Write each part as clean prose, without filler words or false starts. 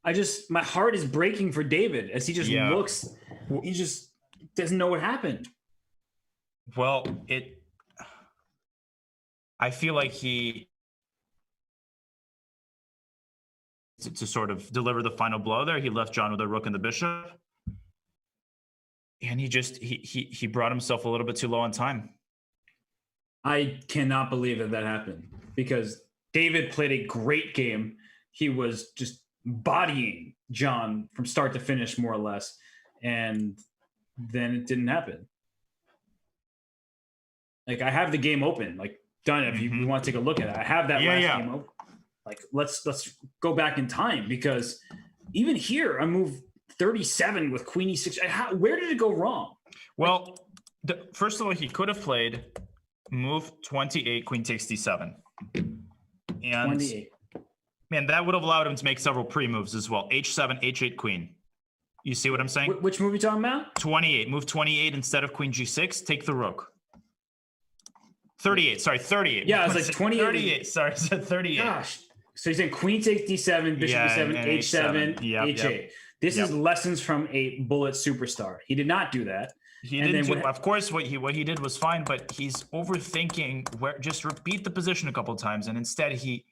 my heart is breaking for David as he just Yeah. looks, he just doesn't know what happened. Well, I feel like to sort of deliver the final blow there, he left John with a rook and the bishop. And he brought himself a little bit too low on time. I cannot believe that happened because David played a great game. He was just bodying John from start to finish, more or less. And then it didn't happen. Like, I have the game open, like, done. If you want to take a look at it, I have that last game open. Like, let's go back in time, because even here, I moved 37 with Queen E6. Where did it go wrong? Well, first of all, he could have played move 28, Queen takes D7. And 28. Man, that would have allowed him to make several pre-moves as well. H7, H8, Queen. You see what I'm saying? Which move are you talking about? 28. Move 28 instead of Queen G6. Take the rook. 38. Sorry, 38. Yeah, I was like 28. 38. Sorry, I said 38. Gosh. So he's saying Queen takes D7, Bishop D7, H7, H8. This is lessons from a bullet superstar. He did not do that. He didn't. Of course, what he did was fine, but he's overthinking. Where just repeat the position a couple of times, and instead he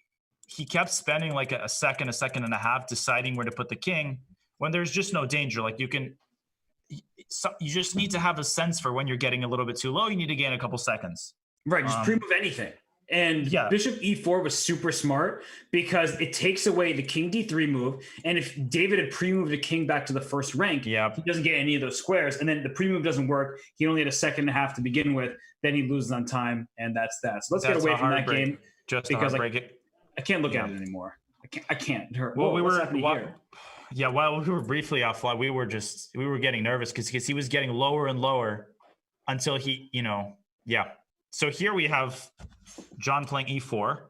kept spending like a second and a half deciding where to put the king when there's just no danger. Like you just need to have a sense for when you're getting a little bit too low. You need to gain a couple seconds. Right, just pre-move anything. And Bishop E4 was super smart because it takes away the King D3 move. And if David had pre-moved a king back to the first rank, he doesn't get any of those squares. And then the pre-move doesn't work. He only had a second and a half to begin with. Then he loses on time, and that's that. So let's get away from that game because I can't look at it anymore. I can't. Well, while we were briefly offline, we were getting nervous because he was getting lower and lower until he, So here we have John playing E4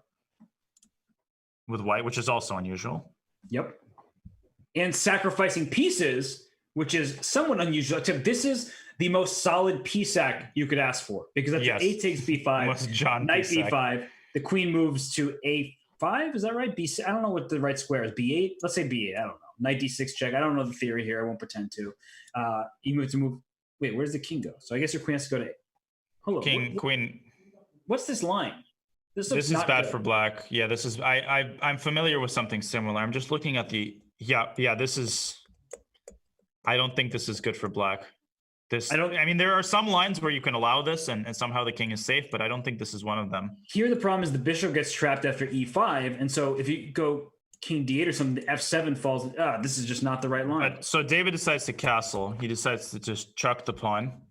with white, which is also unusual. Yep. And sacrificing pieces, which is somewhat unusual. This is the most solid piece sack you could ask for, because that's A takes B5, knight B5, the queen moves to A5. Is that right? I don't know what the right square is. B8? Let's say B8. I don't know. Knight D6 check. I don't know the theory here. I won't pretend to. You move to move. Wait, where does the king go? So I guess your queen has to go to Hello. Queen. What's this line? This is bad good for black. Yeah, this is. I'm familiar with something similar. I'm just looking at the. Yeah. This is. I don't think this is good for black. I mean, there are some lines where you can allow this, and somehow the king is safe, but I don't think this is one of them. Here, the problem is the bishop gets trapped after E5, and so if you go King D8 or something, the F7 falls. This is just not the right line. So David decides to castle. He decides to just chuck the pawn.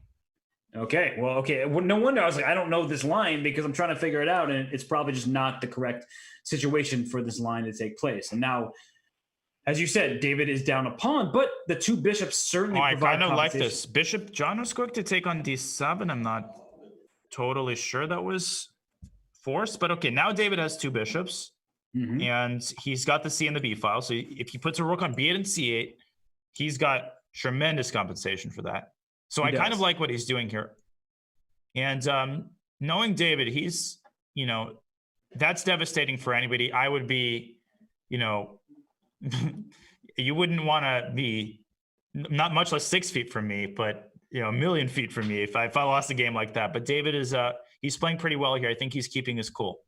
Okay. Well, no wonder I was like, I don't know this line because I'm trying to figure it out, and it's probably just not the correct situation for this line to take place. And now, as you said, David is down a pawn, but the two bishops certainly provide I kind of like this. Bishop John was quick to take on D7. I'm not totally sure that was forced, but okay. Now David has two bishops, and he's got the C and the B file. So if he puts a rook on B8 and C8, he's got tremendous compensation for that. So I kind of like what he's doing here. And knowing David, he's, that's devastating for anybody. I would be, you wouldn't want to be not much less 6 feet from me, but, a million feet from me if I lost a game like that. But David is, he's playing pretty well here. I think he's keeping his cool.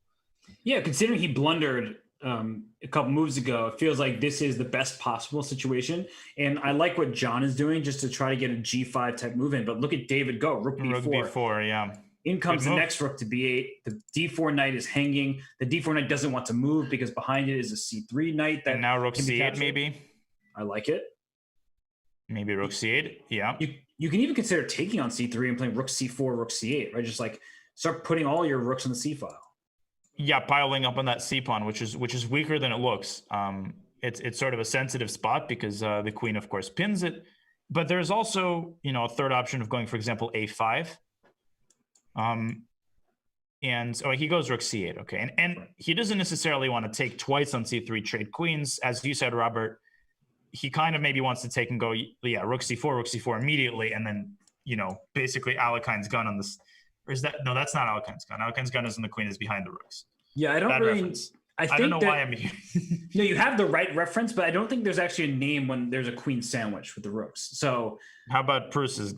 Yeah, considering he blundered a couple moves ago, it feels like this is the best possible situation. And I like what John is doing just to try to get a G5 type move in. But look at David go. Rook B4. Rook B4, yeah. In comes the next rook to B8. The D4 knight is hanging. The D4 knight doesn't want to move because behind it is a C3 knight. And now rook C8 maybe. I like it. Maybe rook C8, yeah. You can even consider taking on C3 and playing rook C4, rook C8, right? Just like start putting all your rooks on the C file. Yeah, piling up on that C pawn, which is weaker than it looks. It's sort of a sensitive spot because the queen, of course, pins it. But there's also, a third option of going, for example, A5. And he goes rook C8, okay. And he doesn't necessarily want to take twice on C3 trade queens. As you said, Robert, he kind of maybe wants to take and go, rook C4 immediately, and then, basically Alekhine's gun on this. Or is that? No, that's not Alekhine's gun. Alekhine's gun is when the queen is behind the rooks. Yeah, I don't really. Reference. I don't know why I'm here. No, you have the right reference, but I don't think there's actually a name when there's a queen sandwich with the rooks. So how about Pruess's?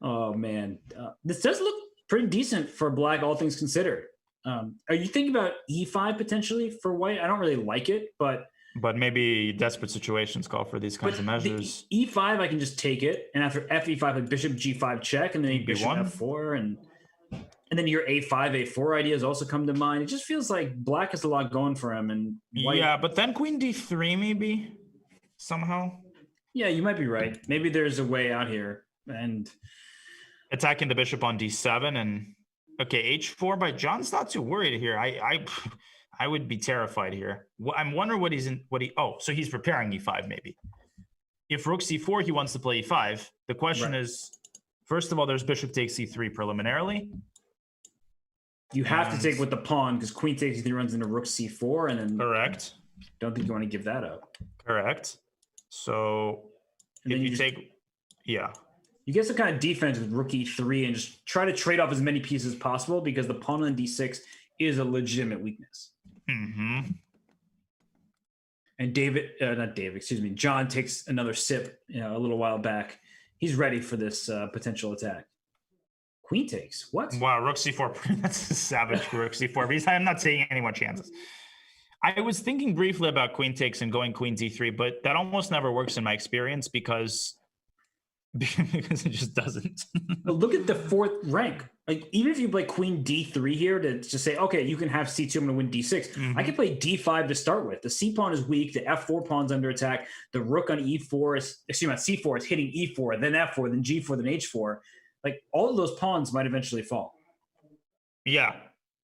Oh man, this does look pretty decent for black, all things considered. Are you thinking about e5 potentially for white? I don't really like it, but maybe desperate situations call for these kinds of measures. E5, I can just take it, and after FE5, like bishop G5 check, and then bishop F4, and then your A5, A4 ideas also come to mind. It just feels like black has a lot going for him, and white. Yeah, but then queen D3 maybe somehow. Yeah, you might be right. Maybe there's a way out here, and attacking the bishop on D7 and okay, H4. But John's not too worried here. I would be terrified here. I'm wondering what he's in. So he's preparing E5 maybe. If rook C4, he wants to play E5. The question is, first of all, there's bishop takes E3 preliminarily. You have to take with the pawn because queen takes E3 runs into rook C4, and then correct. Don't think you want to give that up. Correct. So if you take, yeah. You get some kind of defense with rook E3 and just try to trade off as many pieces as possible because the pawn on D6 is a legitimate weakness. Mm-hmm. And John takes another sip a little while back. He's ready for this potential attack. Queen takes. What? Wow, rook C4. That's a savage rook C4. I'm not taking any more chances. I was thinking briefly about queen takes and going queen D3, but that almost never works in my experience because it just doesn't. But look at the fourth rank. Like even if you play queen D3 here to just say, okay, you can have C2, I'm going to win D6. Mm-hmm. I can play D5 to start with. The C pawn is weak. The F4 pawn's under attack. The rook on C4 is hitting E4, then F4, then G4, then H4. Like all of those pawns might eventually fall. Yeah,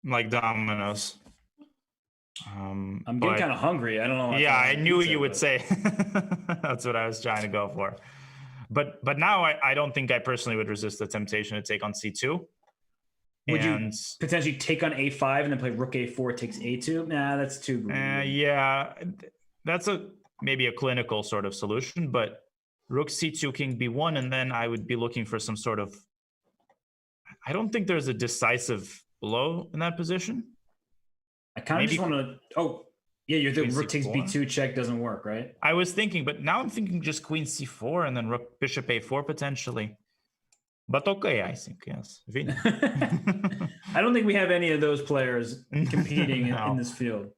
like dominoes. I'm getting kind of hungry. I don't know. Yeah, I knew you would say. That's what I was trying to go for. But now I don't think I personally would resist the temptation to take on C2. Would you potentially take on A5 and then play rook A4 takes A2? Nah, that's too greedy. Yeah, that's maybe a clinical sort of solution, but rook C2, king B1, and then I would be looking for some sort of... I don't think there's a decisive blow in that position. I kind of just want to... Oh, yeah, you're thinking rook takes B2 check doesn't work, right? I was thinking, but now I'm thinking just queen C4 and then rook bishop A4 potentially. But okay, I think, yes. I don't think we have any of those players competing in this field.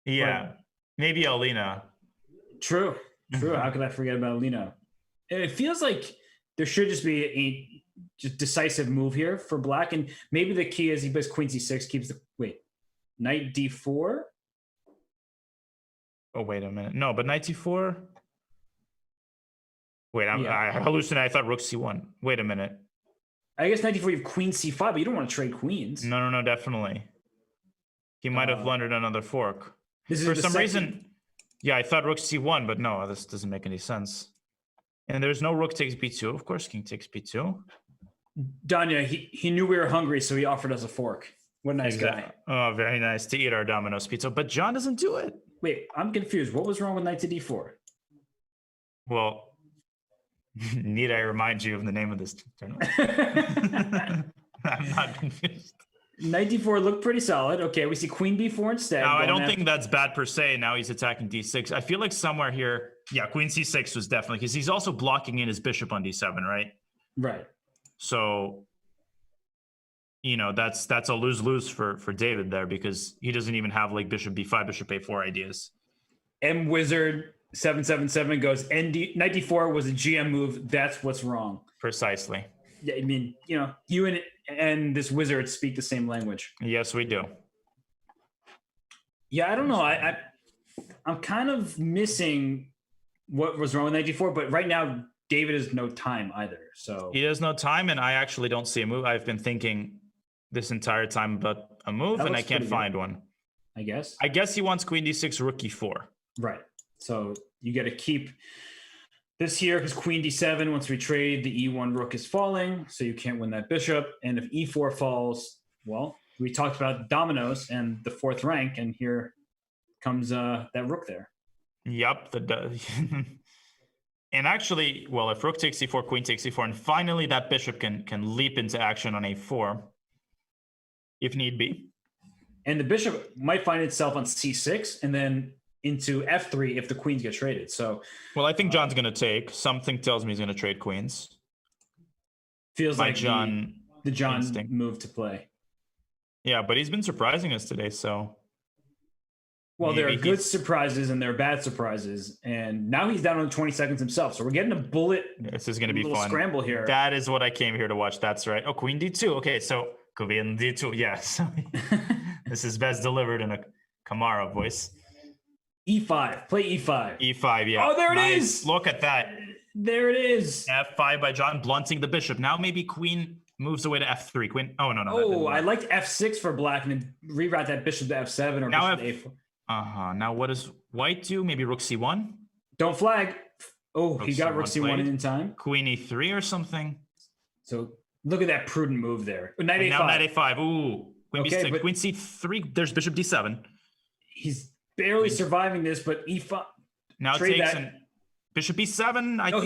Yeah, but maybe Alina. True. How could I forget about Alina? It feels like there should just be a just decisive move here for black, and maybe the key is he plays queen C6, keeps the knight D4. Oh wait a minute, no, but knight D4. Wait, I hallucinated. I thought rook C1. Wait a minute. I guess knight D4 you have queen C5, but you don't want to trade queens. No, definitely. He might have blundered another fork. For some reason. Yeah, I thought rook C1, but no, this doesn't make any sense. And there's no rook takes B2. Of course, king takes B2. Danya, he knew we were hungry, so he offered us a fork. What a nice guy. Oh, very nice to eat our Domino's pizza. But John doesn't do it. Wait, I'm confused. What was wrong with knight to D4? Well, need I remind you of the name of this tournament? I'm not confused. Knight D4 looked pretty solid. Okay, we see queen B4 instead. Now, I don't think that's bad per se. Now he's attacking D6. I feel like somewhere here, yeah, queen C6 was definitely, because he's also blocking in his bishop on D7, right? Right. So, that's a lose-lose for David there, because he doesn't even have like bishop B5, bishop A4 ideas. M Wizard 777 goes, knight D4 was a GM move. That's what's wrong. Precisely. Yeah, I mean, you and this wizard speak the same language. Yes, we do. Yeah, I don't know. I'm kind of missing what was wrong with knight D4, but right now David has no time either. So he has no time, and I actually don't see a move. I've been thinking this entire time about a move, and I can't find one. I guess he wants queen D6, rook E4. Right. So you got to keep this here because queen D7, once we trade, the E1 rook is falling, so you can't win that bishop. And if E4 falls, well, we talked about dominoes and the fourth rank, and here comes that rook there. Yep. And actually, well, if rook takes C4, queen takes C4, and finally that bishop can leap into action on A4. if need be. And the bishop might find itself on c6 and then into f3 if the queens get traded. So, well, I think John's going to take. Something tells me he's going to trade queens. Feels like the John instinct. move to play. Yeah, but he's been surprising us today, so. Well, there are good surprises and there are bad surprises, and now he's down on 20 seconds himself. So we're getting a bullet. This is going to be fun. Scramble here. That is what I came here to watch. That's right. Oh, Queen D2. Okay, so Queen D2. Yes. This is best delivered in a Kamara voice. E5. Play E5. E5. Yeah. Oh, there it is. Look at that. There it is. F5 by John, blunting the bishop. Now maybe Queen moves away to F3. Queen. Oh no. Oh, I liked F6 for black, and then reroute that bishop to F7 or now bishop to A4. Now what does white do? Maybe rook c1? Don't flag. Oh, he got rook c1 in time. Queen e3 or something. So look at that prudent move there. Knight a5. Now knight a5. Ooh. Queen b6. Queen c3. There's bishop d7. He's barely surviving this, but e5. Now it takes bishop b7.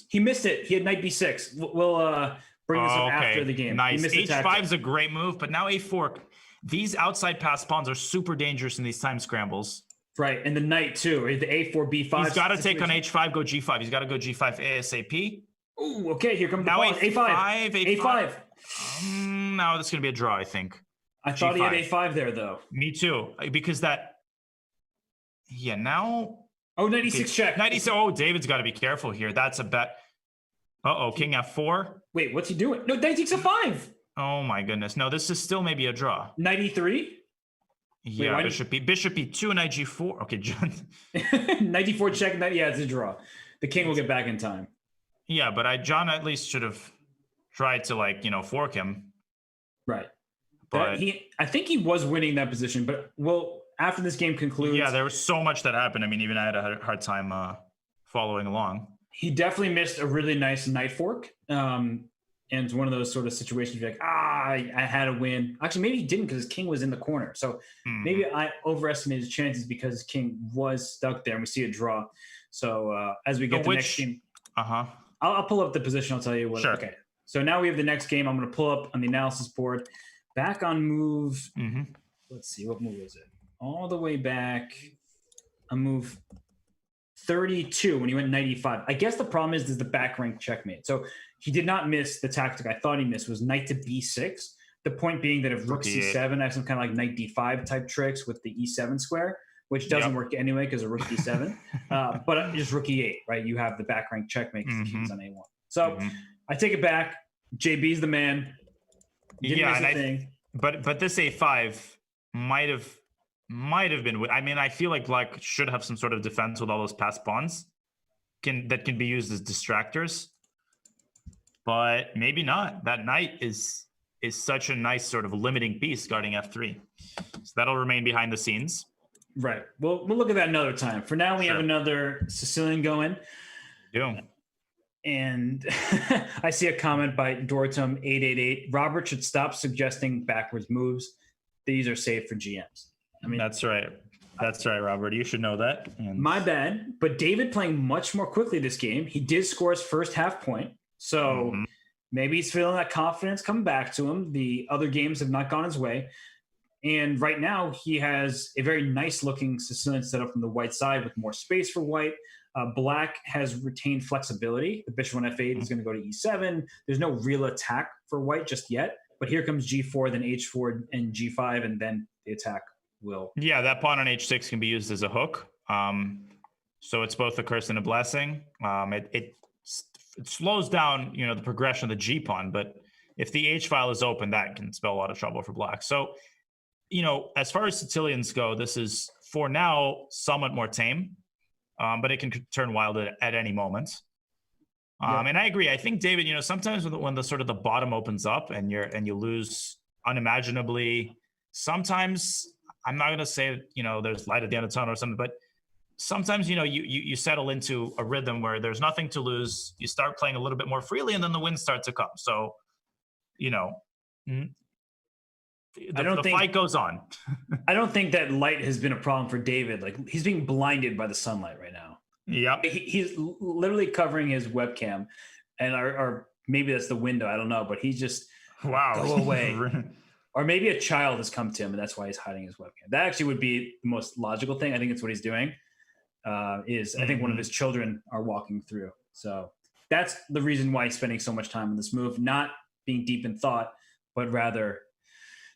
He missed it. He had knight b6. We'll bring this up after the game. Nice. H5 is a great move, but now a4. These outside pass pawns are super dangerous in these time scrambles. Right, and the knight too. The a4, b5. He's got to take on h5, go g5. He's got to go g5 ASAP. Ooh, okay, here comes now the a5. A5. Now this is going to be a draw, I think. I thought he had a5 there, though. Me too, because that... Yeah, now... Oh, knight e6 check. Knight e6. Oh, David's got to be careful here. That's a bet. Uh-oh, king f4. Wait, what's he doing? No, knight takes a5. Oh my goodness. No, this is still maybe a draw. Knight e3? Yeah, wait, bishop e2, knight g4. Okay, John. Knight d4 check, yeah, it's a draw. The king will get back in time. Yeah, but John at least should have tried to fork him. Right. But I think he was winning that position, but after this game concludes. Yeah, there was so much that happened. I mean, even I had a hard time following along. He definitely missed a really nice knight fork. And it's one of those sort of situations where you're like, I had a win. Actually, maybe he didn't because his king was in the corner. So maybe I overestimated his chances because his king was stuck there and we see a draw. So as we get to the next game, I'll pull up the position. I'll tell you what. Sure. Okay. So now we have the next game. I'm going to pull up on the analysis board. Back on move. Let's see. What move is it? All the way back. On move 32 when he went knight e5. I guess the problem is the back rank checkmate. So he did not miss the tactic I thought he missed was knight to b6. The point being that if rook c7, I have some kind of like knight d5 type tricks with the e7 square, which doesn't work anyway because of rook d7. But just rook e8, right? You have the back rank checkmate because the king's on a1. So I take it back. JB's the man. But this a5 might have been. I mean, I feel like black should have some sort of defense with all those passed pawns that can be used as distractors. But maybe not. That knight is such a nice sort of limiting piece guarding f3. So that'll remain behind the scenes. Right. Well, we'll look at that another time. For now, we have another Sicilian going. Yeah. And I see a comment by Dortum888. Robert should stop suggesting backwards moves. These are safe for GMs. I mean, that's right. That's right, Robert. You should know that. My bad. But David playing much more quickly this game. He did score his first half point. So maybe he's feeling that confidence coming back to him. The other games have not gone his way. And right now he has a very nice looking Sicilian setup from the white side with more space for white. Black has retained flexibility. The bishop on f8 is going to go to e7. There's no real attack for white just yet. But here comes g4, then h4 and g5, and then the attack will. Yeah, that pawn on h6 can be used as a hook. So it's both a curse and a blessing. It slows down, the progression of the G pawn, but if the H file is open, that can spell a lot of trouble for black. So, as far as Sicilians go, this is for now somewhat more tame, but it can turn wild at any moment. And I agree. I think David, sometimes when the sort of the bottom opens up and you lose unimaginably, sometimes I'm not going to say there's light at the end of the tunnel or something, but sometimes, you settle into a rhythm where there's nothing to lose. You start playing a little bit more freely, and then the wins start to come. So, the fight goes on. I don't think that light has been a problem for David. Like, he's being blinded by the sunlight right now. Yeah. He's literally covering his webcam, and or maybe that's the window. I don't know, but he's just, wow, go away. Or maybe a child has come to him, and that's why he's hiding his webcam. That actually would be the most logical thing. I think it's what he's doing. I think one of his children are walking through. So that's the reason why he's spending so much time on this move, not being deep in thought, but rather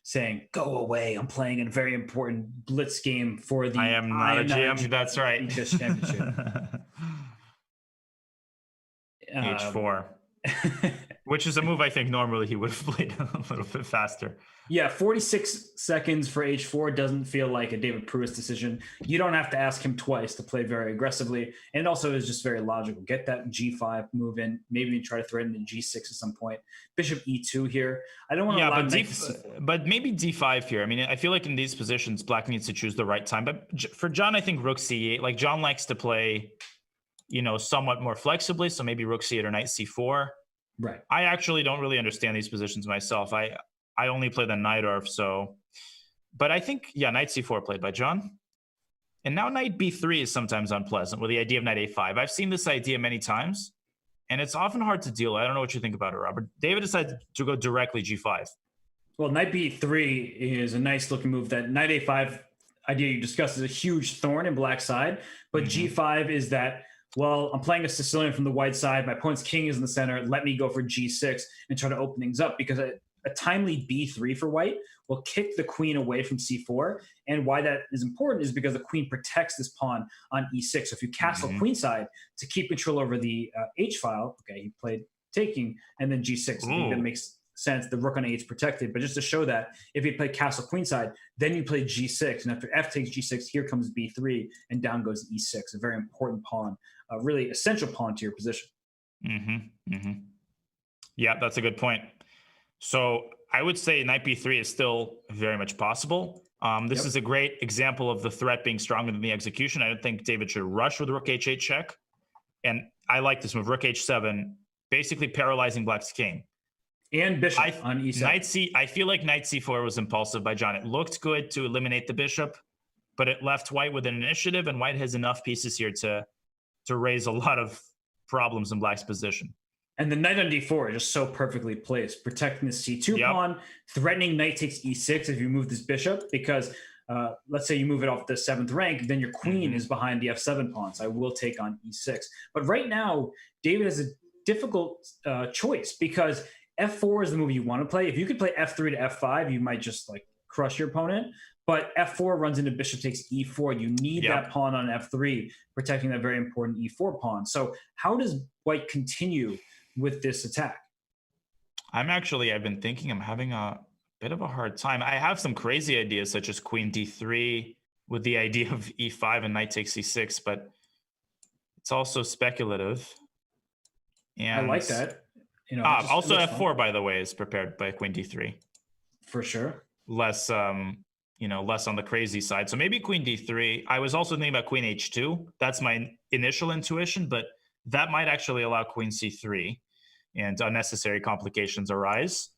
saying, "Go away! I'm playing a very important blitz game for the." I am not a GM. That's right. H4. Which is a move I think normally he would have played a little bit faster. Yeah, 46 seconds for H4 doesn't feel like a David Pruess decision. You don't have to ask him twice to play very aggressively. And it also is just very logical. Get that G5 move in. Maybe try to threaten the G6 at some point. Bishop E2 here. I don't want to allow but maybe D5 here. I mean, I feel like in these positions, Black needs to choose the right time. But for John, I think Rook C8. Like, John likes to play, somewhat more flexibly. So maybe Rook C8 or Knight C4. Right. I actually don't really understand these positions myself. I only play the Knight Arf, but I think, Knight C4 played by John. And now Knight B3 is sometimes unpleasant with the idea of Knight A5. I've seen this idea many times, and it's often hard to deal with. I don't know what you think about it, Robert. David decided to go directly G5. Well, Knight B3 is a nice looking move. That Knight A5 idea you discussed is a huge thorn in Black's side, but G5 is that, well, I'm playing a Sicilian from the white side. My opponent's king is in the center. Let me go for G6 and try to open things up, because a timely B3 for white will kick the queen away from C4. And why that is important is because the queen protects this pawn on E6. So if you castle queenside to keep control over the H file, okay, he played taking and then G6. I think that makes sense. The rook on A is protected. But just to show that, if you play castle queenside, then you play G6. And after F takes G6, here comes B3 and down goes E6, a very important pawn. A really essential pawn to your position. Yeah, that's a good point. So I would say Knight B3 is still very much possible. This is a great example of the threat being stronger than the execution. I don't think David should rush with Rook H8 check. And I like this move, Rook H7, basically paralyzing Black's king. And bishop on E7. I feel like Knight C4 was impulsive by John. It looked good to eliminate the bishop, but it left white with an initiative, and white has enough pieces here to raise a lot of problems in Black's position. And the knight on D4 is just so perfectly placed, protecting the C2 pawn, threatening knight takes E6 if you move this bishop, because let's say you move it off the 7th rank, then your queen is behind the F7 pawn, so I will take on E6. But right now, David has a difficult choice, because F4 is the move you want to play. If you could play F3 to F5, you might just crush your opponent. But F4 runs into bishop takes E4. You need that pawn on F3, protecting that very important E4 pawn. So how does white continue with this attack? I've been thinking, I'm having a bit of a hard time. I have some crazy ideas, such as queen D3 with the idea of E5 and knight takes E6, but it's also speculative. And I like that. Also F4, by the way, is prepared by queen D3. For sure. Less on the crazy side. So maybe queen D3. I was also thinking about queen H2. That's my initial intuition, but that might actually allow queen C3 and unnecessary complications arise.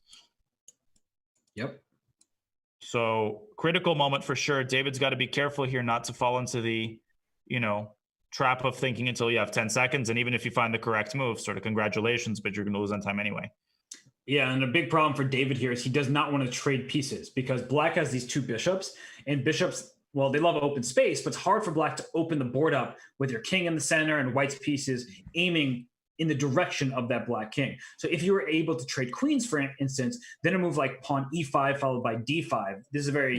Yep. So critical moment for sure. David's got to be careful here not to fall into the, trap of thinking until you have 10 seconds. And even if you find the correct move, sort of congratulations, but you're going to lose on time anyway. Yeah, and a big problem for David here is he does not want to trade pieces, because Black has these two bishops, and bishops, well, they love open space, but it's hard for Black to open the board up with your king in the center and white's pieces aiming in the direction of that Black king. So if you were able to trade queens, for instance, then a move like pawn E5 followed by D5. This is a very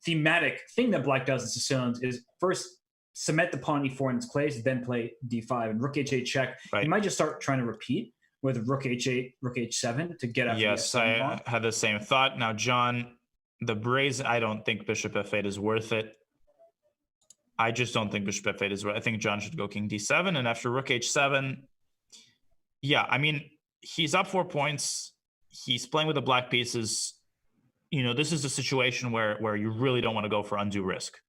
thematic thing that Black does in Sicilians, is first cement the pawn E4 in its place, then play D5 and Rook H8 check. Right. You might just start trying to repeat with Rook H8, Rook H7 to get after the Yes, I had the same thought. Now, John, I don't think Bishop F8 is worth it. I just don't think Bishop F8 is worth it. I think John should go King D7, and after Rook H7, he's up 4 points. He's playing with the black pieces. This is a situation where you really don't want to go for undue risk.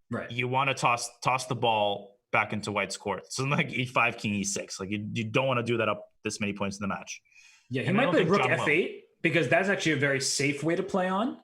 Right. You want to toss the ball back into white's court. So like E5, King E6. Like you don't want to do that up this many points in the match. Yeah, he might play Rook F8 because that's actually a very safe way to play on.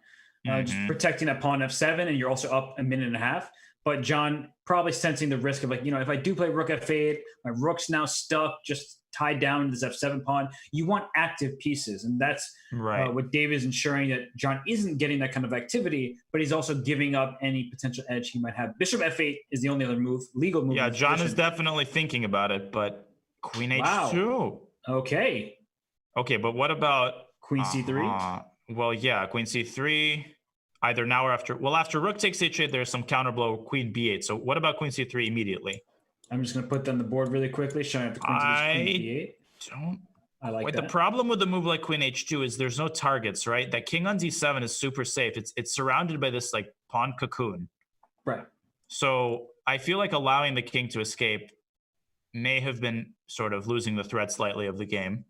Just protecting that pawn F7, and you're also up a minute and a half. but John probably sensing the risk of like, if I do play rook f8, my rook's now stuck, just tied down to this f7 pawn. You want active pieces, and that's what David is ensuring, that John isn't getting that kind of activity, but he's also giving up any potential edge he might have. Bishop f8 is the only other legal move. Yeah, John is definitely thinking about it, but queen h2. Okay, but what about queen c3? Well, yeah, queen c3. Either now or after. Well, after rook takes h8, there's some counterblow, queen b8. So what about queen c3 immediately? I'm just going to put them on the board really quickly, showing up the queen b8. I like that. The problem with the move like queen h2 is there's no targets, right? That king on d7 is super safe. It's surrounded by this like pawn cocoon. Right. So I feel like allowing the king to escape may have been sort of losing the thread slightly of the game.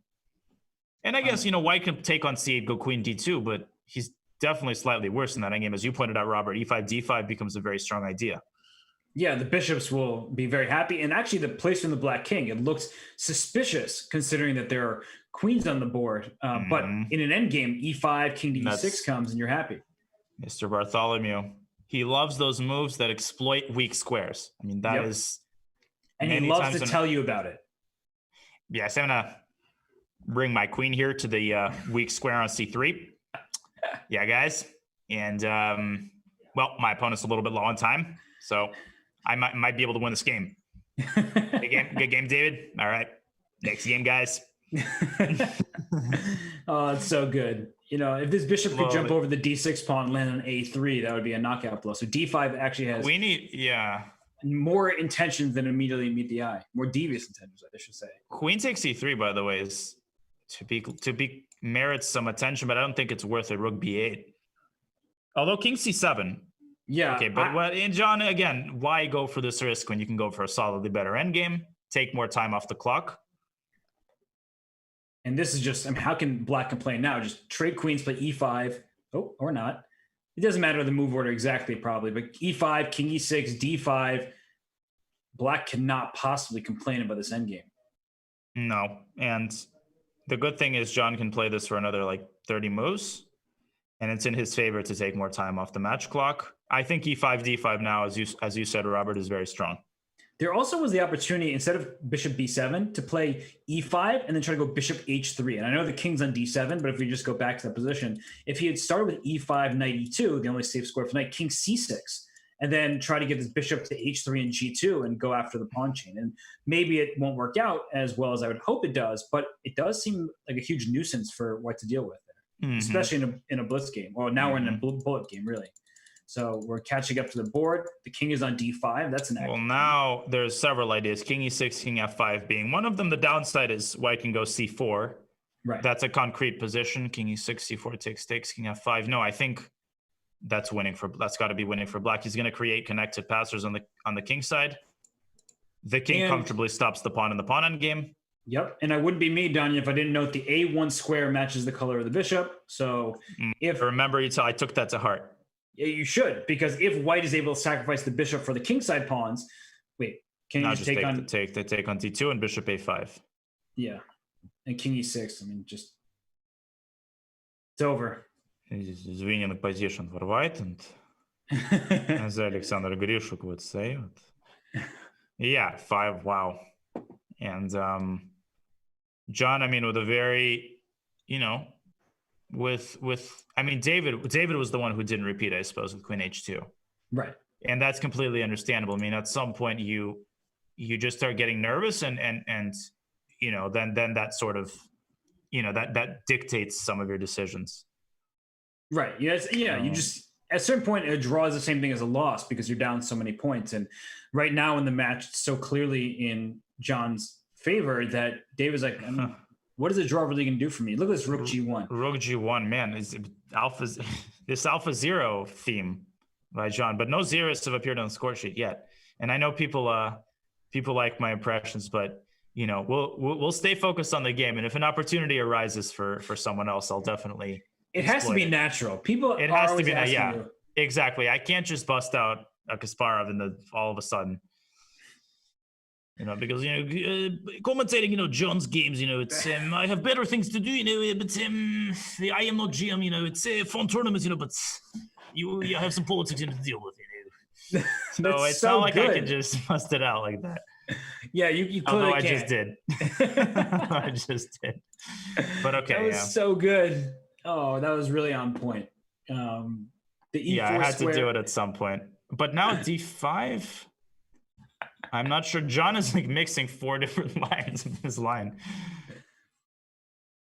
And I guess, white can take on c8, go queen d2, but he's definitely slightly worse in that endgame. As you pointed out, Robert, e5, d5 becomes a very strong idea. Yeah, the bishops will be very happy. And actually, the place from the black king, it looks suspicious considering that there are queens on the board. But in an endgame, e5, king to e6 comes, and you're happy. Mr. Bartholomew, he loves those moves that exploit weak squares. I mean, that is... And he loves to tell you about it. Yes, I'm going to bring my queen here to the weak square on c3. Yeah, guys. And, well, my opponent's a little bit low on time, so I might be able to win this game. Good game, David. All right. Next game, guys. Oh, it's so good. If this bishop could jump over the d6 pawn and land on a3, that would be a knockout blow. So d5 actually has more intentions than immediately meet the eye. More devious intentions, I should say. Queen takes e3, by the way, is to be merits some attention, but I don't think it's worth it. Rook b8. Although king c7. Yeah. Okay, but and John, again, why go for this risk when you can go for a solidly better endgame, take more time off the clock? And this is just, how can black complain now? Just trade queens, play e5. Oh, or not. It doesn't matter the move order exactly, probably, but e5, king e6, d5. Black cannot possibly complain about this endgame. No, and the good thing is John can play this for another like 30 moves, and it's in his favor to take more time off the match clock. I think e5, d5 now, as you said, Robert, is very strong. There also was the opportunity, instead of bishop b7, to play e5 and then try to go bishop h3. And I know the king's on d7, but if we just go back to that position, if he had started with e5, knight e2, the only safe square for knight, king c6, and then try to get his bishop to h3 and g2 and go after the pawn chain. And maybe it won't work out as well as I would hope it does, but it does seem like a huge nuisance for white to deal with there, especially in a blitz game. Well, now we're in a bullet game, really. So we're catching up to the board. The king is on d5. That's an Well, now there's several ideas. King e6, king f5 being one of them. The downside is white can go c4. Right. That's a concrete position. King e6, c4 takes, king f5. No, I think that's got to be winning for black. He's going to create connected passers on the king side. The king comfortably stops the pawn in the pawn endgame. Yep, and I wouldn't be me, Danya, if I didn't note the a1 square matches the color of the bishop. So remember, I took that to heart. Yeah, you should, because if white is able to sacrifice the bishop for the kingside pawns, can you just take on take on d2 and bishop a5? Yeah, and king e6. I mean, it's over. This is winning position for white, and as Alexander Grishuk would say, yeah, 5. Wow, and John, I mean, with a very, David was the one who didn't repeat, I suppose, with queen h2. Right. And that's completely understandable. I mean, at some point you just start getting nervous and then that sort of, that dictates some of your decisions. Right. Yes. Yeah. You just, at a certain point, a draw is the same thing as a loss because you're down so many points. And right now in the match, it's so clearly in John's favor that David's like, what is a draw really going to do for me? Look at this rook g1. Rook g1, man, is this alpha zero theme by John, but no zeros have appeared on the score sheet yet. And I know people like my impressions, but we'll stay focused on the game. And if an opportunity arises for someone else, I'll definitely. It has to be natural. It has to be, yeah, exactly. I can't just bust out a Kasparov all of a sudden. Because commentating, John's games, it's I have better things to do, but I am not GM, it's a fun tournament, but you have some politics to deal with, So it's not like I could just bust it out like that. Yeah, you Although clearly I just did. I just did. But okay, that was so good. Oh, that was really on point. The E4 I had square. to do it at some point. But now D5, I'm not sure. John is like mixing 4 different lines in this line.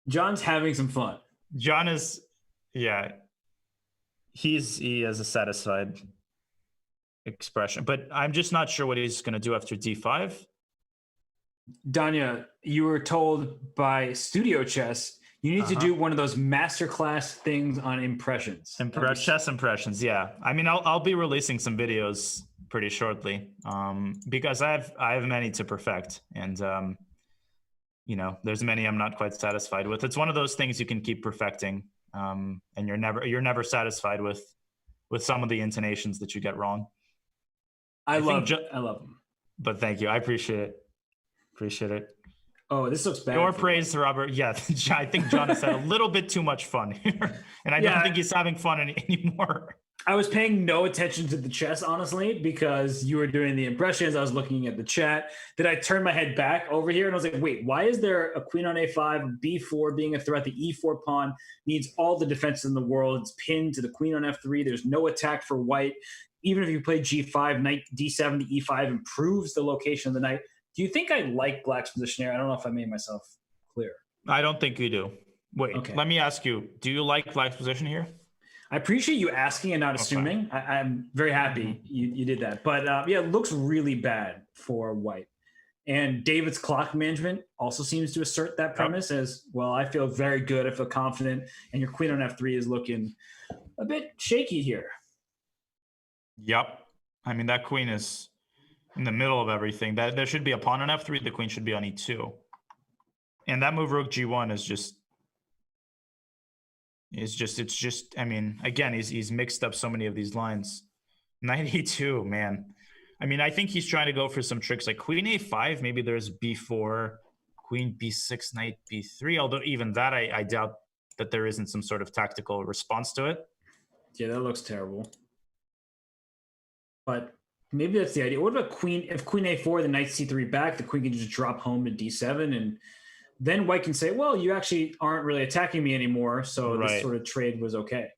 John's having some fun. John is, he has a satisfied expression, but I'm just not sure what he's going to do after D5. Danya, you were told by Studio Chess you need to do one of those masterclass things on impressions. Chess impressions, yeah. I mean, I'll be releasing some videos pretty shortly because I have many to perfect, and you know, there's many I'm not quite satisfied with. It's one of those things you can keep perfecting, and you're never satisfied with some of the intonations that you get wrong. I love them. But thank you. I appreciate it. Appreciate it. Oh, this looks bad. Your praise, Robert. Yeah, I think John has had a little bit too much fun here. And I don't think he's having fun anymore. I was paying no attention to the chess, honestly, because you were doing the impressions. I was looking at the chat. Then I turned my head back over here and I was like, wait, why is there a queen on A5, B4 being a threat? The E4 pawn needs all the defense in the world. It's pinned to the queen on F3. There's no attack for white. Even if you play G5, knight D7 to E5 improves the location of the knight. Do you think I like Black's position here? I don't know if I made myself clear. I don't think you do. Wait, Let me ask you. Do you like Black's position here? I appreciate you asking and not assuming. I'm very happy you did that. But yeah, it looks really bad for white. And David's clock management also seems to assert that premise as, well, I feel very good. I feel confident. And your queen on F3 is looking a bit shaky here. Yep. I mean, that queen is in the middle of everything. That there should be a pawn on F3. The queen should be on E2. And that move rook G1 is just, I mean, again, he's mixed up so many of these lines. Knight E2, man. I mean, I think he's trying to go for some tricks like queen A5. Maybe there's B4, queen B6, knight B3. Although even that, I doubt that there isn't some sort of tactical response to it. Yeah, that looks terrible. But maybe that's the idea. What about queen? If queen A4, the knight C3 back, the queen can just drop home to D7, and then white can say, well, you actually aren't really attacking me anymore, so this sort of trade was okay.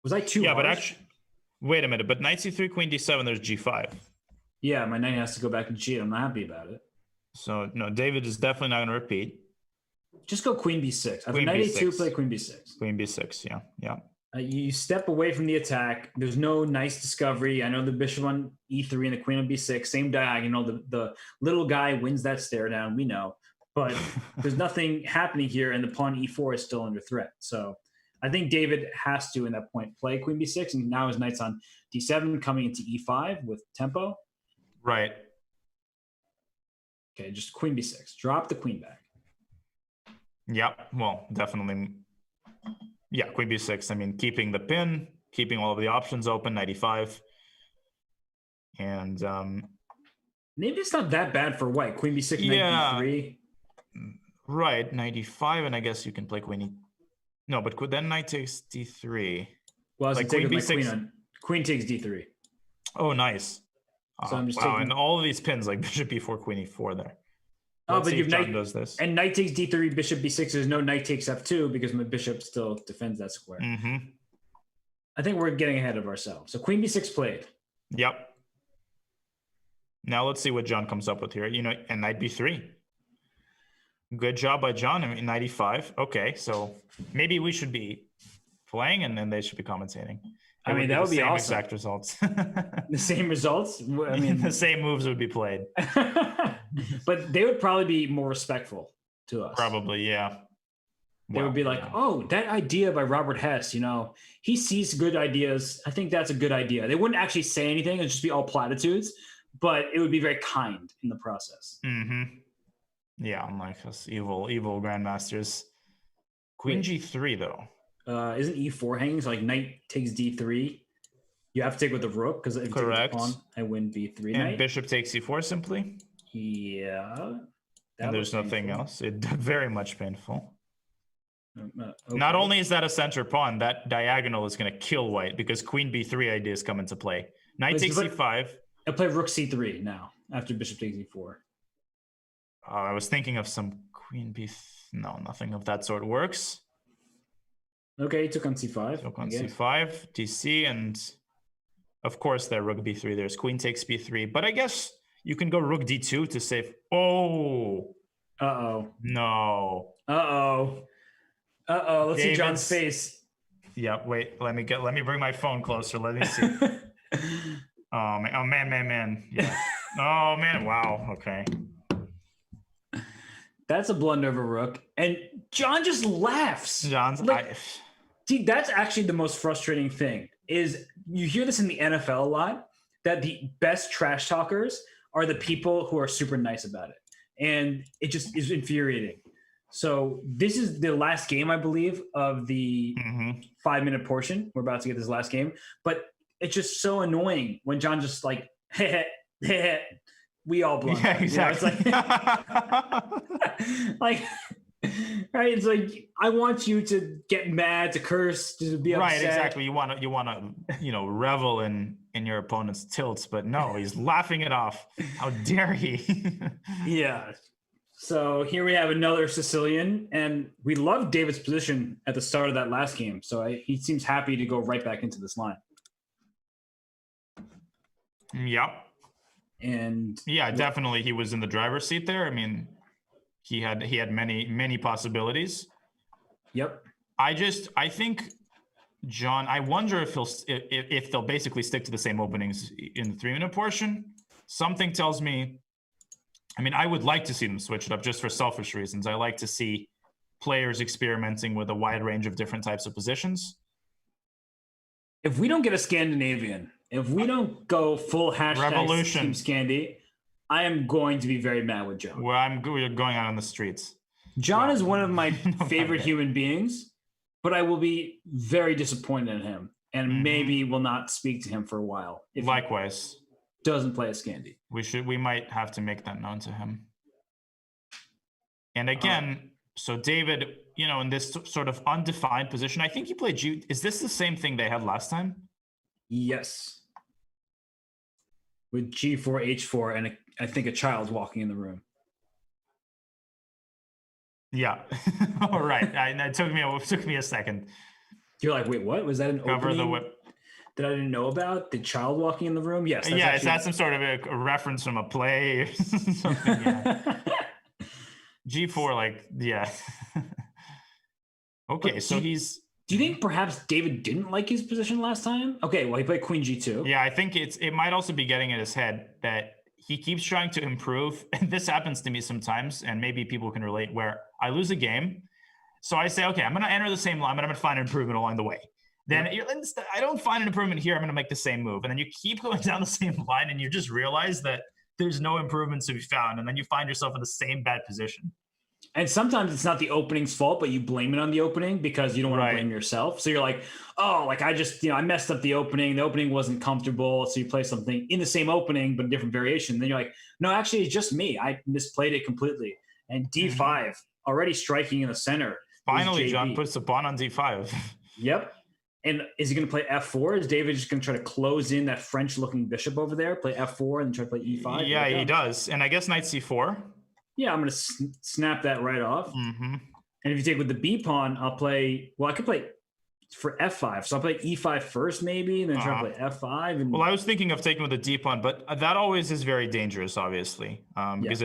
Was I too harsh? But actually, wait a minute. But knight C3, queen D7, there's G5. Yeah, my knight has to go back and cheat. I'm not happy about it. So, no, David is definitely not going to repeat. Just go queen B6. After knight A2, play queen B6. Queen B6, yeah. You step away from the attack. There's no nice discovery. I know the bishop on E3 and the queen on B6, same diagonal. The little guy wins that stare down, we know. But there's nothing happening here, and the pawn E4 is still under threat. So I think David has to, in that point, play queen B6, and now his knight's on D7, coming into E5 with tempo. Right. Okay, just queen B6. Drop the queen back. Yep, well, definitely. Yeah, queen B6. I mean, keeping the pin, keeping all of the options open, 95. And maybe it's not that bad for white. Queen B6, knight B3. Right, 95, and I guess you can play queen E. No, but then knight takes D3. Well, I was like queen B6. Queen takes D3. Oh, nice. So I'm just taking... and all of these pins, like bishop B4, queen E4 there. But you've knight does this. And knight takes D3, bishop B6. There's no knight takes F2 because my bishop still defends that square. I think we're getting ahead of ourselves. So queen B6 played. Yep. Now let's see what John comes up with here. You know, and knight B3. Good job by John. I mean, 95. Okay, so maybe we should be playing and then they should be commentating. I mean, that would be awesome. Exact results. The same results? I mean, the same moves would be played. But they would probably be more respectful to us. Probably, yeah. They would be like, oh, that idea by Robert Hess, you know, he sees good ideas. I think that's a good idea. They wouldn't actually say anything. It would just be all platitudes, but it would be very kind in the process. Yeah, unlike us evil grandmasters. Queen G3, though. Isn't E4 hanging? So like knight takes D3. You have to take with the rook because if you take the pawn, I win B3 and knight. Bishop takes C4 simply. Yeah. And there's nothing else. It's very much painful. Okay. Not only is that a center pawn, that diagonal is going to kill white because queen b3 ideas come into play. Knight takes c5. I'll play rook c3 now after bishop takes e4. I was thinking of some queen b. No, nothing of that sort works. Okay, he took on c5. Took on c5, dc, and of course there rook b3. There's queen takes b3, but I guess you can go rook d2 to save. Oh. Uh-oh. No. Uh-oh. Uh-oh. Let's see John's face. Yeah, wait. Let me bring my phone closer. Let me see. Oh man. Yeah. Oh man. Wow. Okay. That's a blunder of a rook, and John just laughs. John's see, that's actually the most frustrating thing. Is you hear this in the NFL a lot, that the best trash talkers are the people who are super nice about it, and it just is infuriating. So this is the last game, I believe, of the 5-minute portion. We're about to get this last game, but it's just so annoying when John just like, we all blunder. Yeah, exactly. You know, it's like, right? It's like, I want you to get mad, to curse, to be upset. Right, exactly. You want to, revel in your opponent's tilts, but no, he's laughing it off. How dare he? Yeah. So here we have another Sicilian, and we loved David's position at the start of that last game. So he seems happy to go right back into this line. Yep. And yeah, definitely he was in the driver's seat there. I mean, he had many possibilities. Yep. I think John, I wonder if they'll basically stick to the same openings in the 3-minute portion. Something tells me, I mean, I would like to see them switch it up just for selfish reasons. I like to see players experimenting with a wide range of different types of positions. If we don't get a Scandinavian, if we don't go full #Revolution Team Scandi, I am going to be very mad with John. Well, we're going out on the streets. John is one of my favorite human beings, but I will be very disappointed in him and maybe will not speak to him for a while. Likewise. Doesn't play a Scandi. We might have to make that known to him. And again, so David, in this sort of undefined position, I think he played G. Is this the same thing they had last time? Yes. With G4, H4, and I think a child walking in the room. Yeah. All right. It took me a second. You're like, wait, what? Was that an Cover opening the whip that I didn't know about? The child walking in the room? Yes. Is that some sort of a reference from a play or something? Yeah. G4, yeah. Okay, so he's... Do you think perhaps David didn't like his position last time? Okay, well, he played Queen G2. Yeah, I think it might also be getting in his head that he keeps trying to improve. And this happens to me sometimes, and maybe people can relate, where I lose a game. So I say, okay, I'm going to enter the same line, but I'm going to find an improvement along the way. Then I don't find an improvement here. I'm going to make the same move. And then you keep going down the same line, and you just realize that there's no improvements to be found. And then you find yourself in the same bad position. And sometimes it's not the opening's fault, but you blame it on the opening because you don't want to blame yourself. So you're like, oh, I just, I messed up the opening. The opening wasn't comfortable. So you play something in the same opening, but a different variation. Then you're like, no, actually, it's just me. I misplayed it completely. And D5, already striking in the center. Finally, John puts a pawn on D5. Yep. And is he going to play F4? Is David just going to try to close in that French-looking bishop over there, play F4, and try to play E5? Yeah, he does. And I guess Knight C4. Yeah, I'm going to snap that right off. Mm-hmm. And if you take with the B pawn, I could play for F5. So I'll play E5 first maybe, and then try to play F5. And... Well, I was thinking of taking with the D pawn, but that always is very dangerous, obviously, because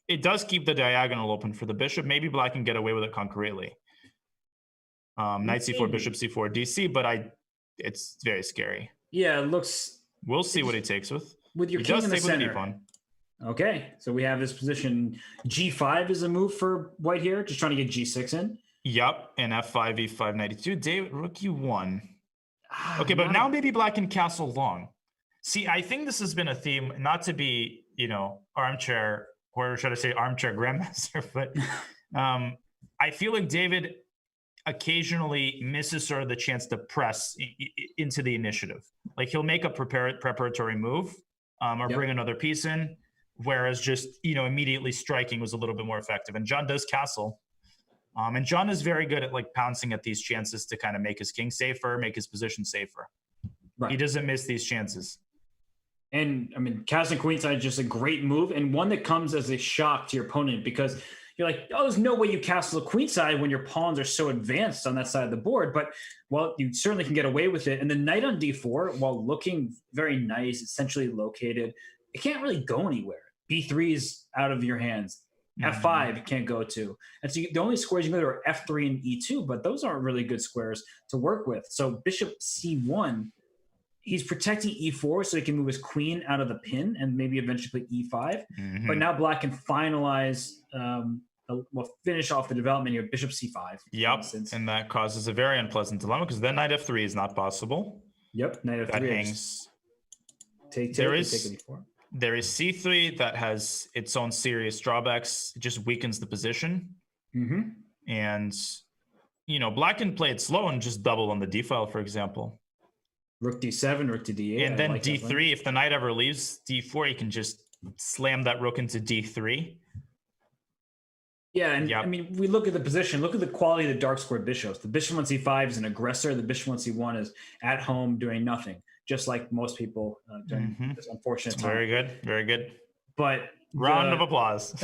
it does keep the diagonal open for the bishop. Maybe black can get away with it concretely. Knight C4, bishop C4, DC, but it's very scary. Yeah, it looks... We'll see what he takes with. With your king in the center. With the D pawn. Okay, so we have this position. G5 is a move for white here, just trying to get G6 in. Yep, and F5, E5, 92. David, rook U1. Okay, but now maybe black can castle long. See, I think this has been a theme, not to be, armchair, or should I say armchair grandmaster, but I feel like David occasionally misses sort of the chance to press into the initiative. Like he'll make a preparatory move or bring another piece in. Whereas just, immediately striking was a little bit more effective. And John does castle. And John is very good at like pouncing at these chances to kind of make his king safer, make his position safer. Right. He doesn't miss these chances. And I mean, castling queenside is just a great move, and one that comes as a shock to your opponent, because you're like, oh, there's no way you castle a queenside when your pawns are so advanced on that side of the board. But, well, you certainly can get away with it. And the knight on d4, while looking very nice, essentially located, it can't really go anywhere. b3 is out of your hands. f5 you can't go to. And so the only squares you can go to are f3 and e2, but those aren't really good squares to work with. So bishop c1, he's protecting e4 so he can move his queen out of the pin and maybe eventually play e5. But now black can finalize, finish off the development here, bishop c5. Yep, and that causes a very unpleasant dilemma because then knight f3 is not possible. Yep, knight f3 that hangs. Take there is c3 that has its own serious drawbacks. It just weakens the position. And, black can play it slow and just double on the d file, for example. Rook d7, rook to d8. And then d3, if the knight ever leaves d4, you can just slam that rook into d3. Yeah, and I mean, we look at the position, look at the quality of the dark square bishops. The bishop on c5 is an aggressor. The bishop on c1 is at home doing nothing, just like most people during this unfortunate time. Very good, very good. But round of applause.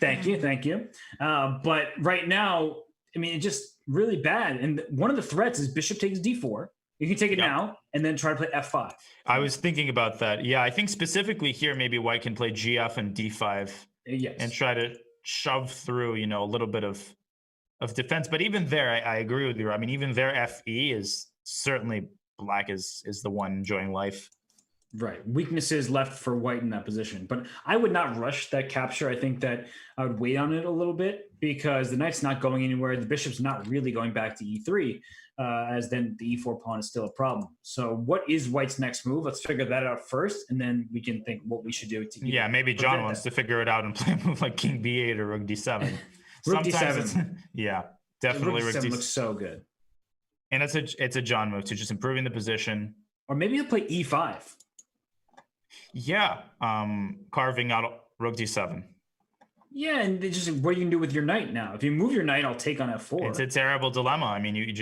Thank you. But right now, I mean, it's just really bad. And one of the threats is bishop takes d4. You can take it now and then try to play f5. I was thinking about that. Yeah, I think specifically here, maybe white can play gf and d5 and try to shove through, a little bit of defense. But even there, I agree with you. I mean, even there, fe is certainly black is the one enjoying life. Right. Weaknesses left for white in that position. But I would not rush that capture. I think that I would wait on it a little bit because the knight's not going anywhere. The bishop's not really going back to e3, as then the e4 pawn is still a problem. So what is white's next move? Let's figure that out first, and then we can think what we should do to maybe John wants to figure it out and play a move like king b8 or rook d7. Rook d7. Definitely rook d7 looks so good. And it's a John move to just improving the position. Or maybe he'll play e5. Yeah, carving out rook d7. Yeah, and just what you can do with your knight now. If you move your knight, I'll take on f4. It's a terrible dilemma. I mean,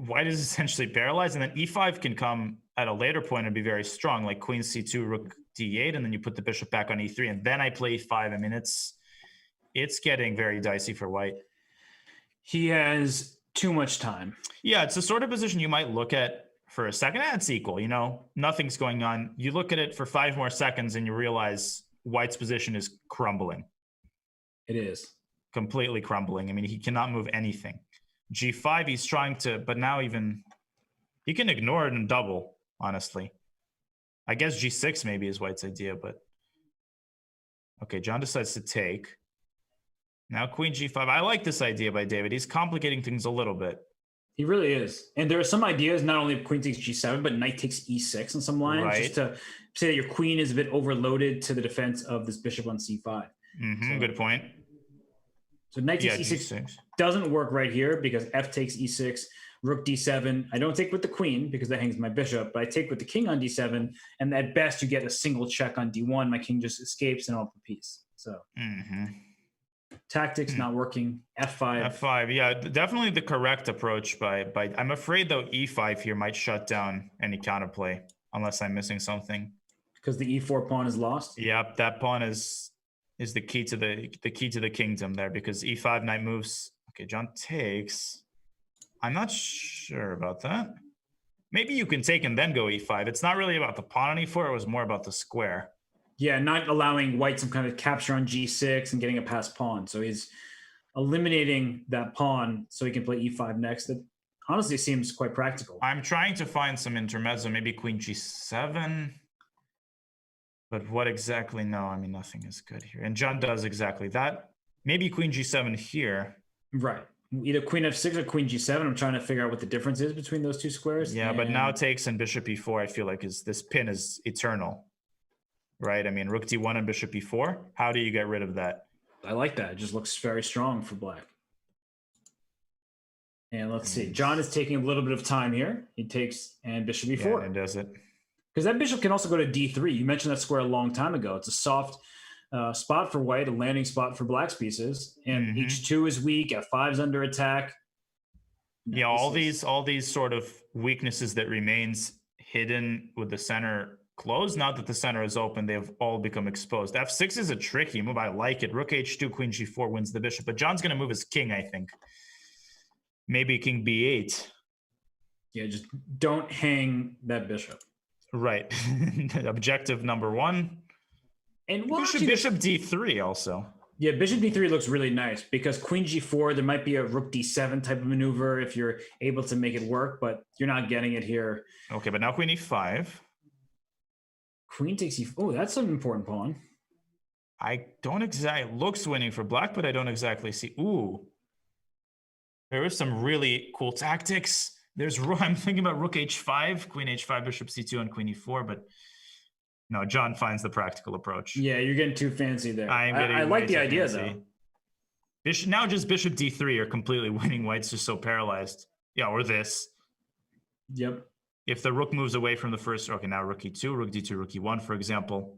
white is essentially paralyzed, and then e5 can come at a later point and be very strong, like queen c2, rook d8, and then you put the bishop back on e3, and then I play e5. I mean, it's getting very dicey for white. He has too much time. Yeah, it's the sort of position you might look at for a second. It's equal, nothing's going on. You look at it for 5 more seconds and you realize white's position is crumbling. It is. Completely crumbling. I mean, he cannot move anything. G5, he's trying to, but now even, he can ignore it and double, honestly. I guess G6 maybe is white's idea, but. Okay, John decides to take. Now queen G5. I like this idea by David. He's complicating things a little bit. He really is. And there are some ideas, not only queen takes g7, but knight takes e6 in some lines, just to say that your queen is a bit overloaded to the defense of this bishop on c5. So, good point. So knight takes e6 doesn't work right here because f takes e6, rook d7. I don't take with the queen because that hangs my bishop, but I take with the king on d7, and at best you get a single check on d1. My king just escapes and off the piece. So tactics not working. F5, yeah, definitely the correct approach. By I'm afraid though e5 here might shut down any counterplay unless I'm missing something. Because the e4 pawn is lost. Yep, that pawn is the key to the kingdom there, because e5 knight moves. Okay, John takes. I'm not sure about that. Maybe you can take and then go e5. It's not really about the pawn on e4. It was more about the square. Yeah, not allowing white some kind of capture on g6 and getting a passed pawn. So he's eliminating that pawn so he can play e5 next. That honestly seems quite practical. I'm trying to find some intermezzo, maybe queen g7. But what exactly? No, I mean, nothing is good here. And John does exactly that. Maybe queen g7 here. Right. Either queen f6 or queen g7. I'm trying to figure out what the difference is between those two squares. Yeah, but now takes and bishop e4, I feel like this pin is eternal. Right? I mean, rook d1 and bishop e4. How do you get rid of that? I like that. It just looks very strong for black. And let's see. John is taking a little bit of time here. He takes and bishop e4. Yeah, and does it. Because that bishop can also go to d3. You mentioned that square a long time ago. It's a soft spot for white, a landing spot for black's pieces, and h2 is weak, f5 is under attack. Yeah, all these sort of weaknesses that remains hidden with the center closed. Now that the center is open, they've all become exposed. f6 is a tricky move. I like it. Rook h2, queen g4 wins the bishop, but John's going to move his king, I think. Maybe king b8. Yeah, just don't hang that bishop. Right. Objective number one. And bishop d3 also. Yeah, bishop d3 looks really nice because queen g4, there might be a rook d7 type of maneuver if you're able to make it work, but you're not getting it here. Okay, but now queen e5. Queen takes e4. Oh, that's an important pawn. I don't exactly... Looks winning for black, but I don't exactly see... Ooh. There is some really cool tactics. I'm thinking about rook h5, queen h5, bishop c2, and queen e4, but no, John finds the practical approach. Yeah, you're getting too fancy there. I like the idea, though. Now just bishop d3 are completely winning. White's just so paralyzed. Yeah, or this. Yep. If the rook moves away from the first... Okay, now rook e2, rook d2, rook e1, for example.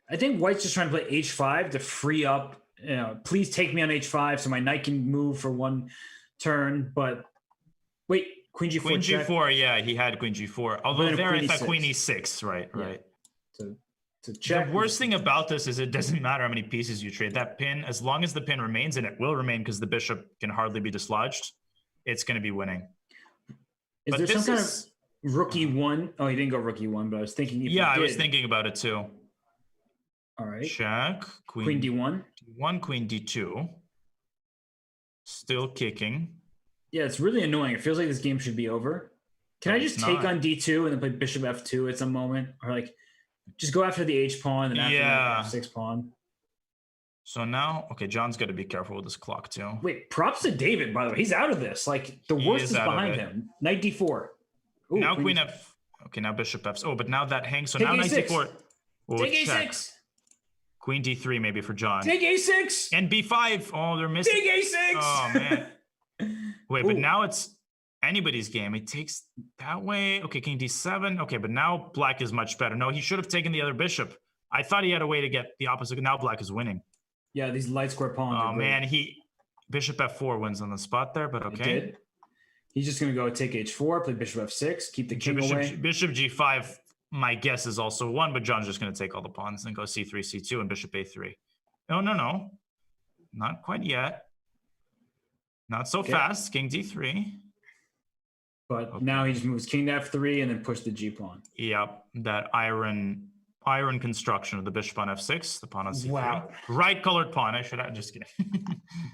I think White's just trying to play h5 to free up, please take me on h5 so my knight can move for one turn, but... Wait, queen g4. Queen g4, yeah, he had queen g4. Although there I thought queen e6, right. To check. The worst thing about this is it doesn't matter how many pieces you trade. That pin, as long as the pin remains, and it will remain because the bishop can hardly be dislodged, it's going to be winning. Is there some kind of rook e1? Oh, he didn't go rook e1, but I was thinking. Yeah, I was thinking about it too. All right. Check. Queen d1. D1, queen d2. Still kicking. Yeah, it's really annoying. It feels like this game should be over. Can I just take on d2 and then play bishop f2 at some moment? Or like, just go after the h pawn and after that f6 pawn. So now, okay, John's got to be careful with his clock too. Wait, props to David, by the way. He's out of this. Like, the worst is behind him. Knight d4. Ooh, now queen f... Okay, now bishop f... Oh, but now that hangs. So now knight d4. Take a6. Queen d3 maybe for John. Take a6. And b5. Oh, they're missing. Take a6. Oh, man. Wait, but now it's anybody's game. He takes that way. Okay, king d7. Okay, but now black is much better. No, he should have taken the other bishop. I thought he had a way to get the opposite. Now black is winning. Yeah, these light square pawns. Oh, man, bishop f4 wins on the spot there, but okay. He's just going to go take h4, play bishop f6, keep the king away. Bishop g5, my guess is also one, but John's just going to take all the pawns and go c3, c2, and bishop a3. No. Not quite yet. Not so fast. King d3. But now he just moves king to f3 and then push the g pawn. Yep, that iron construction of the bishop on f6, the pawn on c3. Wow. Right colored pawn. I should have just kidding.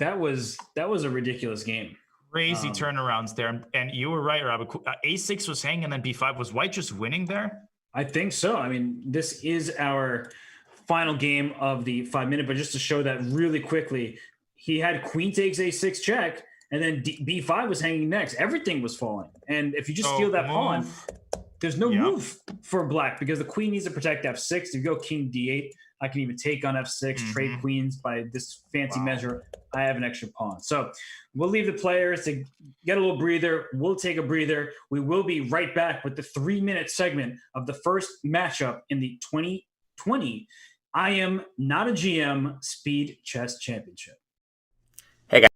That was a ridiculous game. Crazy turnarounds there. And you were right, Rob. A6 was hanging and then b5. Was White just winning there? I think so. I mean, this is our final game of the 5 minute, but just to show that really quickly, he had queen takes a6 check, and then b5 was hanging next. Everything was falling. And if you just steal that pawn, there's no move for black because the queen needs to protect f6. If you go king d8, I can even take on f6, trade queens by this fancy measure. I have an extra pawn. So we'll leave the players to get a little breather. We'll take a breather. We will be right back with the 3-minute segment of the first matchup in the 2020 IM Not a GM Speed Chess Championship. Hey guys.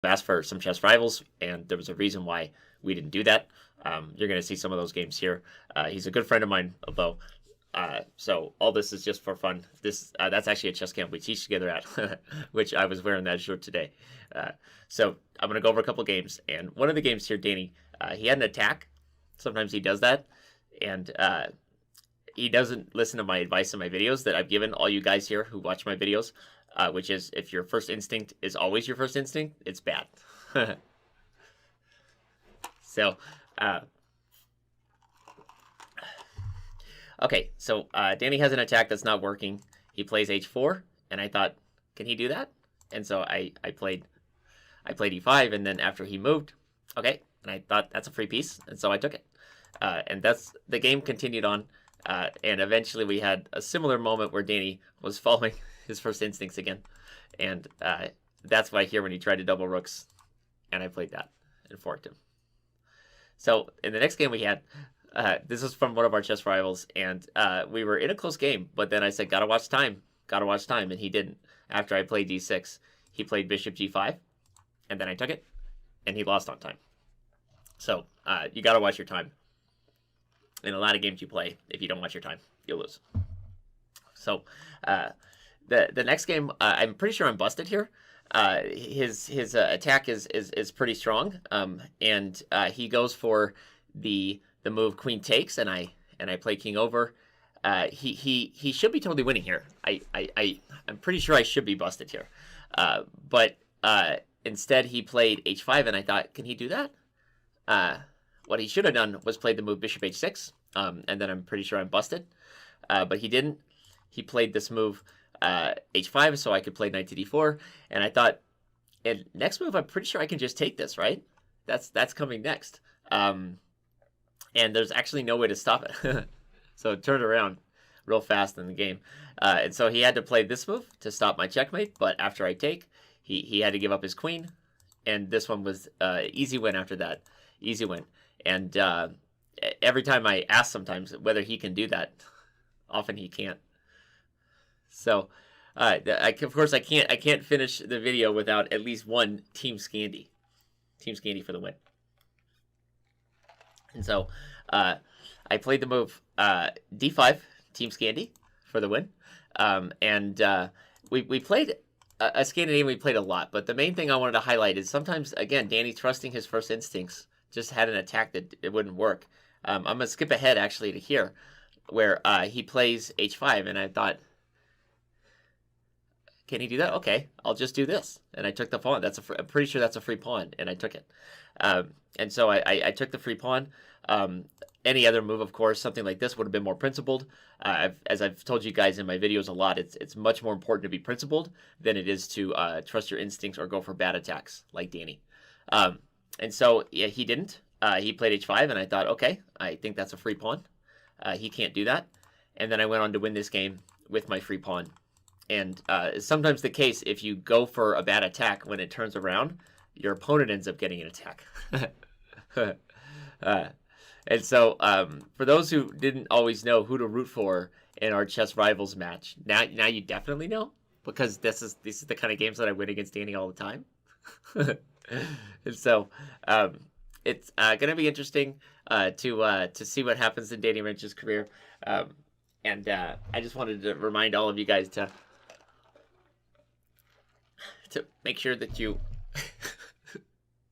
Asked for some chess rivals, and there was a reason why we didn't do that. You're going to see some of those games here. He's a good friend of mine, although. So all this is just for fun. That's actually a chess camp we teach together at, which I was wearing that shirt today. So I'm going to go over a couple games, and one of the games here, Danny, he had an attack. Sometimes he does that, and he doesn't listen to my advice in my videos that I've given all you guys here who watch my videos, which is if your first instinct is always your first instinct, it's bad. So, okay, so Danny has an attack that's not working. He plays h4, and I thought, can he do that? And so I played e5, and then after he moved, okay, and I thought that's a free piece, and so I took it. And the game continued on, and eventually we had a similar moment where Danny was following his first instincts again, and that's why here when he tried to double rooks, and I played that and forked him. So in the next game we had, this was from one of our chess rivals, and we were in a close game, but then I said, gotta watch time, and he didn't. After I played d6, he played bishop g5, and then I took it, and he lost on time. So you gotta watch your time. In a lot of games you play, if you don't watch your time, you'll lose. So the next game, I'm pretty sure I'm busted here. His attack is pretty strong, and he goes for the move queen takes, and I play king over. He should be totally winning here. I'm pretty sure I should be busted here, but instead he played h5, and I thought, can he do that? What he should have done was played the move bishop h6, and then I'm pretty sure I'm busted, but he didn't. He played this move h5, so I could play knight to d4, and I thought, and next move I'm pretty sure I can just take this, right? That's coming next, and there's actually no way to stop it. So it turned around real fast in the game, and so he had to play this move to stop my checkmate. But after I take, he had to give up his queen, and this one was easy win after that, easy win. And every time I ask sometimes whether he can do that, often he can't. So, of course, I can't finish the video without at least one Team Scandi for the win. And so, I played the move d5, Team Scandi for the win. And we played a Scandinavian. We played a lot, but the main thing I wanted to highlight is sometimes, again, Danny trusting his first instincts just had an attack that it wouldn't work. I'm gonna skip ahead actually to here, where he plays h5, and I thought, can he do that? Okay, I'll just do this, and I took the pawn. I'm pretty sure that's a free pawn, and I took it. And so I took the free pawn. Any other move, of course, something like this would have been more principled. As I've told you guys in my videos a lot, it's much more important to be principled than it is to trust your instincts or go for bad attacks like Danny. And so yeah, he didn't. He played h5, and I thought, okay, I think that's a free pawn. He can't do that. And then I went on to win this game with my free pawn. And it's sometimes the case, if you go for a bad attack, when it turns around, your opponent ends up getting an attack. And so for those who didn't always know who to root for in our Chess Rivals match, now you definitely know, because this is the kind of games that I win against Danny all the time. And so it's going to be interesting to see what happens in Danny Wrench's career. And I just wanted to remind all of you guys to make sure that you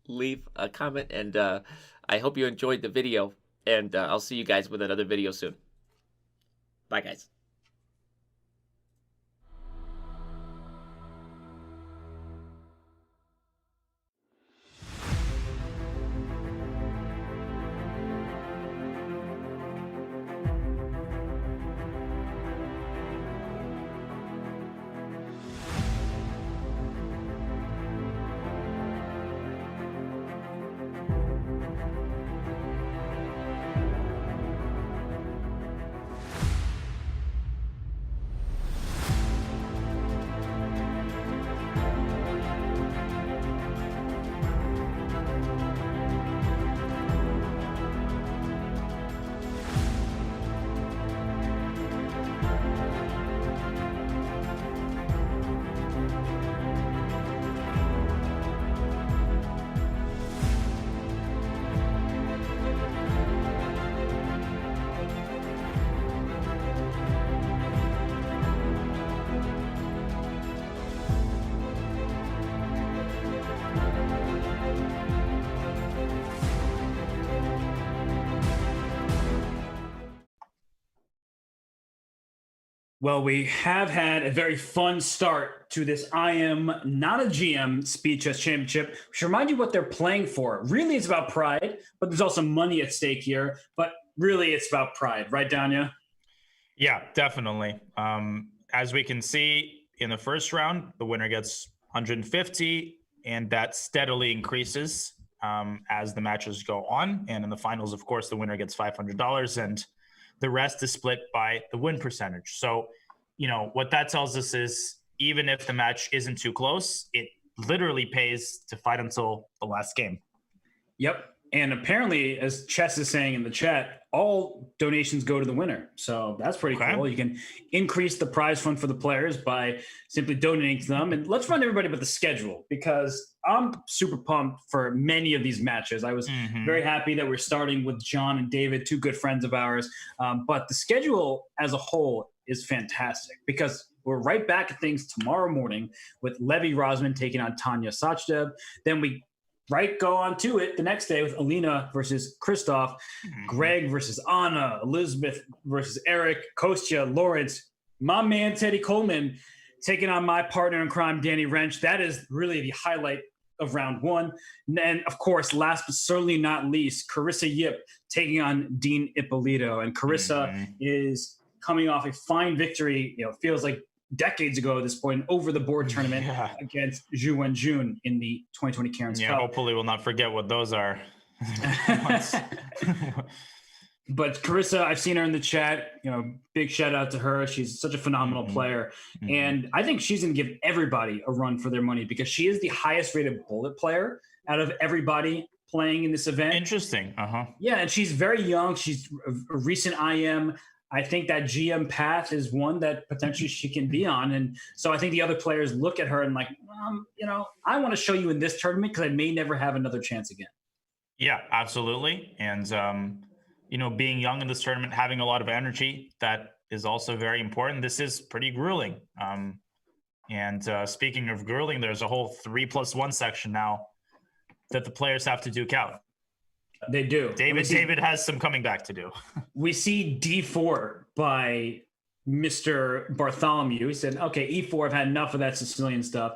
leave a comment, and I hope you enjoyed the video, and I'll see you guys with another video soon. Bye, guys. Well, we have had a very fun start to this IM Not a GM Speed Chess Championship. We should remind you what they're playing for. Really, it's about pride, but there's also money at stake here. But really, it's about pride. Right, Danya? Yeah, definitely. As we can see in the first round, the winner gets 150, and that steadily increases as the matches go on. And in the finals, of course, the winner gets $500, and the rest is split by the win percentage. So, you know, what that tells us is even if the match isn't too close, it literally pays to fight until the last game. Yep. And apparently, as Chess is saying in the chat, all donations go to the winner. So that's pretty cool. You can increase the prize fund for the players by simply donating to them. And let's run everybody about the schedule, because I'm super pumped for many of these matches. I was very happy that we're starting with John and David, two good friends of ours. But the schedule as a whole is fantastic, because we're right back at things tomorrow morning with Levi Rosman taking on Tanya Sachdev. Then we go on to it the next day with Alina versus Christoph, Greg versus Anna, Elizabeth versus Eric, Kostya, Lawrence, my man Teddy Coleman taking on my partner in crime, Danny Wrench. That is really the highlight of round one. And then, of course, last but certainly not least, Carissa Yip taking on Dean Ippolito. And Carissa is coming off a fine victory, feels like decades ago at this point, over the board tournament against Zhu Wenjun in the 2020 Karen's Cup. Hopefully we'll not forget what those are. But Carissa, I've seen her in the chat, big shout out to her. She's such a phenomenal player. And I think she's going to give everybody a run for their money, because she is the highest rated bullet player out of everybody playing in this event. Interesting. Yeah, and she's very young. She's a recent IM. I think that GM path is one that potentially she can be on. And so I think the other players look at her and like, I want to show you in this tournament because I may never have another chance again. Yeah, absolutely. And, being young in this tournament, having a lot of energy, that is also very important. This is pretty grueling. And speaking of grueling, there's a whole 3+1 section now that the players have to duke out. They do. David has some coming back to do. We see D4 by Mr. Bartholomew. He said, okay, E4, I've had enough of that Sicilian stuff.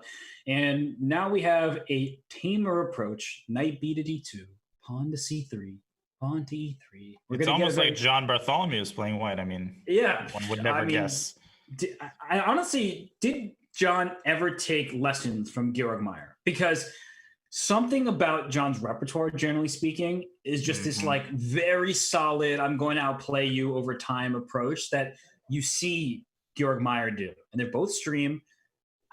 And now we have a tamer approach. Knight B to D2, pawn to C3, pawn to E3. It's almost like John Bartholomew is playing white. I mean, one would never guess. I honestly, did John ever take lessons from Georg Meyer? Because something about John's repertoire, generally speaking, is just this like very solid, I'm going to outplay you over time approach that you see Georg Meyer do. And they're both stream.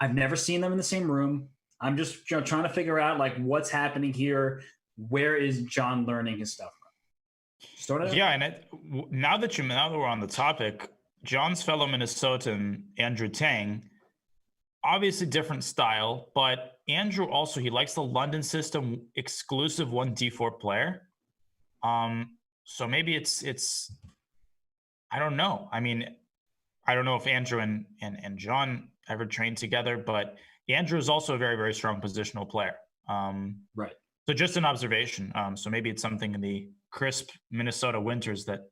I've never seen them in the same room. I'm just trying to figure out like what's happening here. Where is John learning his stuff from? Yeah, and now that we're on the topic, John's fellow Minnesotan, Andrew Tang, obviously different style, but Andrew also, he likes the London system exclusive 1d4 player. So maybe it's I don't know. I mean, I don't know if Andrew and John ever trained together, but Andrew is also a very, very strong positional player. Right. So just an observation. So maybe it's something in the crisp Minnesota winters that,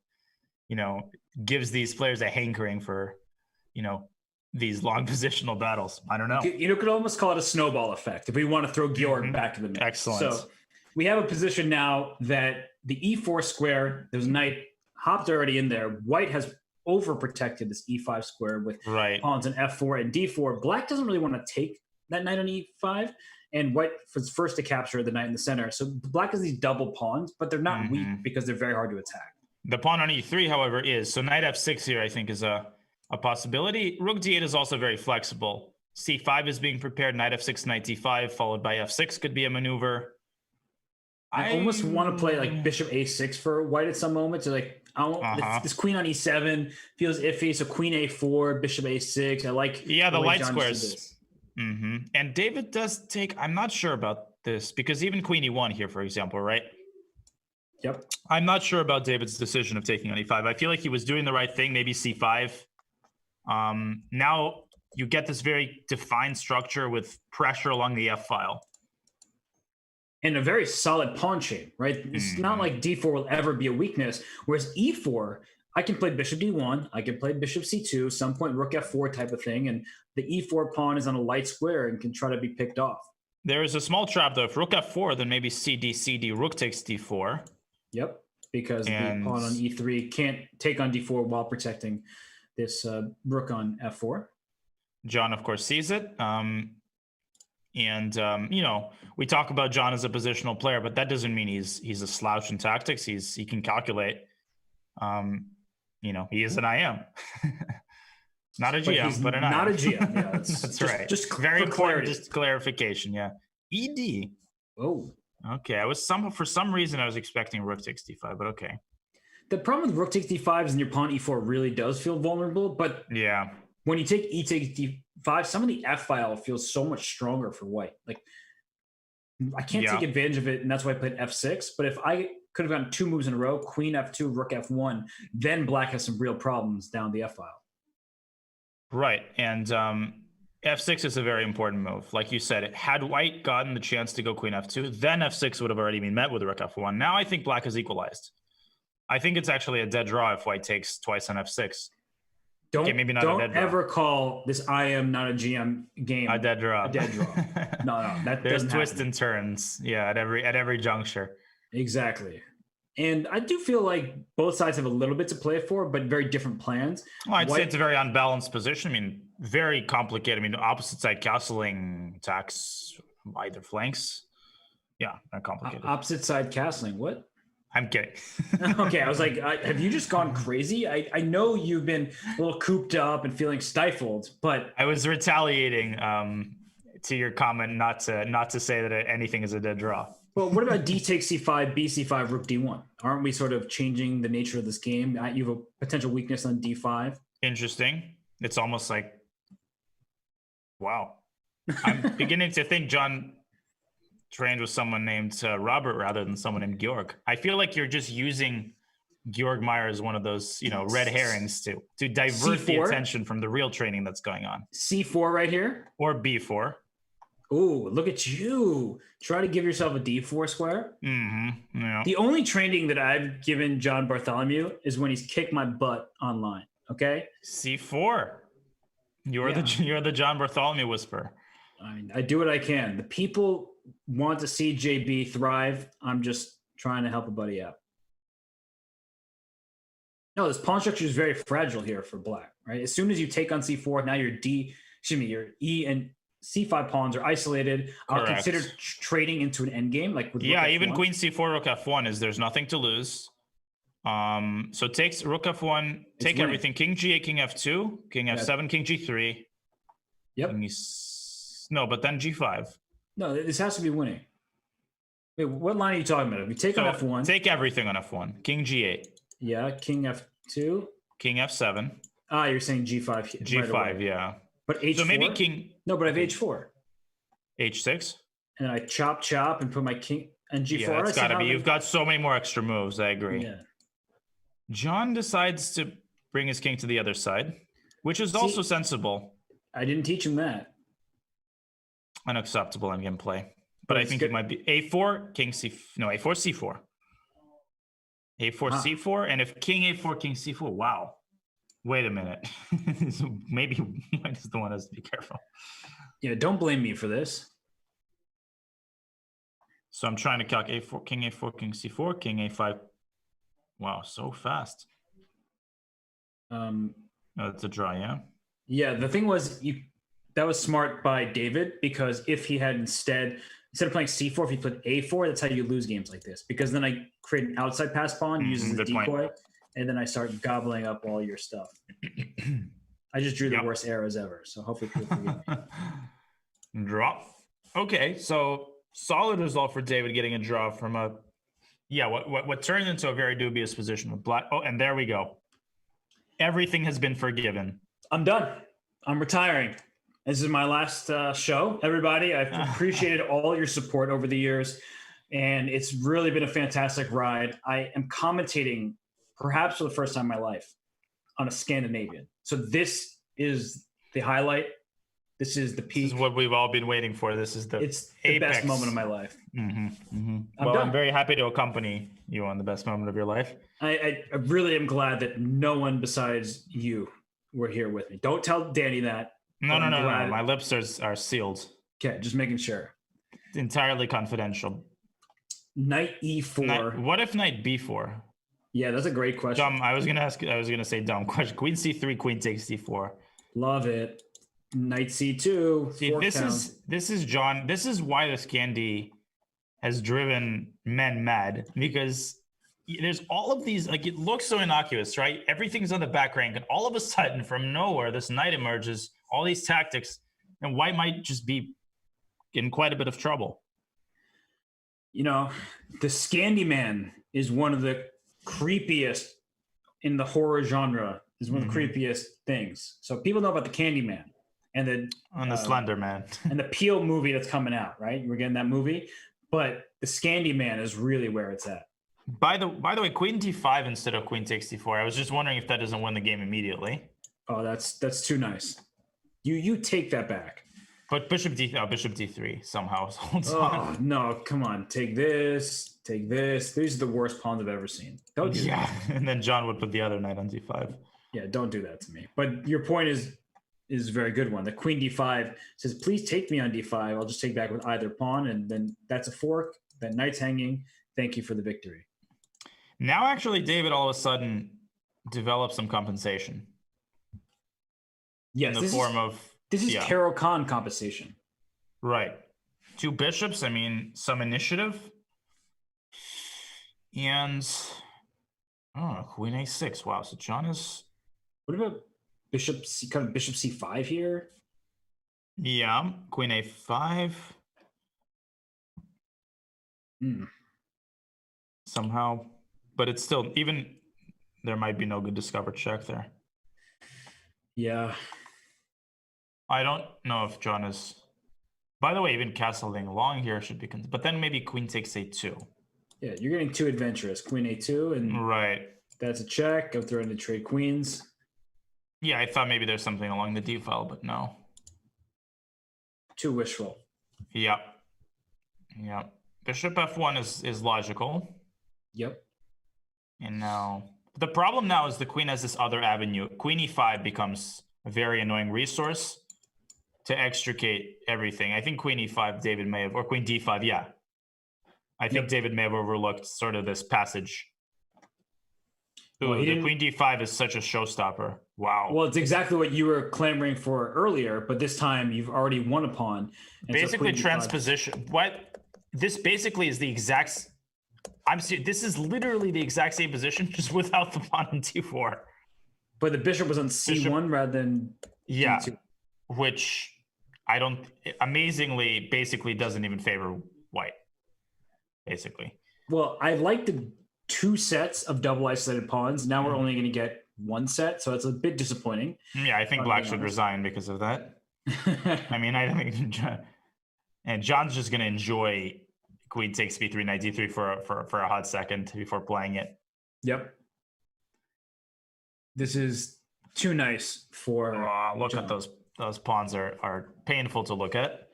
gives these players a hankering for, these long positional battles. I don't know. You could almost call it a snowball effect if we want to throw Georg back to the mix. Excellent. So we have a position now that the E4 square, there's knight hopped already in there. White has overprotected this E5 square with pawns on F4 and D4. Black doesn't really want to take that knight on E5, and White was first to capture the knight in the center. So Black has these double pawns, but they're not weak because they're very hard to attack. The pawn on E3, however, is. So knight F6 here, I think, is a possibility. Rook D8 is also very flexible. C5 is being prepared. Knight F6, knight D5, followed by F6 could be a maneuver. I almost want to play like Bishop A6 for White at some moment. So like, this queen on E7 feels iffy. So Queen A4, Bishop A6. I like the light squares. And David does take. I'm not sure about this because even Queen E1 here, for example, right? Yep. I'm not sure about David's decision of taking on E5. I feel like he was doing the right thing. Maybe C5. Now you get this very defined structure with pressure along the F file. And a very solid pawn chain, right? It's not like D4 will ever be a weakness. Whereas E4, I can play Bishop D1, I can play Bishop C2, some point Rook F4 type of thing, and the E4 pawn is on a light square and can try to be picked off. There is a small trap though. If Rook F4, then maybe CD, Rook takes D4. Yep, because the pawn on E3 can't take on D4 while protecting this Rook on F4. John, of course, sees it. We talk about John as a positional player, but that doesn't mean he's a slouch in tactics. He can calculate. He is an IM. Not a GM, but an IM. Not a GM. Yeah, that's right. Just very important. Just clarification. Yeah. ED. Oh, Okay, for some reason I was expecting rook takes d5, but okay. The problem with rook takes d5 is and your pawn e4 really does feel vulnerable, but yeah, when you take e takes d5, some of the f file feels so much stronger for white. Like I can't take advantage of it, and that's why I played f6. But if I could have gotten 2 moves in a row, queen f2, rook f1, then black has some real problems down the f file. Right, and f6 is a very important move. Like you said, had white gotten the chance to go queen f2, then f6 would have already been met with rook f1. Now I think black is equalized. I think it's actually a dead draw if white takes twice on f6. Don't ever call this IM not a GM game a dead draw. A dead draw. No, that There's doesn't twists happen. and turns. Yeah, at every juncture. Exactly. And I do feel like both sides have a little bit to play for, but very different plans. Well, I'd say it's a very unbalanced position. I mean, very complicated. I mean, opposite side castling attacks either flanks. Yeah, not complicated. Opposite side castling. What? I'm kidding. Okay, I was like, have you just gone crazy? I know you've been a little cooped up and feeling stifled, but I was retaliating to your comment not to say that anything is a dead draw. Well, what about d takes c5, b c5, rook d1? Aren't we sort of changing the nature of this game? You have a potential weakness on d5. Interesting. It's almost like, wow. I'm beginning to think John trained with someone named Robert rather than someone named Georg. I feel like you're just using Georg Meyer as one of those, red herrings to divert C4? the attention from the real training that's going on. c4 right here? Or b4. Ooh, look at you. Try to give yourself a d4 square. Mm-hmm. Yeah. The only training that I've given John Bartholomew is when he's kicked my butt online, okay? c4. You're the John Bartholomew whisperer. I mean, I do what I can. The people want to see JB thrive. I'm just trying to help a buddy out. No, this pawn structure is very fragile here for black, right? As soon as you take on c4, now your your E and c5 pawns are isolated. I'll consider trading into an endgame, like with rook even f1. queen c4, rook f1 there's nothing to lose. So takes rook f1, take everything. King g8, king f2, king f7, king g3. Yep. No, but then g5. No, this has to be winning. Wait, what line are you talking about? If we take on f1. Take everything on f1. King g8. Yeah, king f2. King f7. You're saying g5. G5, right, yeah. But h4? So maybe king... No, but I have h4. h6? And I chop and put my king and g4. Yeah, it's got to be. You've got so many more extra moves. I agree. Yeah. John decides to bring his king to the other side, which is also sensible. I didn't teach him that. Unacceptable in gameplay. But I think it might be a4, king a4, c4. a4, c4, and if king a4, king c4, wow. Wait a minute. Maybe white is the one who has to be careful. Yeah, don't blame me for this. So I'm trying to calculate a4, king c4, king a5. Wow, so fast. It's a draw, yeah? Yeah, the thing was, that was smart by David, because if he had instead of playing c4, if he played a4, that's how you lose games like this. Because then I create an outside pass pawn, uses the decoy, and then I start gobbling up all your stuff. I just drew the worst arrows ever, so hopefully people forgive me. Draw. Okay, so solid result for David getting a draw from what turned into a very dubious position with black. Oh, and there we go. Everything has been forgiven. I'm done. I'm retiring. This is my last show, everybody. I've appreciated all your support over the years, and it's really been a fantastic ride. I am commentating, perhaps for the first time in my life, on a Scandinavian. So this is the highlight. This is the peak. This is what we've all been waiting for. It's the best moment of my life. Mm-hmm, mm-hmm. I'm very happy to accompany you on the best moment of your life. I really am glad that no one besides you were here with me. Don't tell Danny that. No. My lips are sealed. Okay, just making sure. Entirely confidential. Knight e4. What if knight b4? Yeah, that's a great question. Dumb. I was gonna say dumb question. Queen c3, queen takes d4. Love it. Knight c2. See, this is John. This is why the Scandi has driven men mad, because there's all of these, like, it looks so innocuous, right? Everything's on the back rank, and all of a sudden, from nowhere, this knight emerges, all these tactics, and white might just be in quite a bit of trouble. You know, the Scandinavian is one of the creepiest in the horror genre. Is one of the creepiest things. So people know about the Candyman and the Slender Man and the Peel movie that's coming out. Right, we're getting that movie, but the Scandinavian is really where it's at. By the way, Queen D5 instead of Queen takes D4. I was just wondering if that doesn't win the game immediately. Oh, that's too nice. You take that back. But Bishop D3 somehow holds on. Oh no, come on. Take this. These are the worst pawns I've ever seen. Don't do that. And then John would put the other knight on D5. Yeah, don't do that to me. But your point is a very good one. The Queen D5 says, please take me on D5. I'll just take back with either pawn, and then that's a fork. That knight's hanging. Thank you for the victory. Now, actually, David all of a sudden develops some compensation. Yes, in the form of this is Carol Khan compensation. Right. 2 bishops, I mean, some initiative. And Queen A6. Wow, so John is... What about bishop C5 here? Yeah, Queen A5. Somehow, but it's still, even there might be no good discovered check there. Yeah. I don't know if John is... By the way, even castling long here should be... But then maybe Queen takes A2. Yeah, you're getting too adventurous. Queen A2, and right. That's a check. I'm throwing the trade queens. Yeah, I thought maybe there's something along the D file, but no. Too wishful. Yep. Bishop F1 is logical. Yep. And now... The problem now is the queen has this other avenue. Queen E5 becomes a very annoying resource to extricate everything. I think Queen E5, David may have... Or Queen D5, yeah. I think David may have overlooked sort of this passage. Ooh, well, the Queen D5 is such a showstopper. Wow. Well, it's exactly what you were clamoring for earlier, but this time you've already won a pawn. Basically, so transposition. What? This basically is the exact... This is literally the exact same position, just without the pawn on D4. But the bishop was on C1 rather than D2. Which I don't... Amazingly, basically doesn't even favor white. Basically. Well, I like the 2 sets of double isolated pawns. Now we're only going to get 1 set, so it's a bit disappointing. Yeah, I think Black should resign because of that. I mean, I think... And John's just going to enjoy Queen takes B3, Knight D3 for a hot second before playing it. Yep. This is too nice for... look John. At those pawns are painful to look at.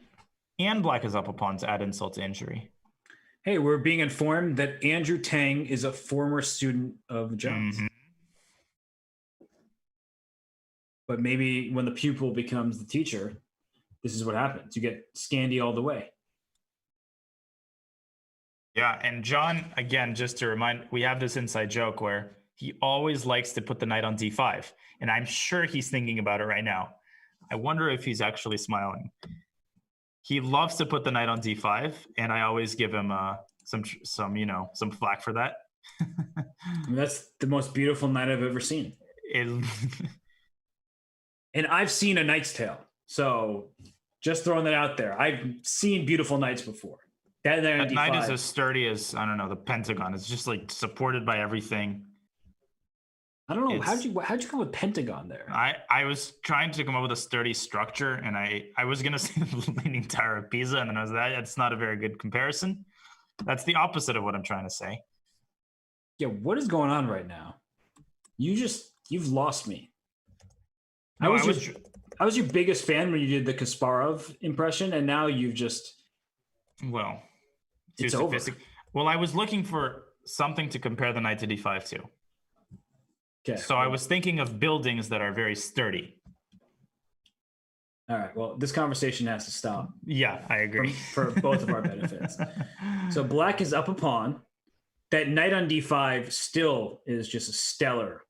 And Black is up a pawn to add insult to injury. Hey, we're being informed that Andrew Tang is a former student of Jones. But maybe when the pupil becomes the teacher, this is what happens. You get Scandi all the way. Yeah, and John, again, just to remind, we have this inside joke where he always likes to put the knight on D5. And I'm sure he's thinking about it right now. I wonder if he's actually smiling. He loves to put the knight on D5, and I always give him some flack for that. I mean, that's the most beautiful knight I've ever seen. And I've seen A Knight's Tale, so just throwing that out there. I've seen beautiful knights before. That knight is as sturdy as, I don't know, the Pentagon. It's just like supported by everything. I don't know. How'd you come with Pentagon there? I was trying to come up with a sturdy structure, and I was gonna say the Leaning Tower of Pisa, and then I was like, that's not a very good comparison. That's the opposite of what I'm trying to say. Yeah, what is going on right now? You've lost me. No, I was your biggest fan when you did the Kasparov impression, and now you've just... Well, it's over. Well, I was looking for something to compare the knight to D5 to. Okay. So I was thinking of buildings that are very sturdy. All right. Well, this conversation has to stop. Yeah, I agree. For both of our benefits. So Black is up a pawn. That knight on D5 still is just a stellar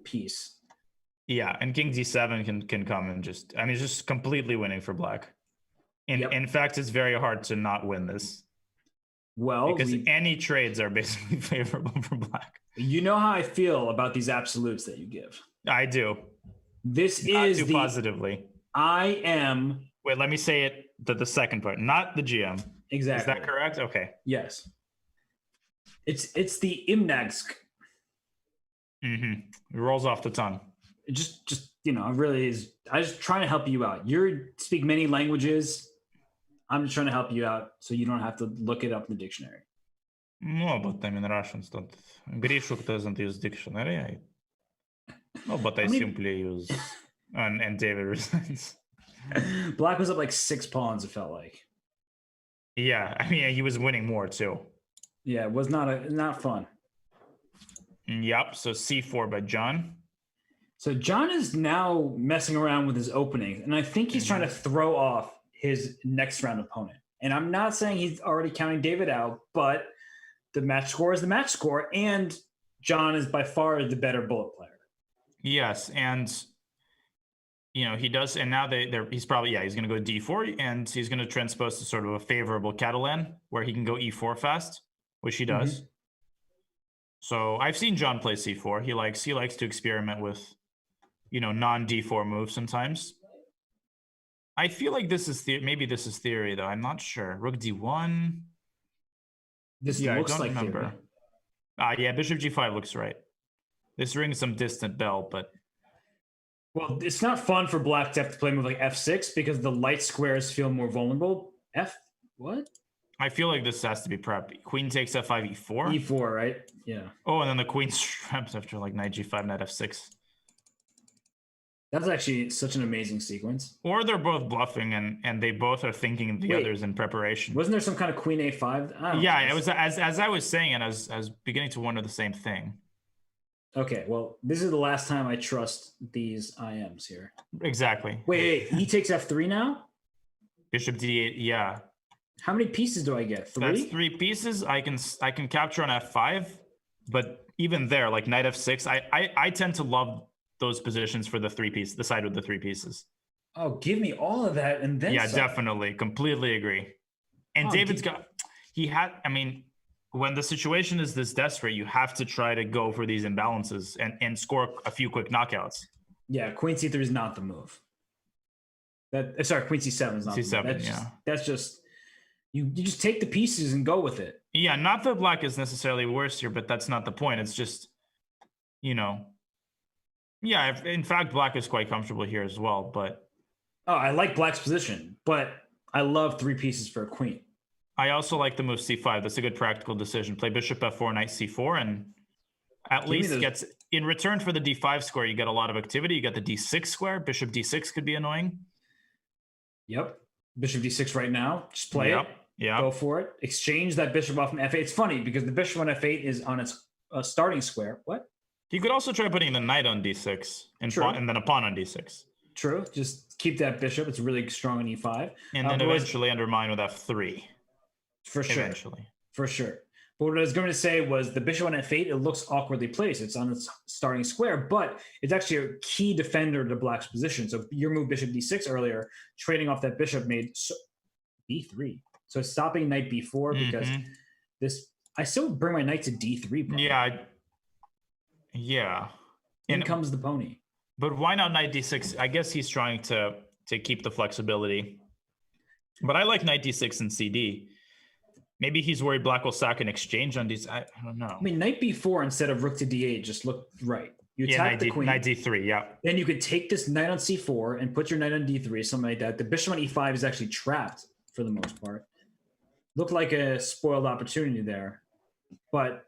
piece. Yeah, and King D7 can come and just completely winning for Black. In fact, it's very hard to not win this. Well, because any trades are basically favorable for Black. You know how I feel about these absolutes that you give. I do. This not is too positively. I am... Wait, let me say it, the second part, not the GM. Exactly. Is that correct? Okay. Yes. It's the Imnagsk. It rolls off the tongue. It just it really is. I just trying to help you out. You speak many languages. I'm just trying to help you out so you don't have to look it up in the dictionary. No, but I mean, Russians don't. Grishuk doesn't use dictionary. But I simply use and David resigns. Black was up like 6 pawns, it felt like. Yeah, I mean, he was winning more too. Yeah, it was not fun. Yep, so c4 by John. So John is now messing around with his openings, and I think he's trying to throw off his next round opponent. And I'm not saying he's already counting David out, but the match score is the match score, and John is by far the better bullet player. Yes, and he does, and now he's probably he's going to go d4, and he's going to transpose to sort of a favorable Catalan where he can go e4 fast, which he does. So I've seen John play c4. He likes to experiment with non d4 moves sometimes. I feel like this is maybe this is theory though. I'm not sure. Rook d1. This looks like remember. Yeah, bishop g5 looks right. This rings some distant bell, but well, it's not fun for Black to have to play a move like f6 because the light squares feel more vulnerable. What? I feel like this has to be prep. Queen takes f5, e4. E4, right? Yeah. Oh, and then the queen straps after like knight g5, knight f6. That's actually such an amazing sequence. Or they're both bluffing and they both are thinking the others in preparation. Wasn't there some kind of queen a5? Yeah, it was as I was saying, and I was beginning to wonder the same thing. Okay, well, this is the last time I trust these IMs here. Exactly. Wait, he takes f3 now? Bishop d8, yeah. How many pieces do I get? 3? That's 3 pieces. I can capture on f5, but even there, like knight f6, I tend to love those positions for the 3 piece, the side with the 3 pieces. Oh, give me all of that and then some. Definitely, completely agree. And David's when the situation is this desperate, you have to try to go for these imbalances and score a few quick knockouts. Yeah, queen c3 is not the move. Queen c7 is not c7, the move. That's just you just take the pieces and go with it. Yeah, not that Black is necessarily worse here, but that's not the point. It's just, yeah, in fact, Black is quite comfortable here as well, but... Oh, I like Black's position, but I love 3 pieces for a queen. I also like the move c5. That's a good practical decision. Play bishop f4, knight c4, and at least gets... In return for the d5 square, you get a lot of activity. You get the d6 square. Bishop d6 could be annoying. Yep. Bishop d6 right now. Just play it. Yeah. Go for it. Exchange that bishop off from f8. It's funny because the bishop on f8 is on its starting square. What? You could also try putting the knight on d6 and then a pawn on d6. True. Just keep that bishop. It's really strong on e5. And then eventually undermine with f3. For sure. Eventually. For sure. But what I was going to say was the bishop on f8, it looks awkwardly placed. It's on its starting square, but it's actually a key defender to Black's position. So your move bishop d6 earlier, trading off that bishop made b3. So stopping knight b4 because I still bring my knight to d3. Probably. Yeah. In comes the pony. But why not knight d6? I guess he's trying to keep the flexibility. But I like knight d6 and cd. Maybe he's worried Black will sack an exchange on these. I don't know. I mean, knight b4 instead of rook to d8 just looked right. You attack the queen. Knight d3, yeah. Then you could take this knight on c4 and put your knight on d3, something like that. The bishop on e5 is actually trapped for the most part. Looked like a spoiled opportunity there. But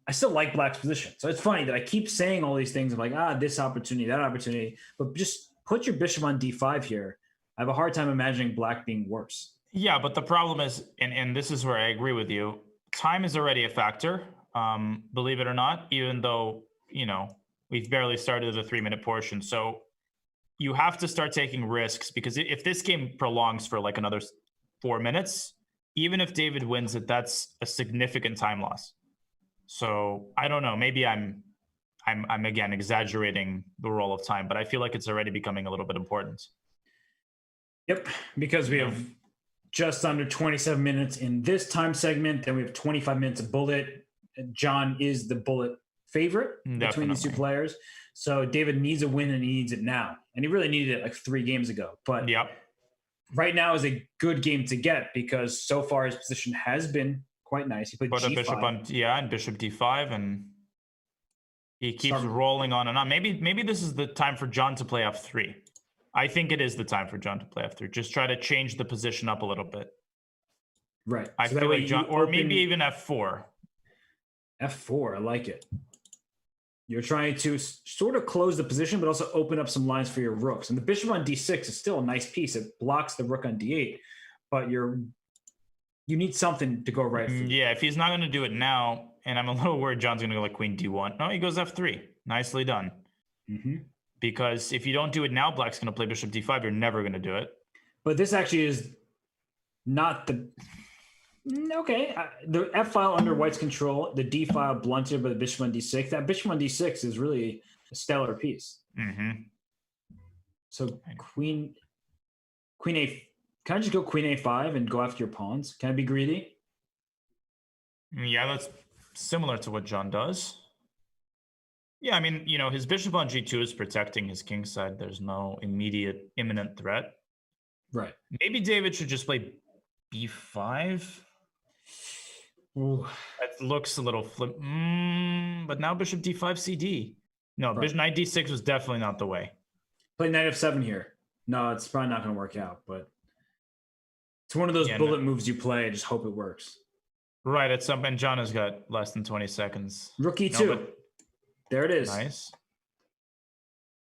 I still like Black's position. So it's funny that I keep saying all these things of like, this opportunity, that opportunity. But just put your bishop on d5 here. I have a hard time imagining Black being worse. Yeah, but the problem is, and this is where I agree with you, time is already a factor, believe it or not, even though, we've barely started the 3-minute portion. So you have to start taking risks because if this game prolongs for like another 4 minutes, even if David wins it, that's a significant time loss. So I don't know, maybe I'm again exaggerating the role of time, but I feel like it's already becoming a little bit important. Yep, because we have just under 27 minutes in this time segment. Then we have 25 minutes of bullet. John is the bullet favorite between these two players. So David needs a win and he needs it now. And he really needed it like 3 games ago. But right now is a good game to get because so far his position has been quite nice. He played Put a G5. bishop on, and bishop D5, and he keeps rolling on and on. Maybe this is the time for John to play F3. I think it is the time for John to play F3. Just try to change the position up a little bit. Right. I feel like John, or maybe even F4. F4, I like it. You're trying to sort of close the position, but also open up some lines for your rooks. And the bishop on D6 is still a nice piece. It blocks the rook on D8, but you need something to go right for you. Yeah, if he's not going to do it now, and I'm a little worried John's going to go like queen D1. No, he goes F3. Nicely done. Mm-hmm. Because if you don't do it now, black's going to play bishop D5. You're never going to do it. But this actually is not the... Okay, the F file under white's control, the D file blunted by the bishop on D6. That bishop on D6 is really a stellar piece. Mm-hmm. So queen A. Can I just go queen A5 and go after your pawns? Can I be greedy? Yeah, that's similar to what John does. Yeah, I mean, his bishop on G2 is protecting his king side. There's no immediate imminent threat. Right. Maybe David should just play B5. Ooh. That looks a little flip. But now bishop D5 CD. No, right. Bishop knight D6 was definitely not the way. Play knight F7 here. No, it's probably not going to work out, but it's one of those bullet moves you play. Just hope it works. Right. At some, and John has got less than 20 seconds. Rook E2. There it is. Nice.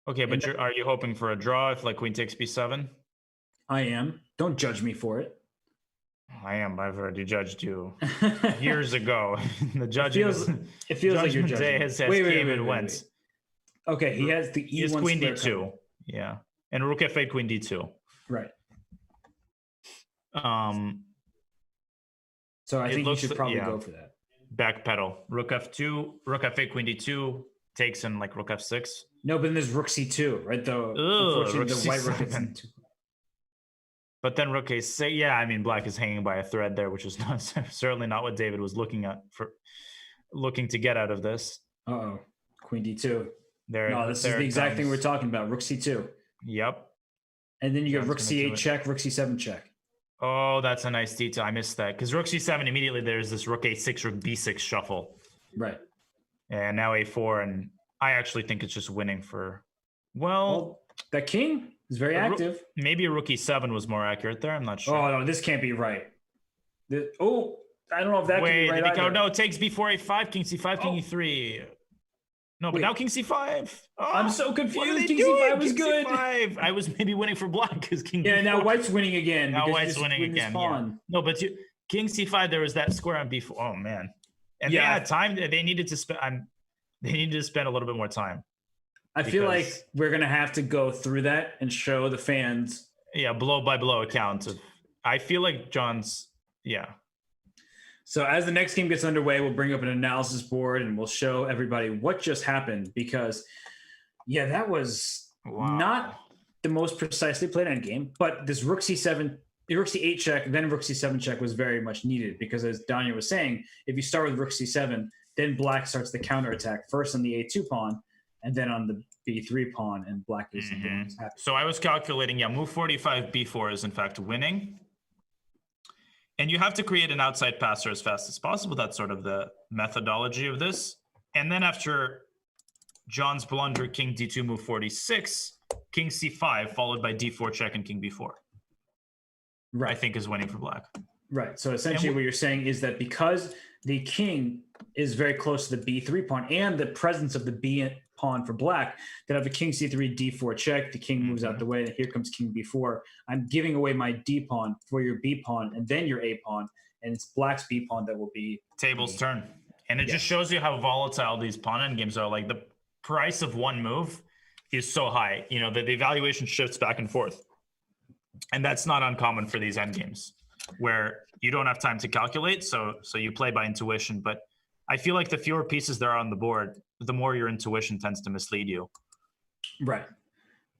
Okay, but are you hoping for a draw if like queen takes B7? I am. Don't judge me for it. I am. I've already judged you years ago. The judging it feels like you're judging. Day has came and went. Okay, he has the E1 queen D2. Yeah, and rook F8, queen D2. Right. So I think you should probably go for that. Backpedal. Rook F2, rook F8, queen D2 takes in like rook F6. No, but then there's rook C2, right? Though unfortunately the white rook is C2. But then rook A6, yeah, I mean, black is hanging by a thread there, which is certainly not what David was looking to get out of this. Uh-oh, queen D2. This is the exact thing we're talking about, rook C2. Yep. And then you get rook C8 check, rook C7 check. Oh, that's a nice detail. I missed that. Because rook C7, immediately there's this rook A6, rook B6 shuffle. Right. And now A4, and I actually think it's just winning for, well that king is very active. Maybe a rook E7 was more accurate there. I'm not sure. Oh, no, this can't be right. I don't know if that can be right either. No, it takes before A5, king C5, king E3. No, but now king C5. Oh, I'm so confused. King C5 was good. C5. I was maybe winning for black because king Yeah, B4. now white's winning again. Now white's winning again. Yeah. No, but king C5, there was that square on B4. Oh, man. And they had time. They needed to spend a little bit more time. I feel like we're going to have to go through that and show the fans. Yeah, blow by blow account of. I feel like John's. Yeah. So as the next game gets underway, we'll bring up an analysis board and we'll show everybody what just happened because, that was not the most precisely played endgame, but this rook C7, rook C8 check, then rook C7 check was very much needed because as Danya was saying, if you start with rook C7, then black starts the counterattack first on the A2 pawn and then on the B3 pawn, and black isn't happy. So I was calculating, move 45, B4 is in fact winning. And you have to create an outside passer as fast as possible. That's sort of the methodology of this. And then after John's blunder, king D2, move 46, king C5, followed by D4 check and king B4. Right. I think is winning for black. Right. So essentially what you're saying is that because the king is very close to the B3 pawn and the presence of the B pawn for black, that have a king C3, D4 check, the king moves out the way, and here comes king B4. I'm giving away my D pawn for your B pawn and then your A pawn, and it's black's B pawn that will be tables turn. And it just shows you how volatile these pawn endgames are. Like the price of one move is so high, that the evaluation shifts back and forth. And that's not uncommon for these endgames where you don't have time to calculate, so you play by intuition. But I feel like the fewer pieces there are on the board, the more your intuition tends to mislead you. Right.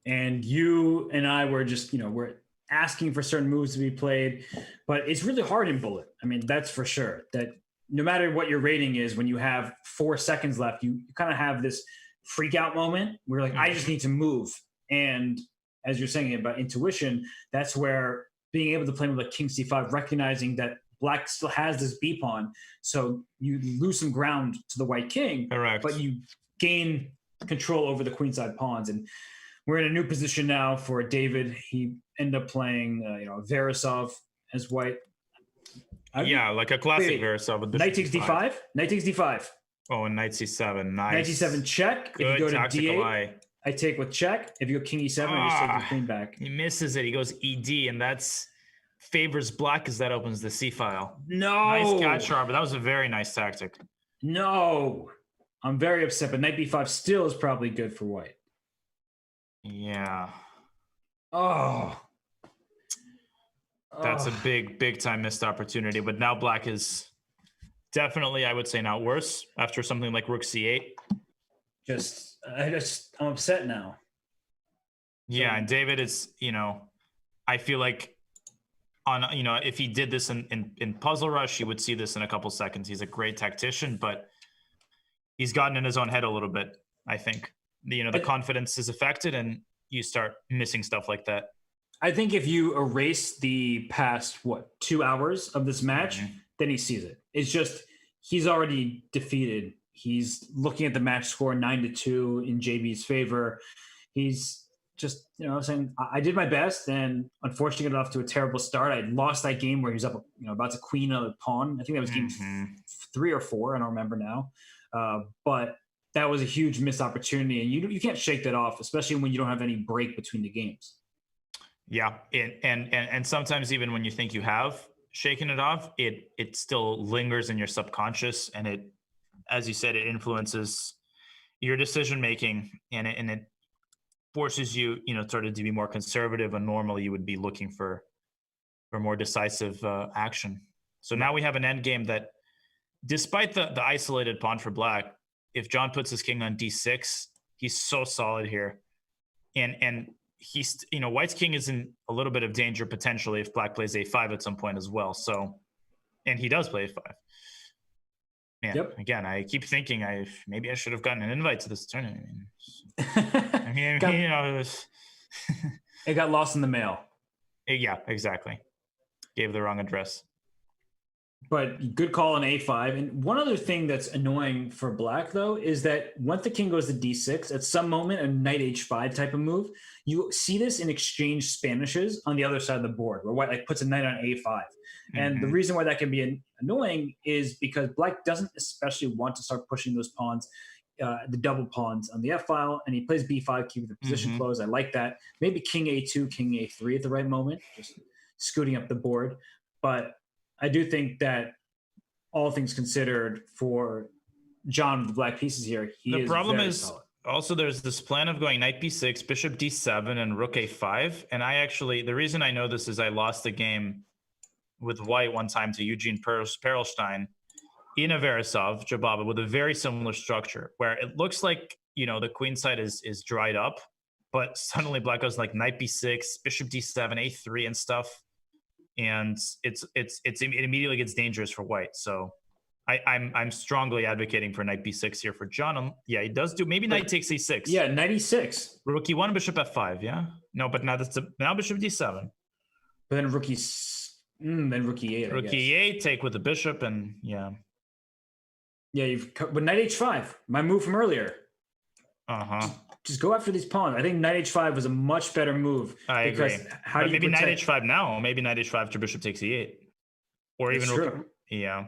And you and I were just, we're asking for certain moves to be played, but it's really hard in Bullet. I mean, that's for sure. That no matter what your rating is, when you have 4 seconds left, you kind of have this freak out moment where I just need to move. And as you're saying about intuition, that's where being able to play with like king c5, recognizing that black still has this b pawn, so you lose some ground to the white king. Correct. But you gain control over the queenside pawns, and we're in a new position now for David. He ended up playing, Verisov as white. Like a classic Verisov with knight takes d5. Knight takes d5. Oh, and knight c7. Nice. Knight c7 check. Good if you go to tactical d8, eye. I take with check. If you go king e7, you just take the queen back. He misses it. He goes ed, and that's favors black as that opens the c file. No. Nice catch, Robert. That was a very nice tactic. No. I'm very upset, but knight b5 still is probably good for white. Yeah. Oh. That's a big time missed opportunity. But now black is definitely, I would say, not worse after something like rook c8. I'm upset now. Yeah, and David is, I feel like if he did this in Puzzle Rush, you would see this in a couple seconds. He's a great tactician, but he's gotten in his own head a little bit, I think. The confidence is affected, and you start missing stuff like that. I think if you erase the past, 2 hours of this match, then he sees it. It's just, he's already defeated. He's looking at the match score 9-2 in JB's favor. He's just, saying, I did my best, and unfortunately got off to a terrible start. I lost that game where he was up, about to queen a pawn. I think that was game 3 or 4. I don't remember now. But that was a huge missed opportunity, and you can't shake that off, especially when you don't have any break between the games. Yeah, and sometimes even when you think you have shaken it off, it still lingers in your subconscious, and it, as you said, it influences your decision making, and it forces you, sort of to be more conservative, and normally you would be looking for more decisive action. So now we have an endgame that, despite the isolated pawn for black, if John puts his king on d6, he's so solid here, and he's, white's king is in a little bit of danger potentially if black plays a5 at some point as well. So, and he does play a5. Man, Again, I keep thinking maybe I should have gotten an invite to this tournament. It got lost in the mail. Yeah, exactly. Gave the wrong address. But good call on a5. And one other thing that's annoying for black, though, is that once the king goes to d6, at some moment, a knight h5 type of move, you see this in exchange Spanishes on the other side of the board, where white puts a knight on a5. And the reason why that can be annoying is because black doesn't especially want to start pushing those pawns, the double pawns on the f file, and he plays b5, keeping the position closed. I like that. Maybe king a2, king a3 at the right moment, just scooting up the board. But I do think that, all things considered, for John with the black pieces here, the problem is solid. Also there's this plan of going knight b6, bishop d7, and rook a5. And the reason I know this is I lost a game with white one time to Eugene Perelstein in a Verisov Jababa with a very similar structure, where it looks like, the queen side is dried up, but suddenly black goes like knight b6, bishop d7, a3 and stuff. And it immediately gets dangerous for white. So I'm strongly advocating for knight b6 here for John. Yeah, he does do maybe knight takes e6. Yeah, knight e6. Rook e1, bishop f5. Yeah, no, but now now bishop d7. But then rook e8. Rook e8, take with the bishop, and yeah. Yeah, but knight h5. My move from earlier. Just go after these pawns. I think knight h5 was a much better move. I agree. Maybe knight h5 now. Maybe knight h5 to bishop takes e8, or even rook. Yeah.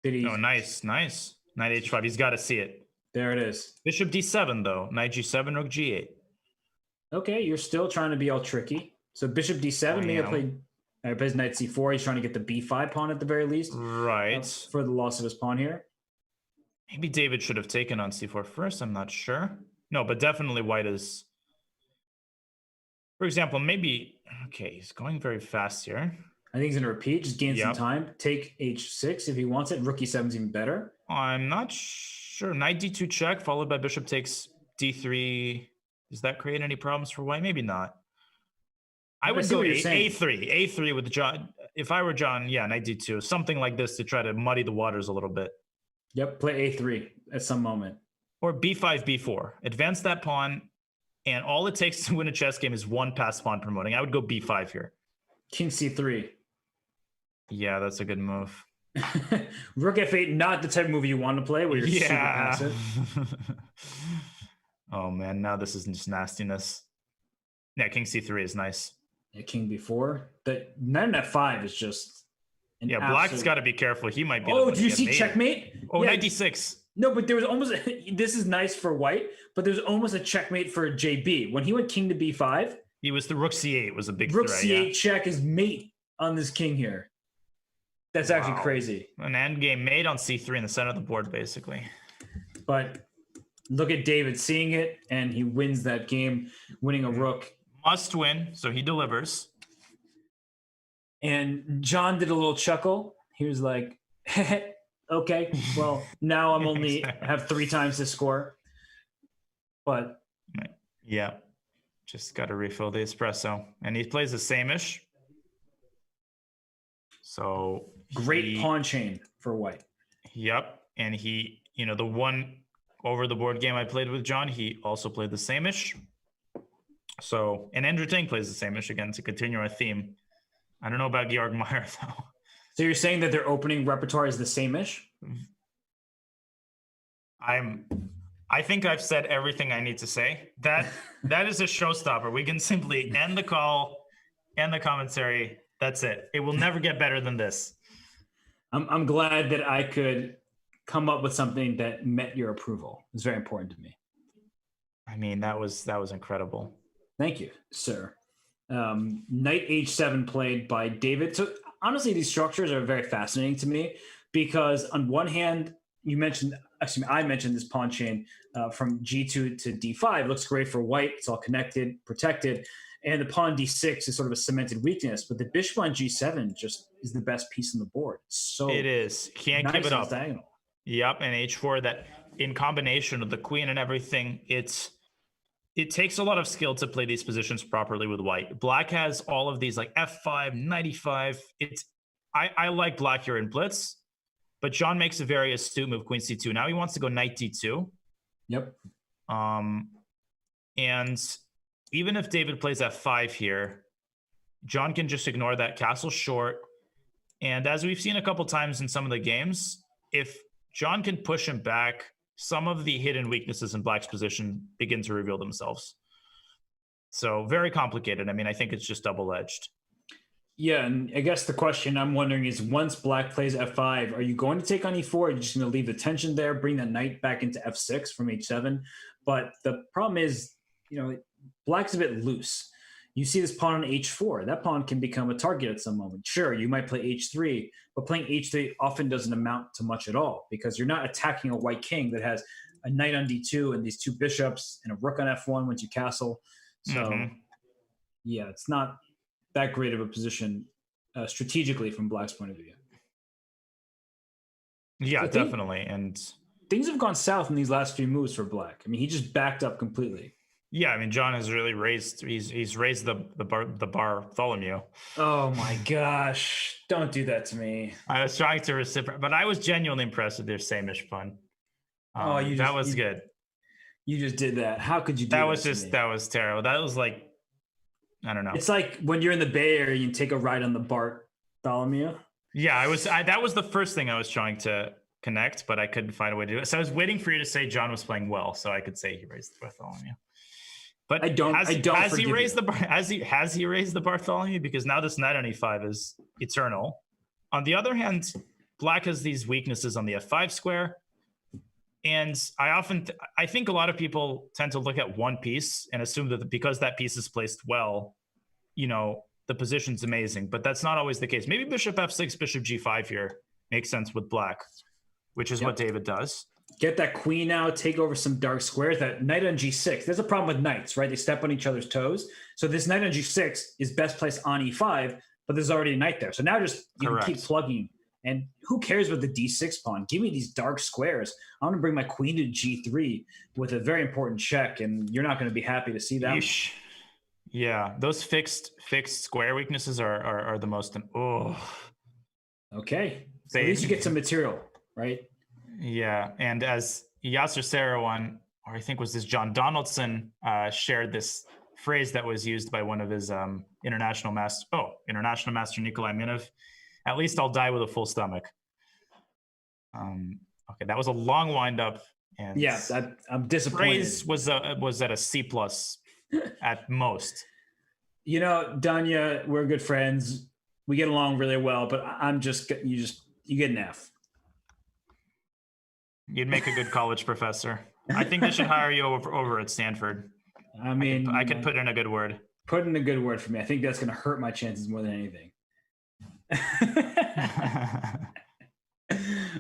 Oh, nice. Knight h5. He's got to see it. There it is. Bishop d7 though. Knight g7, rook g8. Okay, you're still trying to be all tricky. So bishop d7. Maybe I plays knight c4. He's trying to get the b5 pawn at the very least. Right. For the loss of his pawn here. Maybe David should have taken on c4 first. I'm not sure. No, but definitely white is. For example, maybe. Okay, he's going very fast here. I think he's going to repeat. Just gain some time. Take h6 if he wants it. Rook e7 is even better. I'm not sure. Knight d2 check followed by bishop takes d3. Does that create any problems for white? Maybe not. I would go a3 with John. If I were John, knight d2, something like this to try to muddy the waters a little bit. Yep, play a3 at some moment. Or b5, b4. Advance that pawn, And all it takes to win a chess game is one pass pawn promoting. I would go b5 here. King c3. Yeah, that's a good move. Rook f8, not the type of move you want to play where you're super passive. Oh man, now this is just nastiness. Yeah, king c3 is nice. Yeah, king b4. The knight on f5 is just Black's got to be careful. He might be. Oh, do you see checkmate? Oh, knight d6. No, but there was almost. This is nice for white, but there's almost a checkmate for JB when he went king to b5. He was the rook c8 was a big rook threat, c8 check is mate on this king here. That's actually crazy. An endgame mate on c3 in the center of the board, basically. But look at David seeing it, and he wins that game, winning a rook. Must win, so he delivers. And John did a little chuckle. He was like, okay, well, now I'm only have 3 times the score. But yeah, just got to refill the espresso. And he plays the same-ish. So great pawn chain for white. Yep. And he, the one over the board game I played with John, he also played the same-ish. So, and Andrew Ting plays the same-ish again to continue our theme. I don't know about Georg Meyer, though. So you're saying that their opening repertoire is the same-ish? I think I've said everything I need to say. That is a showstopper. We can simply end the call, end the commentary. That's it. It will never get better than this. I'm glad that I could come up with something that met your approval. It's very important to me. I mean, that was incredible. Thank you, sir. Knight h7 played by David. So honestly, these structures are very fascinating to me because on one hand, I mentioned this pawn chain from g2 to d5. It looks great for white. It's all connected, protected. And the pawn d6 is sort of a cemented weakness. But the bishop on g7 just is the best piece on the board. So it is. Can't give it up. Diagonal. Yep, and h4, that in combination with the queen and everything, it takes a lot of skill to play these positions properly with white. Black has all of these like f5, knight e5. I like black here in Blitz, but John makes a very astute move, queen c2. Now he wants to go knight d2. Yep. And even if David plays f5 here, John can just ignore that castle short. And as we've seen a couple times in some of the games, if John can push him back, some of the hidden weaknesses in Black's position begin to reveal themselves. So very complicated. I mean, I think it's just double-edged. Yeah, and I guess the question I'm wondering is, once Black plays f5, are you going to take on e4? Or are you just going to leave the tension there, bring that knight back into f6 from h7? But the problem is, Black's a bit loose. You see this pawn on h4. That pawn can become a target at some moment. Sure, you might play h3, but playing h3 often doesn't amount to much at all because you're not attacking a white king that has a knight on d2 and these 2 bishops and a rook on f1 once you castle. So, yeah, it's not that great of a position strategically from Black's point of view. Yeah, so definitely. And things have gone south in these last few moves for Black. I mean, he just backed up completely. Yeah, I mean, John has really raised. He's raised the Bartholomew. Oh my gosh! Don't do that to me. I was trying to reciprocate, but I was genuinely impressed with their same-ish fun. That was good. You just did that. How could you do that? That was terrible. That was like, I don't know. It's like when you're in the Bay Area, you take a ride on the Bartholomew. Yeah, that was the first thing I was trying to connect, but I couldn't find a way to do it. So I was waiting for you to say John was playing well, so I could say he raised the Bartholomew. But has he raised the Bartholomew? Because now this knight on e5 is eternal. On the other hand, Black has these weaknesses on the f5 square. And I think a lot of people tend to look at one piece and assume that because that piece is placed well, the position's amazing. But that's not always the case. Maybe bishop f6, bishop g5 here makes sense with Black, which is what David does. Get that queen out, take over some dark squares. That knight on g6. There's a problem with knights, right? They step on each other's toes. So this knight on g6 is best placed on e5, but there's already a knight there. So now you can keep plugging. And who cares about the d6 pawn? Give me these dark squares. I want to bring my queen to g3 with a very important check, and you're not going to be happy to see that. Yeah, those fixed square weaknesses are the most. Okay, so at least you get some material, right? Yeah, and as Yasser Seirawan or I think was this John Donaldson, shared this phrase that was used by one of his international master Nikolai Minov. At least I'll die with a full stomach. Okay, that was a long wind up. And yeah, I'm disappointed. Praise was at a C+ at most. You know, Danya, we're good friends. We get along really well, but you get an F. You'd make a good college professor. I think they should hire you over at Stanford. I mean, I could put in a good word. Put in a good word for me. I think that's going to hurt my chances more than anything.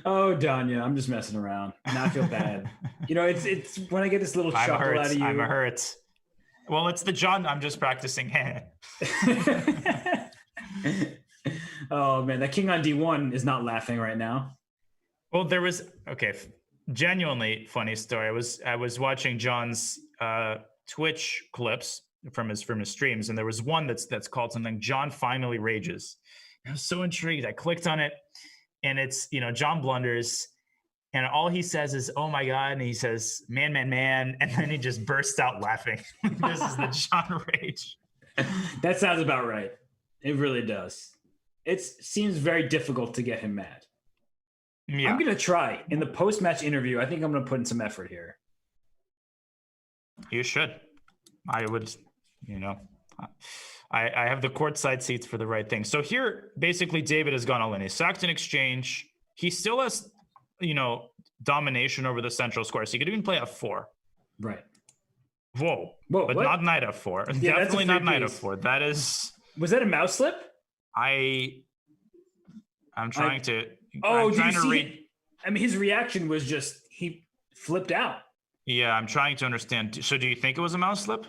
Oh, Danya, I'm just messing around. Now I feel bad. You know, it's when I get this little chuckle out of you. I'm hurt. Well, it's the John. I'm just practicing. Oh man, that king on D1 is not laughing right now. Well, there was genuinely funny story. I was watching John's Twitch clips from his streams, and there was one that's called something "John Finally Rages." I was so intrigued. I clicked on it, and it's John Blunders, and all he says is "Oh my god," and he says "Man, man, man," and then he just bursts out laughing. This is the John rage. That sounds about right. It really does. It seems very difficult to get him mad. Yeah. I'm going to try. In the post-match interview, I think I'm going to put in some effort here. You should. I would, I have the courtside seats for the right thing. So here, basically, David has gone all in. He's sacked an exchange. He still has, domination over the central square. So he could even play F4. Right. Whoa, but what? Not knight F4. Yeah, definitely not knight F4. That is... Was that a mouse slip? I'm trying to... Oh, did you see? I mean, his reaction was just, he flipped out. Yeah, I'm trying to understand. So do you think it was a mouse slip?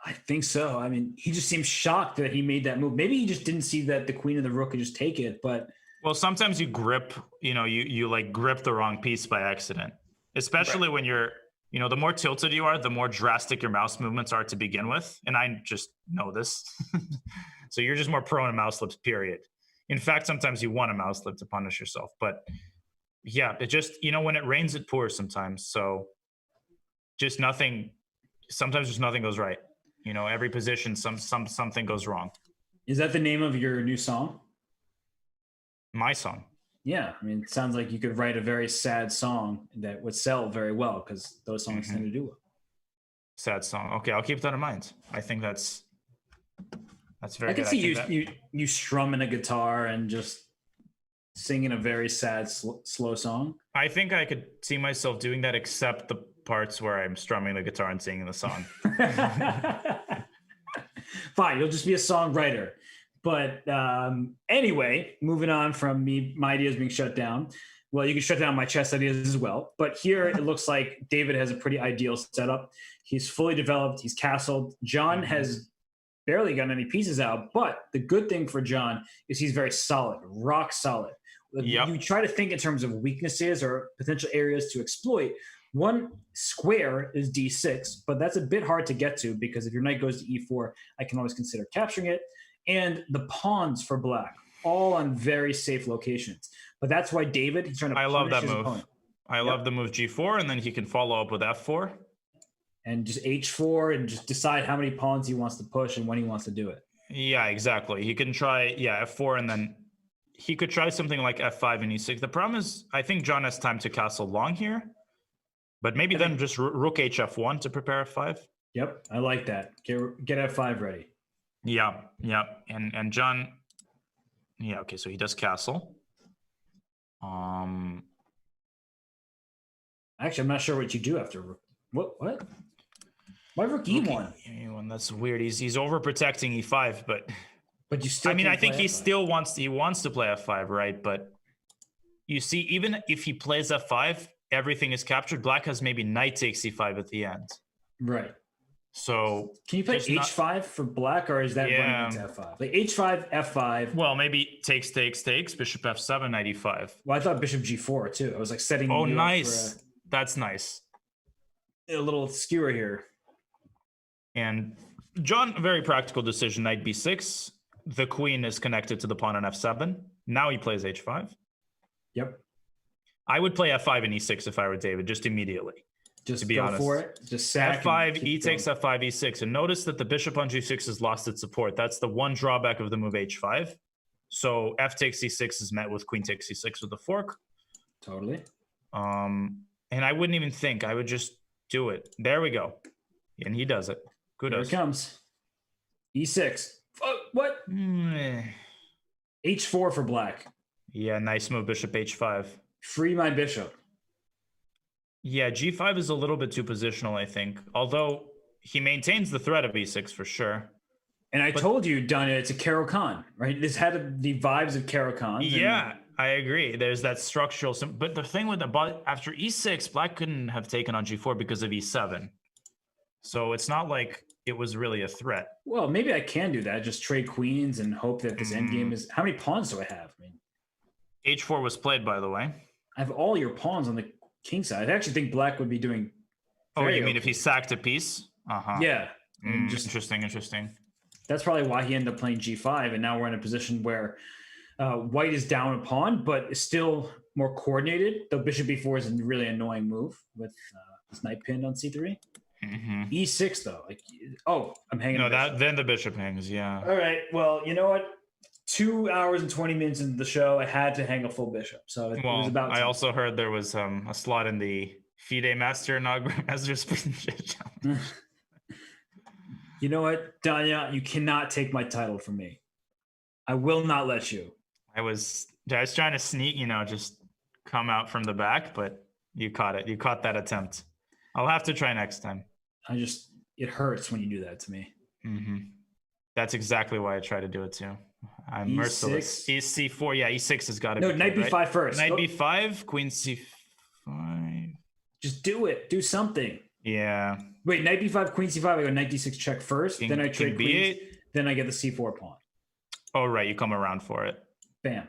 I think so. I mean, he just seemed shocked that he made that move. Maybe he just didn't see that the queen and the rook could just take it, but... Well, sometimes you grip, you like grip the wrong piece by accident, especially when you're, the more tilted you are, the more drastic your mouse movements are to begin with. And I just know this. So you're just more prone to mouse slips, period. In fact, sometimes you want a mouse slip to punish yourself. But yeah, it just, when it rains, it pours sometimes. So just sometimes just nothing goes right. Every position, something goes wrong. Is that the name of your new song? My song. Yeah. I mean, it sounds like you could write a very sad song that would sell very well because those songs tend to do well. Sad song. Okay, I'll keep that in mind. I think that's very good. I can see you strumming a guitar and just singing a very sad, slow song. I think I could see myself doing that, except the parts where I'm strumming the guitar and singing the song. Fine, you'll just be a songwriter. But anyway, moving on from my ideas being shut down. Well, you can shut down my chess ideas as well. But here it looks like David has a pretty ideal setup. He's fully developed. He's castled. John has barely gotten any pieces out. But the good thing for John is he's very solid, rock solid. Yep. You try to think in terms of weaknesses or potential areas to exploit. One square is D6, but that's a bit hard to get to because if your knight goes to E4, I can always consider capturing it. And the pawns for black, all on very safe locations. But that's why he's trying to punish his opponent. I love the move G4, and then he can follow up with F4. And just H4 and just decide how many pawns he wants to push and when he wants to do it. Yeah, exactly. He can try, F4, and then he could try something like F5 and E6. The problem is, I think John has time to castle long here. But maybe then just rook HF1 to prepare F5. Yep, I like that. Get F5 ready. Yeah. And John, okay, so he does castle. Actually, I'm not sure what you do after rook. What? Why rook E1? E1, that's weird. He's overprotecting E5, but you still. I think he still wants to play F5, right? But you see, even if he plays F5, everything is captured. Black has maybe knight takes C5 at the end. Right. So can you play H5 for black, or is that running into F5? Like H5, F5. Well, maybe takes, bishop F7, knight E5. Well, I thought bishop G4 too. I was like setting. Oh, nice. That's nice. A little skewer here. And John, a very practical decision. Knight B6. The queen is connected to the pawn on F7. Now he plays H5. Yep. I would play F5 and E6 if I were David, just immediately. Just to be go honest. for it. Just sack. F5, E takes F5, E6. And notice that the bishop on G6 has lost its support. That's the one drawback of the move H5. So F takes E6 is met with queen takes E6 with the fork. Totally. And I wouldn't even think. I would just do it. There we go. And he does it. Kudos. Here it comes. E6. What? H4 for black. Yeah, nice move, bishop H5. Free my bishop. Yeah, G5 is a little bit too positional, I think. Although he maintains the threat of E6 for sure. And I told you, Danya, it's a Caro-Kann, right? This had the vibes of Caro-Kann. Yeah, I agree. There's that structural... But the thing with after E6, black couldn't have taken on G4 because of E7. So it's not like it was really a threat. Well, maybe I can do that. Just trade queens and hope that this endgame is... How many pawns do I have? I mean, H4 was played, by the way. I have all your pawns on the king side. I actually think black would be doing... Oh, you mean if he sacked a piece? Uh-huh. Yeah. Interesting. That's probably why he ended up playing G5, and now we're in a position where white is down a pawn, but is still more coordinated. Though bishop B4 is a really annoying move with this knight pinned on C3. E6 though, I'm hanging. No, then the bishop hangs. Yeah. All right. Well, you know what? 2 hours and 20 minutes into the show, I had to hang a full bishop. So it was about. I also heard there was a slot in the FIDE Master inaugural Masters challenge. You know what, Danya? You cannot take my title from me. I will not let you. I was trying to sneak, just come out from the back, but you caught it. You caught that attempt. I'll have to try next time. It hurts when you do that to me. That's exactly why I try to do it too. I'm merciless. E4, yeah, E6 has got to be. No, knight B5 right? First. Knight B5, queen C5. Just do it. Do something. Yeah. Wait, knight B5, queen C5. I go knight D6 check first. Then I trade queens. Then I get the C4 pawn. Oh, right. You come around for it. Bam.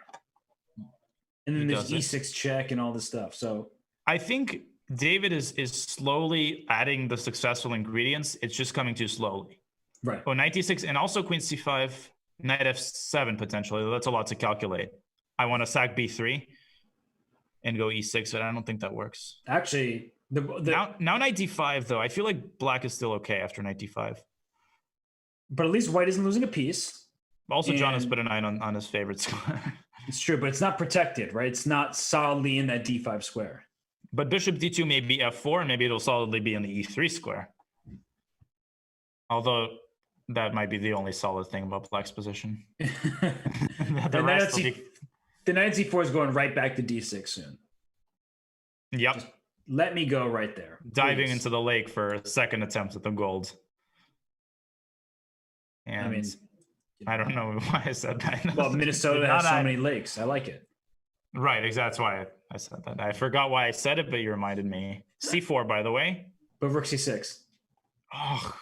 And then there's E6 check and all this stuff. So I think David is slowly adding the successful ingredients. It's just coming too slowly. Right. Oh, knight D6 and also queen C5, knight F7 potentially. That's a lot to calculate. I want to sack B3 and go E6, but I don't think that works. Actually, now knight D5 though. I feel like black is still okay after knight D5. But at least white isn't losing a piece. Also, John has put a knight on his favorite square. It's true, but it's not protected, right? It's not solidly in that D5 square. But bishop D2 may be F4, and maybe it'll solidly be in the E3 square. Although that might be the only solid thing about black's position. The knight C4 is going right back to D6 soon. Yep. Just let me go right there. Diving into the lake for a second attempt at the gold. And I don't know why I said that. Well, Minnesota has so many lakes. I like it. Right, exactly. That's why I said that. I forgot why I said it, but you reminded me. C4, by the way. But rook C6. Oh,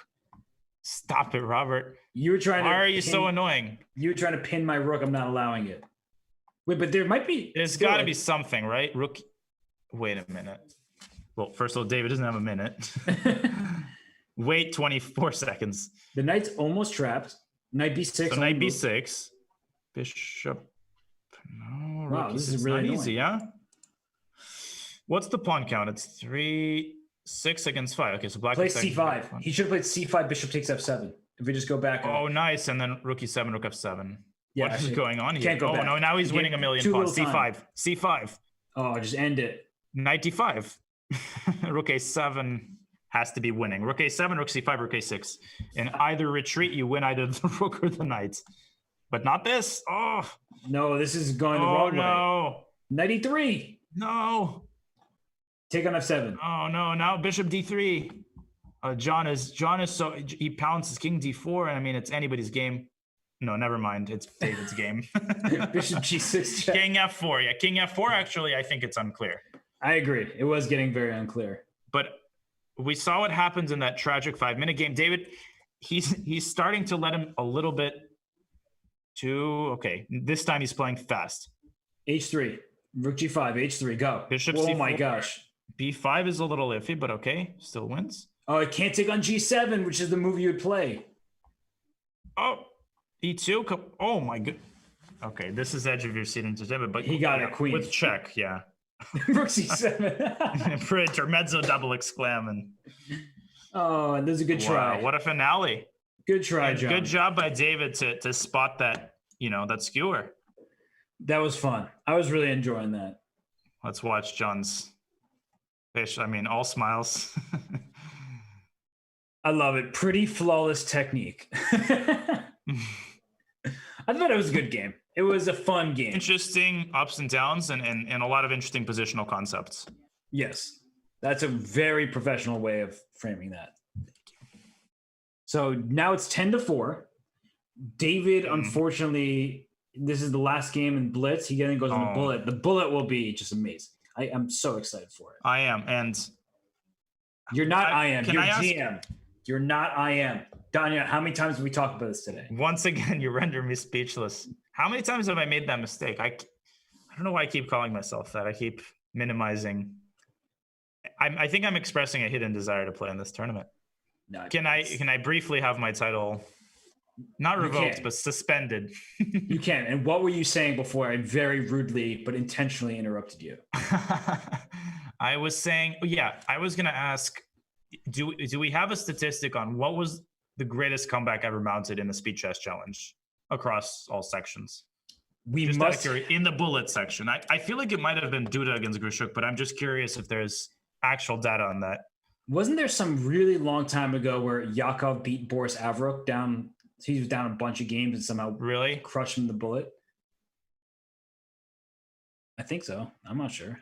stop it, Robert. You were trying to. Why are you so annoying? You were trying to pin my rook. I'm not allowing it. Wait, but there might be. There's got to be something, right? Rook. Wait a minute. Well, first of all, David doesn't have a minute. Wait 24 seconds. The knight's almost trapped. Knight B6. So knight B6. Bishop. No. Wow, this is really easy, yeah? What's the pawn count? It's 3, 6 against 5. Okay, so black plays C5. He should have played C5, bishop takes F7. If we just go back. Oh, nice. And then rook E7, rook F7. Yeah, what is going on here? Can't go back. No, now he's winning a million pawns. C5. C5. Oh, just end it. Knight D5. Rook A7 has to be winning. Rook A7, rook C5, rook A6. In either retreat, you win either the rook or the knight. But not this. Oh. No, this is going the wrong way. No. Knight E3. No. Take on F7. Oh, no. Now bishop D3. John is so... He pounces king D4, and I mean, it's anybody's game. No, never mind. It's David's game. Bishop G6 check. King F4. Yeah, king F4, actually, I think it's unclear. I agree. It was getting very unclear. But we saw what happens in that tragic 5-minute game. David, he's starting to let him a little bit too... Okay, this time he's playing fast. H3. Rook G5. H3. Go. Bishop C4. C4. Oh my gosh. B5 is a little iffy, but okay. Still wins. Oh, it can't take on G7, which is the move you would play. Oh, E2. Oh my god. Okay, this is edge of your seat entertainment, but he got a queen with check. Yeah. Rook c7. For intermezzo double exclam. And oh, there's a good try. Wow, what a finale. Good try, John. Good job by David to spot that, that skewer. That was fun. I was really enjoying that. Let's watch John's fish. I mean, all smiles. I love it. Pretty flawless technique. I thought it was a good game. It was a fun game. Interesting ups and downs and a lot of interesting positional concepts. Yes. That's a very professional way of framing that. So now it's 10-4. David, unfortunately, this is the last game in Blitz. He then goes on the bullet. The bullet will be just amazing. I am so excited for it. I am. And you're not IM. You're GM. You're not IM. Danya, how many times have we talked about this today? Once again, you render me speechless. How many times have I made that mistake? I don't know why I keep calling myself that. I keep minimizing. I think I'm expressing a hidden desire to play in this tournament. No, can I briefly have my title not revoked but suspended? You can. And what were you saying before I very rudely but intentionally interrupted you? I was saying, I was going to ask, do we have a statistic on what was the greatest comeback ever mounted in the Speed Chess Challenge across all sections? We must in the bullet section. I feel like it might have been Duda against Grishuk, but I'm just curious if there's actual data on that. Wasn't there some really long time ago where Yakov beat Boris Avruk down? He was down a bunch of games and somehow really crushed him in the bullet. I think so. I'm not sure.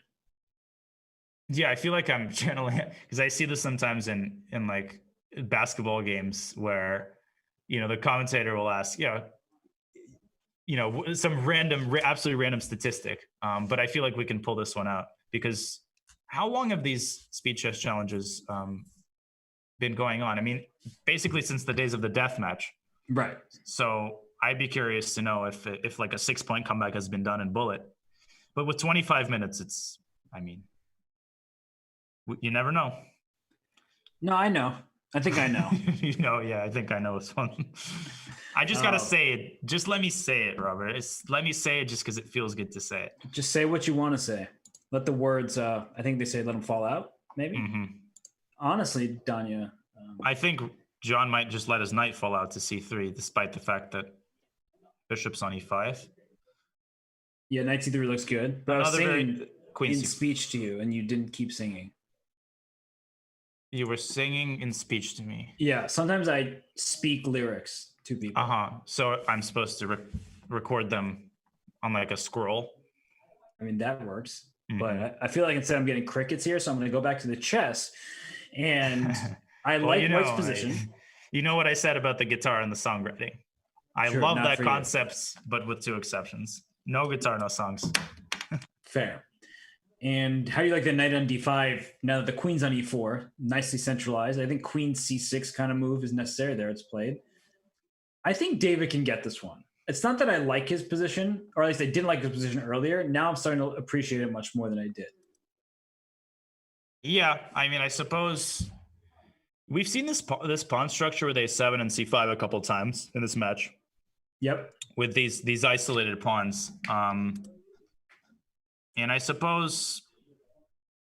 Yeah, I feel like I'm channeling it because I see this sometimes in like basketball games where, the commentator will ask, some absolutely random statistic. But I feel like we can pull this one out because how long have these Speed Chess Challenges been going on? I mean, basically since the days of the death match. Right. So I'd be curious to know if like a 6-point comeback has been done in bullet. But with 25 minutes, you never know. No, I know. I think I know. I think I know this one. I just got to say it. Just let me say it, Robert. Let me say it just because it feels good to say it. Just say what you want to say. Let the words, I think they say let them fall out, maybe. Mm-hmm. Honestly, Danya. I think John might just let his knight fall out to c3, despite the fact that bishop's on e5. Yeah, knight c3 looks good. But I was singing in speech to you, and you didn't keep singing. You were singing in speech to me. Yeah, sometimes I speak lyrics to people. So I'm supposed to record them on like a scroll. I mean, that works. Mm-hmm. But I feel like instead I'm getting crickets here, so I'm going to go back to the chess. And I like White's position. You know what I said about the guitar and the songwriting. I love that concept, but with 2 exceptions. No guitar, no songs. Fair. And how do you like the knight on d5 now that the queen's on e4? Nicely centralized. I think queen c6 kind of move is necessary there. It's played. I think David can get this one. It's not that I like his position, or at least I didn't like his position earlier. Now I'm starting to appreciate it much more than I did. Yeah, I suppose we've seen this pawn structure with a7 and c5 a couple times in this match. Yep. With these isolated pawns. And I suppose,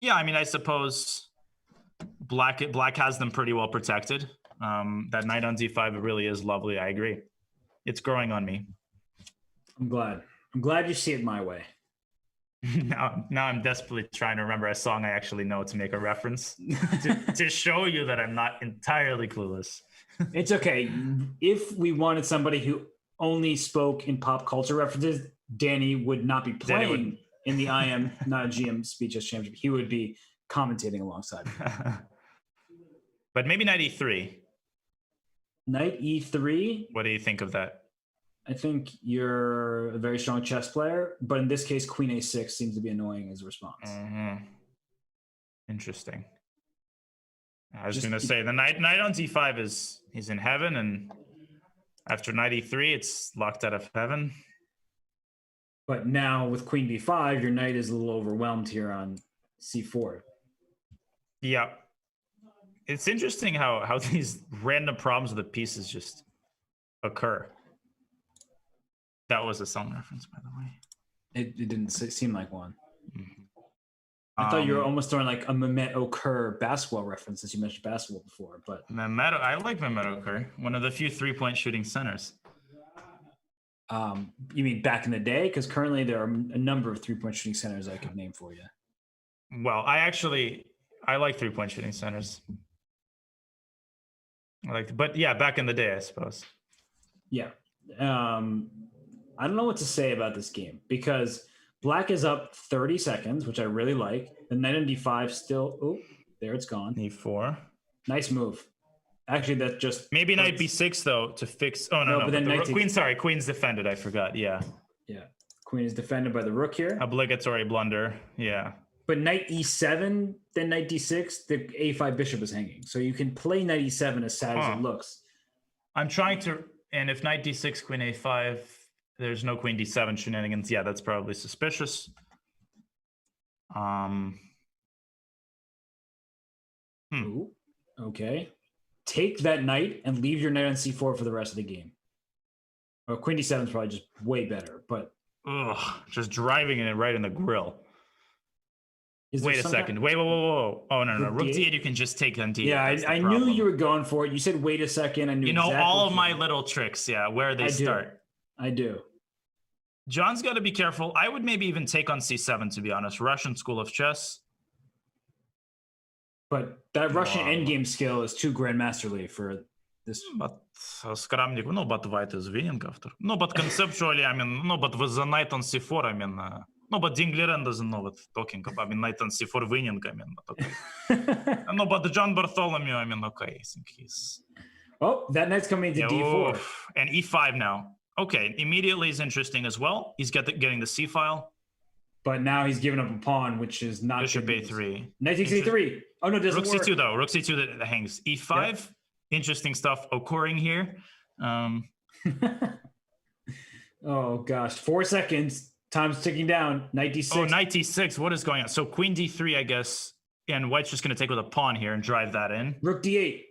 I suppose black has them pretty well protected. That knight on d5 really is lovely. I agree. It's growing on me. I'm glad you see it my way. Now I'm desperately trying to remember a song I actually know to make a reference to show you that I'm not entirely clueless. It's okay. If we wanted somebody who only spoke in pop culture references, Danny would not be playing in the IM, not a GM Speed Chess Championship. He would be commentating alongside me. But maybe knight e3. Knight e3? What do you think of that? I think you're a very strong chess player, but in this case, queen a6 seems to be annoying as a response. Mm-hmm. Interesting. I was going to say the knight on d5 is in heaven, and after knight e3, it's locked out of heaven. But now with queen b5, your knight is a little overwhelmed here on c4. Yeah. It's interesting how these random problems with the pieces just occur. That was a song reference, by the way. It didn't seem like one. Mm-hmm. I thought you were almost throwing like a Mehmet Okur basketball reference since you mentioned basketball before, but I like Mehmet Okur, one of the few 3-point shooting centers. You mean back in the day? Because currently there are a number of 3-point shooting centers I could name for you. Well, I like 3-point shooting centers. But yeah, back in the day, I suppose. Yeah. I don't know what to say about this game because Black is up 30 seconds, which I really like. The knight on d5 still. Oh, there it's gone. e4. Nice move. Actually, that just maybe knight b6 though to fix. Oh no, but then queen's defended. I forgot. Yeah. Yeah. Queen is defended by the rook here. Obligatory blunder. Yeah. But knight e7, then knight d6, the a5 bishop is hanging. So you can play knight e7 as sad as it looks. I'm trying to, and if knight d6, queen a5, there's no queen d7 shenanigans. Yeah, that's probably suspicious. Ooh, okay. Take that knight and leave your knight on c4 for the rest of the game. Or queen d7 is probably just way better, but... just driving it right in the grill. Wait a second. Wait, whoa. Oh, no. Rook d8, you can just take on d8. Yeah, I knew you were going for it. You said, wait a second. I knew exactly all of my little tricks, where they start. I do. John's got to be careful. I would maybe even take on c7, to be honest. Russian school of chess. But that Russian endgame skill is too grandmasterly for this. But Scramble, but white is winning after. No, but conceptually, but with the knight on c4, but Dingleren doesn't know what talking about. Knight on c4 winning, okay. But John Bartholomew, okay, I think he's... Oh, that knight's coming into d4. And e5 now. Okay, immediately is interesting as well. He's getting the c file. But now he's giving up a pawn, which is not... Bishop a3. Knight takes a3. Oh, no, it doesn't work. Rook c2, though. Rook c2 that hangs. e5. Yep. Interesting stuff occurring here. Oh, gosh. 4 seconds. Time's ticking down. Knight d6. Oh, knight d6. What is going on? So queen d3, I guess. And white's just going to take with a pawn here and drive that in. Rook d8.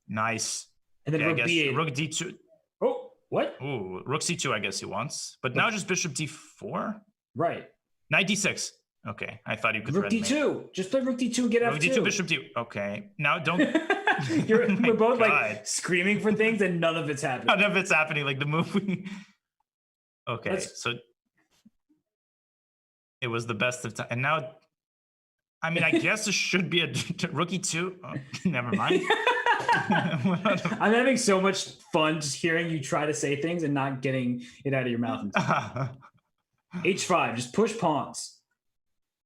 Nice. And then rook b8. Rook d2. Oh, what? Ooh, rook c2, I guess he wants. But now just bishop d4? Right. Knight d6. Okay, I thought you could rook d2. Just play rook d2 and get f2. Rook d2, bishop d. Okay, now don't... We're both like screaming for things and none of it's happening. None of it's happening, like the movie. Okay, so... It was the best of time. And now, I guess it should be a rook e2. Oh, never mind. I'm having so much fun just hearing you try to say things and not getting it out of your mouth. h5, just push pawns.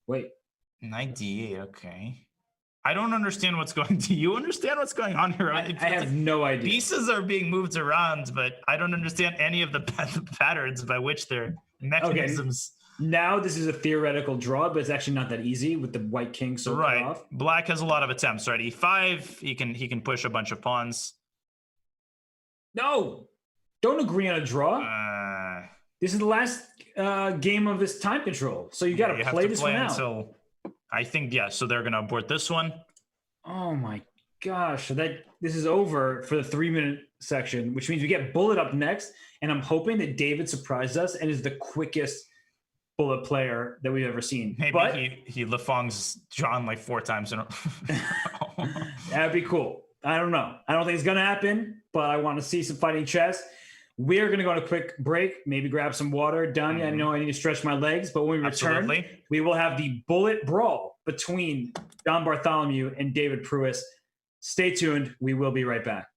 Wait. Knight d8, okay. I don't understand what's going. Do you understand what's going on here? I have no idea. Pieces are being moved around, but I don't understand any of the patterns by which they're mechanisms. Okay. Now this is a theoretical draw, but it's actually not that easy with the white king so right off. Black has a lot of attempts, right? e5, he can push a bunch of pawns. No, don't agree on a draw. This is the last game of this time control, so you got to play this one out. Until, I think so they're gonna abort this one. Oh my gosh, so this is over for the 3-minute section, which means we get bullet up next, and I'm hoping that David surprised us and is the quickest bullet player that we've ever seen. Maybe but he Lefongs John like 4 times in a That'd be cool. I don't know. I don't think it's gonna happen, but I want to see some fighting chess. We're gonna go on a quick break, maybe grab some water. Danya, I know I need to stretch my legs, but when we return, we will have the bullet brawl between John Bartholomew and David Pruess. Stay tuned. We will be right back.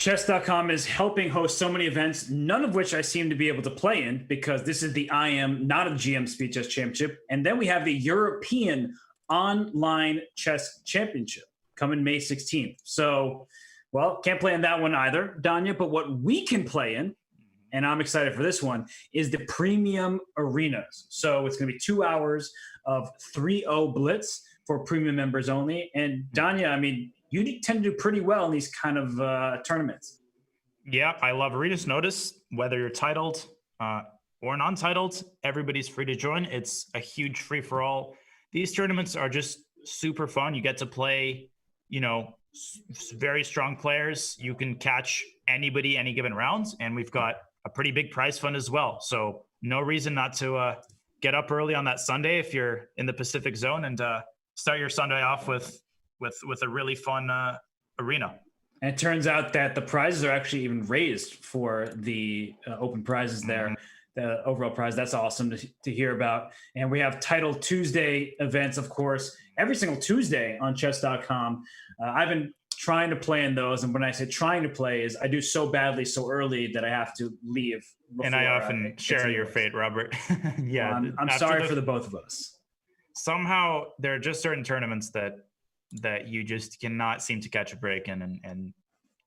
Chess.com is helping host so many events, none of which I seem to be able to play in because this is the IM, not a GM Speed Chess Championship. And then we have the European Online Chess Championship coming May 16th. So, well, can't play in that one either, Danya. But what we can play in, and I'm excited for this one, is the premium arenas. So it's going to be 2 hours of 3-0 Blitz for premium members only. And Danya, I mean, you tend to do pretty well in these kind of tournaments. Yeah, I love arenas. Notice whether you're titled or non-titled, everybody's free to join. It's a huge free-for-all. These tournaments are just super fun. You get to play, you know, very strong players. You can catch anybody any given round, and we've got a pretty big prize fund as well. So no reason not to get up early on that Sunday if you're in the Pacific zone and start your Sunday off with a really fun arena. And it turns out that the prizes are actually even raised for the open prizes there. The overall prize. That's awesome to hear about. And we have Title Tuesday events, of course, every single Tuesday on Chess.com. I've been trying to play in those. And when I say trying to play is I do so badly so early that I have to leave. And I often share your fate, Robert. Yeah. I'm sorry for the both of us. Somehow there are just certain tournaments that you just cannot seem to catch a break in. And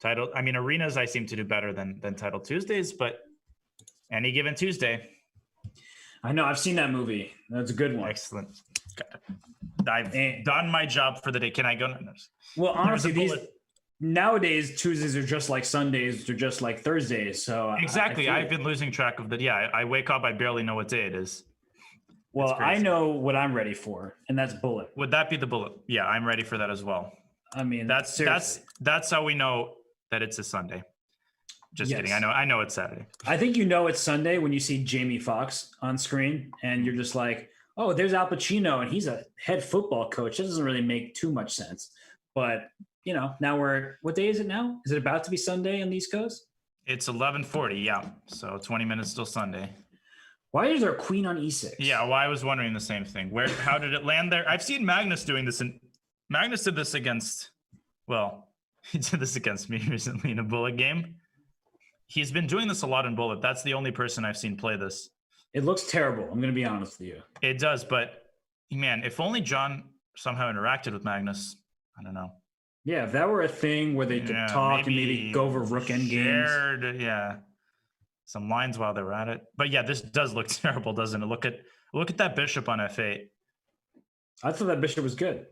title, I mean, arenas I seem to do better than Title Tuesdays, but any given Tuesday. I know. I've seen that movie. That's a good one. Excellent. I've done my job for the day. Can I go? Well, honestly, nowadays Tuesdays are just like Sundays. They're just like Thursdays. So exactly. I've been losing track of that. Yeah, I wake up. I barely know what day it is. Well, I know what I'm ready for, and that's Bullet. Would that be the Bullet? Yeah, I'm ready for that as well. I mean, that's how we know that it's a Sunday. Just kidding. I know it's Saturday. I think you know it's Sunday when you see Jamie Foxx on screen and you're just like, oh, there's Al Pacino and he's a head football coach. That doesn't really make too much sense. But, you know, now what day is it now? Is it about to be Sunday on the East Coast? It's 11:40, yeah. So 20 minutes till Sunday. Why is there a queen on E6? Yeah, well, I was wondering the same thing. How did it land there? I've seen Magnus doing this, and Magnus did this against, well, he did this against me recently in a Bullet game. He's been doing this a lot in Bullet. That's the only person I've seen play this. It looks terrible. I'm going to be honest with you. It does, but man, if only John somehow interacted with Magnus. I don't know. Yeah, if that were a thing where they could talk and maybe go over rook endgames. Yeah, some lines while they were at it. But yeah, this does look terrible, doesn't it? Look at that bishop on f8. I thought that bishop was good.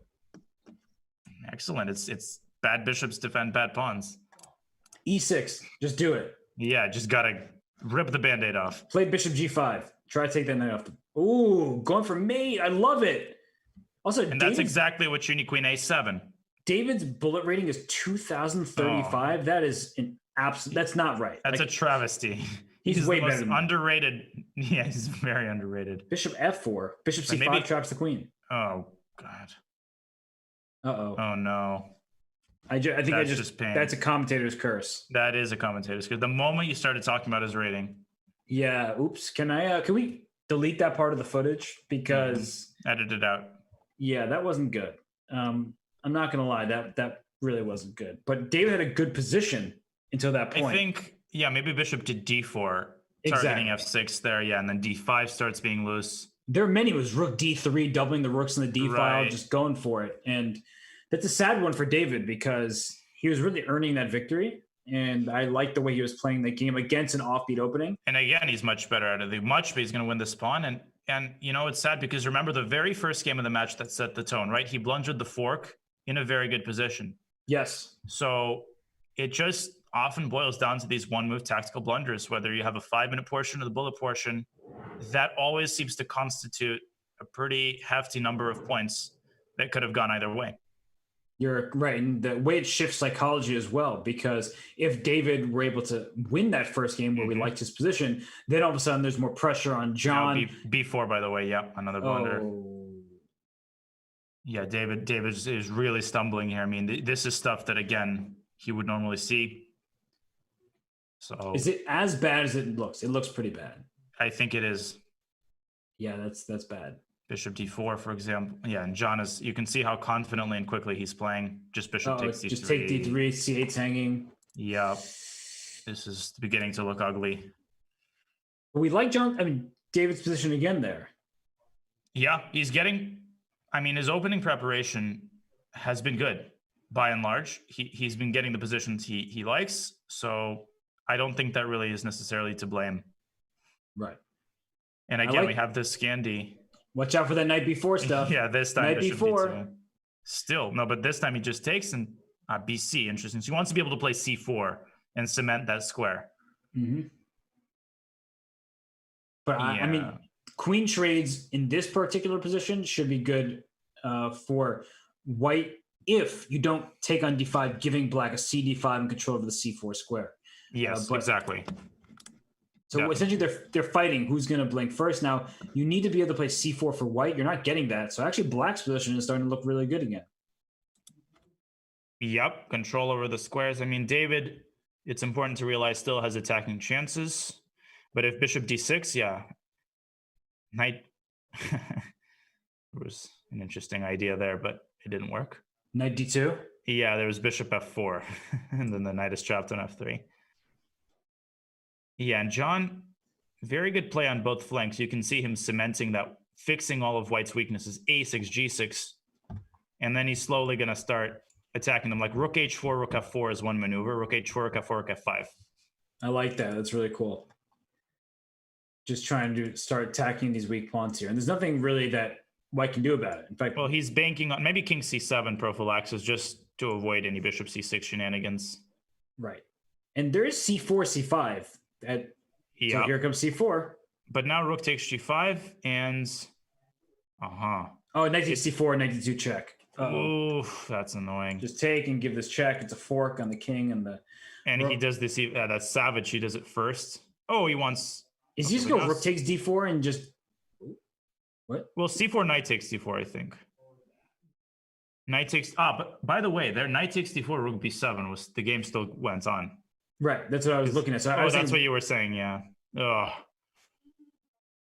Excellent. It's bad bishops defend bad pawns. E6, just do it. Yeah, just gotta rip the band-aid off. Play bishop g5. Try to take that knight off. Ooh, going for mate. I love it. Also, and that's exactly what you need. Queen a7. David's bullet rating is 2,035. That is an absolute. That's not right. That's a travesty. He's way better than underrated. Yeah, he's very underrated. Bishop f4. Bishop c5 traps the queen. Oh God. Uh-oh. Oh no. I think that's a commentator's curse. That is a commentator's curse. The moment you started talking about his rating. Yeah. Oops. Can we delete that part of the footage? Because edit it out. Yeah, that wasn't good. I'm not going to lie. That really wasn't good. But David had a good position until that point. I think, yeah, maybe bishop to d4. Targeting f6 there. Yeah. And then d5 starts being loose. There are many. It was rook d3, doubling the rooks in the d file, just going for it. And that's a sad one for David because he was really earning that victory. And I liked the way he was playing the game against an offbeat opening. And again, he's much better out of the much, but he's going to win this pawn. And you know, it's sad because remember the very first game of the match that set the tone, right? He blundered the fork in a very good position. Yes. So it just often boils down to these one-move tactical blunders, whether you have a 5-minute portion or the bullet portion, that always seems to constitute a pretty hefty number of points that could have gone either way. You're right. And the way it shifts psychology as well, because if David were able to win that first game where we liked his position, then all of a sudden there's more pressure on John. B4, by the way. Yeah, another blunder. Oh. Yeah, David is really stumbling here. I mean, this is stuff that, again, he would normally see. So is it as bad as it looks? It looks pretty bad. I think it is. Yeah, that's bad. Bishop d4, for example. Yeah, and John you can see how confidently and quickly he's playing. Just bishop takes d3. Just take d3, c8's hanging. Yeah, this is beginning to look ugly. We like David's position again there. Yeah, he's getting, his opening preparation has been good by and large. He's been getting the positions he likes. So I don't think that really is necessarily to blame. Right. And again, we have this Scandi. Watch out for that knight b4 stuff. Yeah, this time knight b4. Still, no, but this time he just takes and BC. Interesting. So he wants to be able to play c4 and cement that square. Mm-hmm. But yeah. Queen trades in this particular position should be good for white if you don't take on d5, giving black a cd5 and control over the c4 square. Yes, exactly. So essentially they're fighting who's going to blink first. Now, you need to be able to play c4 for white. You're not getting that. So actually black's position is starting to look really good again. Yep, control over the squares. David, it's important to realize, still has attacking chances. But if bishop d6, yeah, knight was an interesting idea there, but it didn't work. Knight d2? Yeah, there was bishop f4, and then the knight is trapped on f3. Yeah, and John, very good play on both flanks. You can see him cementing that, fixing all of white's weaknesses, a6, g6, and then he's slowly going to start attacking them. Like rook h4, rook f4 is one maneuver, rook h4, rook f4, rook f5. I like that. That's really cool. Just trying to start attacking these weak pawns here. And there's nothing really that white can do about it. In fact, well, he's banking on maybe king c7 prophylaxis just to avoid any bishop c6 shenanigans. Right. And there is c4, c5. So here comes c4. But now rook takes g5 and Oh, knight takes c4, knight d2 check. Oh, that's annoying. Just take and give this check. It's a fork on the king and the. And he does this. That's savage. He does it first. Oh, he wants. Is he just go rook takes d4 and just. What? Well, c4 knight takes d4, I think. Knight takes. But by the way, their knight takes d4, rook b7 was the game still went on. Right, that's what I was looking at. So that's what you were saying, yeah. Ugh.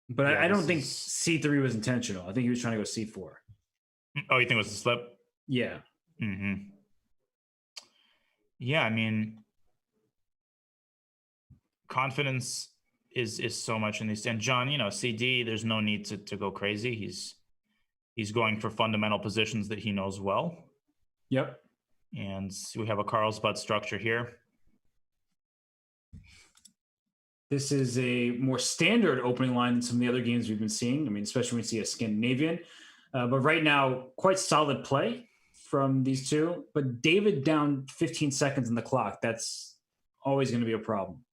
But yeah, I don't think c3 was intentional. I think he was trying to go c4. Oh, you think it was a slip? Yeah. Mm-hmm. Yeah, confidence is so much in these. And John, CD, there's no need to go crazy. He's going for fundamental positions that he knows well. Yep. And we have a Carlsbad structure here. This is a more standard opening line than some of the other games we've been seeing. Especially when we see a Scandinavian. But right now, quite solid play from these two. But David down 15 seconds in the clock. That's always going to be a problem.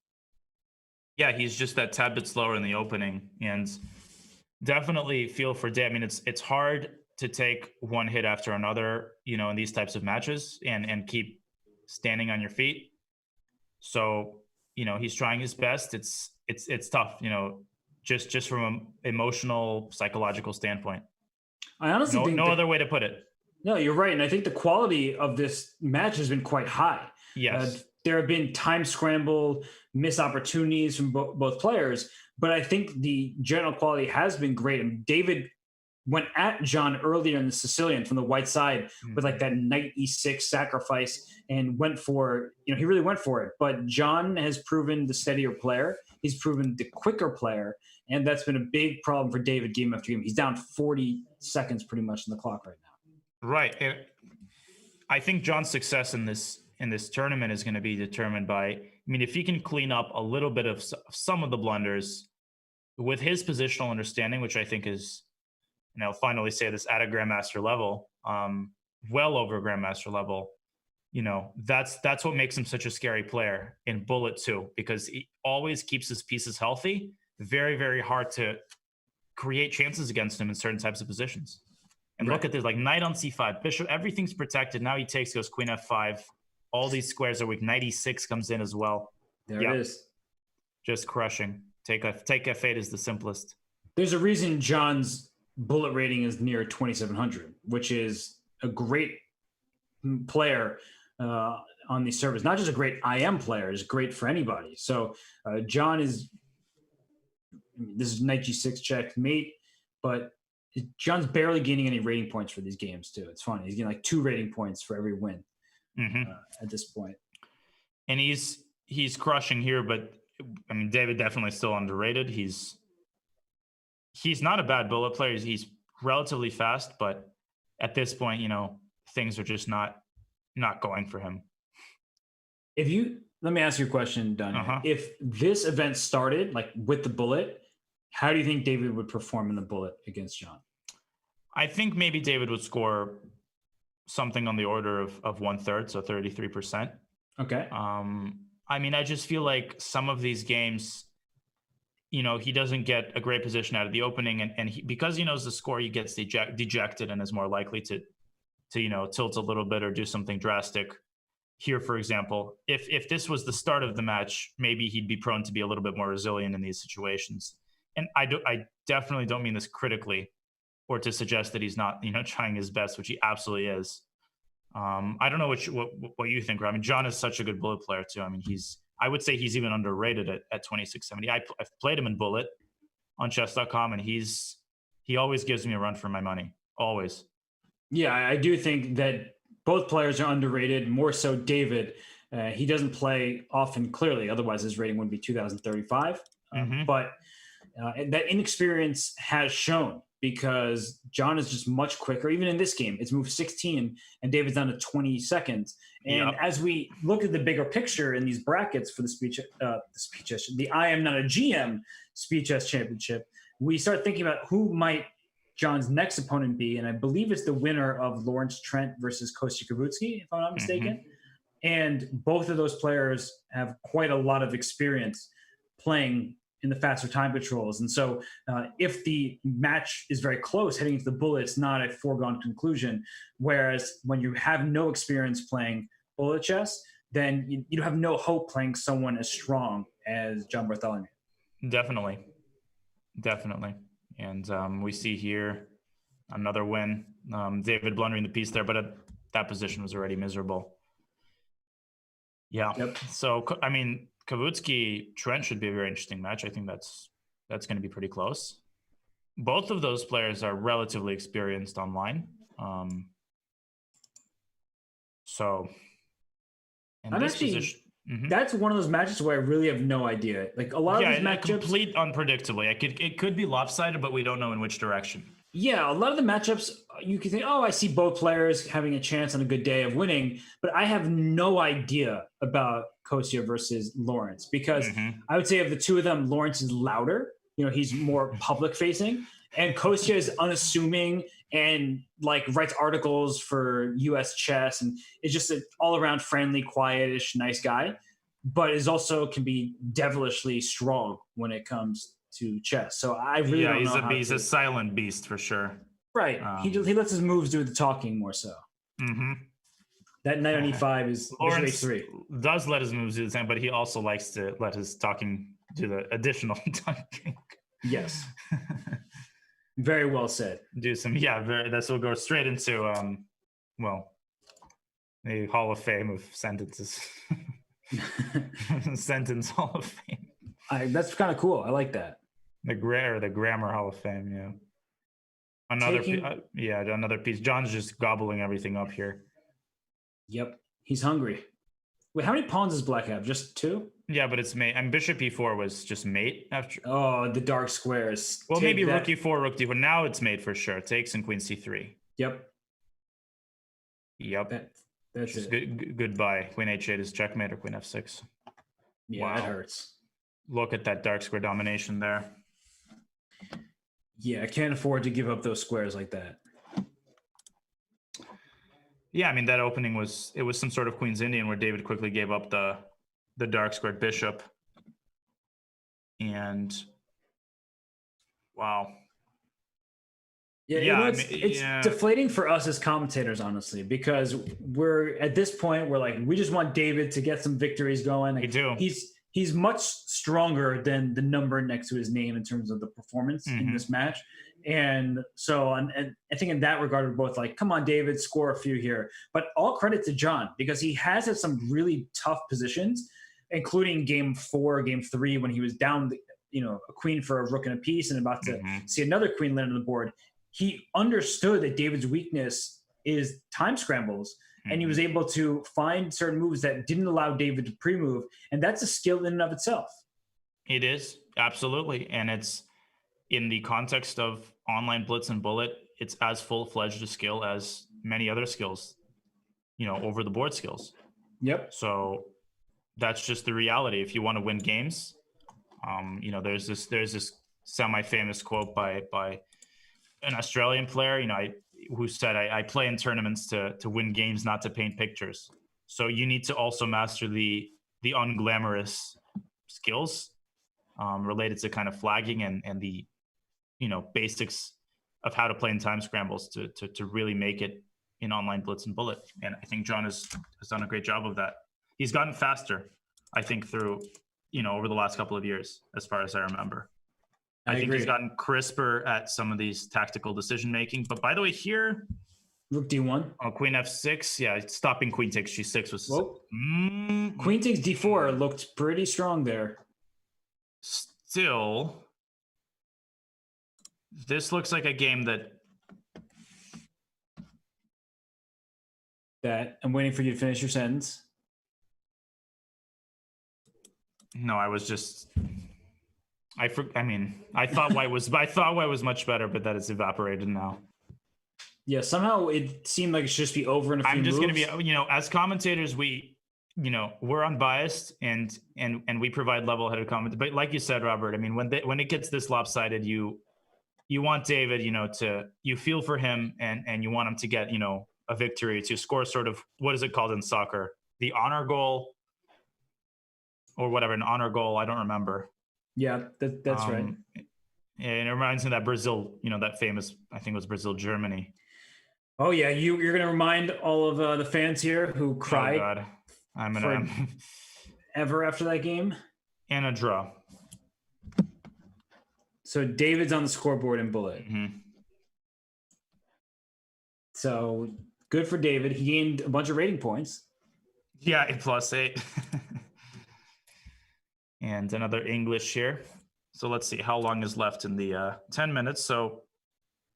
Yeah, he's just that tad bit slower in the opening. And definitely feel for Dave. It's hard to take one hit after another, in these types of matches and keep standing on your feet. So, he's trying his best. It's tough, just from an emotional, psychological standpoint. I honestly think no other way to put it. No, you're right. And I think the quality of this match has been quite high. Yes. There have been time scramble, missed opportunities from both players, but I think the general quality has been great. And David went at John earlier in the Sicilian from the white side with like that knight e6 sacrifice and went for, he really went for it. But John has proven the steadier player. He's proven the quicker player. And that's been a big problem for David game after game. He's down 40 seconds pretty much on the clock right now. Right. And I think John's success in this tournament is going to be determined by, if he can clean up a little bit of some of the blunders with his positional understanding, which I think is, and I'll finally say this, at a grandmaster level, well over grandmaster level, that's what makes him such a scary player in bullet too, because he always keeps his pieces healthy. Very, very hard to create chances against him in certain types of positions. And look at this, like knight on c5, bishop, everything's protected. Now he takes, goes queen f5. All these squares are weak. Knight e6 comes in as well. There it is. Just crushing. Take f8 is the simplest. There's a reason John's bullet rating is near 2,700, which is a great player on these servers. Not just a great IM player, is great for anybody. So John is, this is knight g6 checkmate, but John's barely gaining any rating points for these games too. It's funny. He's getting like 2 rating points for every win at this point. And he's crushing here, but I mean, David definitely still underrated. He's not a bad bullet player. He's relatively fast, but at this point, things are just not going for him. Let me ask you a question, Dunn. If this event started like with the bullet, how do you think David would perform in the bullet against John? I think maybe David would score something on the order of 1/3, so 33%. Okay. I mean, I just feel like some of these games, he doesn't get a great position out of the opening, and because he knows the score, he gets dejected and is more likely to tilt a little bit or do something drastic. Here, for example, if this was the start of the match, maybe he'd be prone to be a little bit more resilient in these situations. And I definitely don't mean this critically or to suggest that he's not, trying his best, which he absolutely is. I don't know what you think, Rob. I mean, John is such a good bullet player too. I mean, I would say he's even underrated at 2670. I've played him in bullet on Chess.com, and he always gives me a run for my money. Always. Yeah, I do think that both players are underrated, more so David. He doesn't play often, clearly. Otherwise, his rating would be 2035. But that inexperience has shown, because John is just much quicker. Even in this game, it's moved 16 and David's down to 20 seconds. And as we look at the bigger picture in these brackets for the IM Not a GM Speed Chess Championship, we start thinking about who might John's next opponent be. And I believe it's the winner of Lawrence Trent versus Kostya Kavutsky, if I'm not mistaken. And both of those players have quite a lot of experience playing in the faster time patrols. And so if the match is very close heading into the bullet, it's not a foregone conclusion. Whereas when you have no experience playing bullet chess, then you have no hope playing someone as strong as John Bartholomew. Definitely. And we see here another win. David blundering the piece there, but that position was already miserable. Yeah. Yep. So, I mean, Kavutsky-Trent should be a very interesting match. I think that's going to be pretty close. Both of those players are relatively experienced online. So, that's one of those matches where I really have no idea. Like a lot of these matchups, complete unpredictably. It could be lopsided, but we don't know in which direction. Yeah, a lot of the matchups, you can think, I see both players having a chance on a good day of winning, but I have no idea about Kostya versus Lawrence, because I would say of the two of them, Lawrence is louder. He's more public facing, and Kostya is unassuming and writes articles for US Chess and is just an all around friendly, quietish, nice guy, but is also can be devilishly strong when it comes to chess. So I really don't know. He's a silent beast for sure. Right. He lets his moves do the talking more so. That knight on e5 is Lawrence h3. Does let his moves do the same, but he also likes to let his talking do the additional talking. Yes. Very well said. Do some, this will go straight into, the Hall of Fame of sentences. Sentence Hall of Fame. That's kind of cool. I like that. The Grammar Hall of Fame, yeah. Another piece. John's just gobbling everything up here. Yep, he's hungry. Wait, how many pawns does Black have? Just 2? Yeah, but it's mate. And Bishop e4 was just mate after. Oh, the dark squares. Well, maybe Rook e4, Rook d4. Now it's mate for sure. Takes and Queen c3. Yep. That's it. Goodbye. Queen h8 is checkmate, or Queen f6. Yeah, wow. That hurts. Look at that dark square domination there. Yeah, I can't afford to give up those squares like that. Yeah, I mean, that opening was some sort of Queen's Indian where David quickly gave up the dark squared bishop. And wow. Yeah, it's deflating for us as commentators, honestly, because we're at this point, we just want David to get some victories going. We do. He's much stronger than the number next to his name in terms of the performance in this match. And so, and I think in that regard, we're both come on, David, score a few here. But all credit to John, because he has had some really tough positions, including game 4, game 3, when he was down, a queen for a rook and a piece and about to see another queen land on the board. He understood that David's weakness is time scrambles. and he was able to find certain moves that didn't allow David to pre-move, and that's a skill in and of itself. It is, absolutely, and it's in the context of online blitz and bullet, it's as full-fledged a skill as many other skills, over the board skills. Yep. So that's just the reality. If you want to win games, there's this semi-famous quote by an Australian player, who said, I play in tournaments to win games, not to paint pictures. So you need to also master the unglamorous skills related to kind of flagging and the, basics of how to play in time scrambles to really make it in online blitz and bullet. And I think John has done a great job of that. He's gotten faster, I think, through, over the last couple of years, as far as I remember. I think agree. He's gotten crisper at some of these tactical decision-making. But by the way, here... Rook D1. Oh, Queen F6. Yeah, stopping Queen takes G6 was... Queen takes D4 looked pretty strong there. Still, this looks like a game that I'm waiting for you to finish your sentence. No, I was just... I thought White was much better, but that has evaporated now. Yeah, somehow it seemed like it should just be over in a few I'm just moves. going to be, as commentators, we're unbiased and we provide level-headed comments. But like you said, Robert, when it gets this lopsided, you want David, you feel for him and you want him to get, a victory, to score sort of, what is it called in soccer? The honor goal or whatever, an honor goal. I don't remember. Yeah, that's right. And it reminds me of that Brazil, that famous, I think it was Brazil-Germany. Oh yeah, you're going to remind all of the fans here who cried. Oh God, I'm ever after that game. And a draw. So David's on the scoreboard in bullet. Mm-hmm. So good for David. He gained a bunch of rating points. Yeah, +8. And another English here. So let's see how long is left in the 10 minutes. So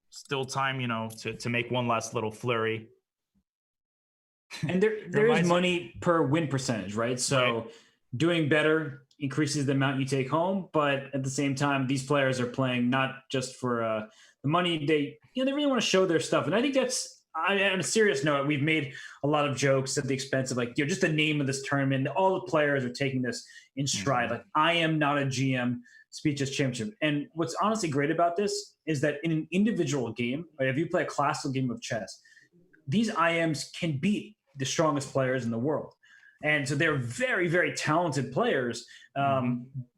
still time, to make one last little flurry. And there is money per win percentage, right? So doing better increases the amount you take home, but at the same time, these players are playing not just for the money. They really want to show their stuff, and I think that's. On a serious note, we've made a lot of jokes at the expense of just the name of this tournament. All the players are taking this in stride. Mm-hmm. Like, I am not a GM speeches championship. And what's honestly great about this is that in an individual game, if you play a classical game of chess, these IMs can beat the strongest players in the world. And so they're very, very talented players,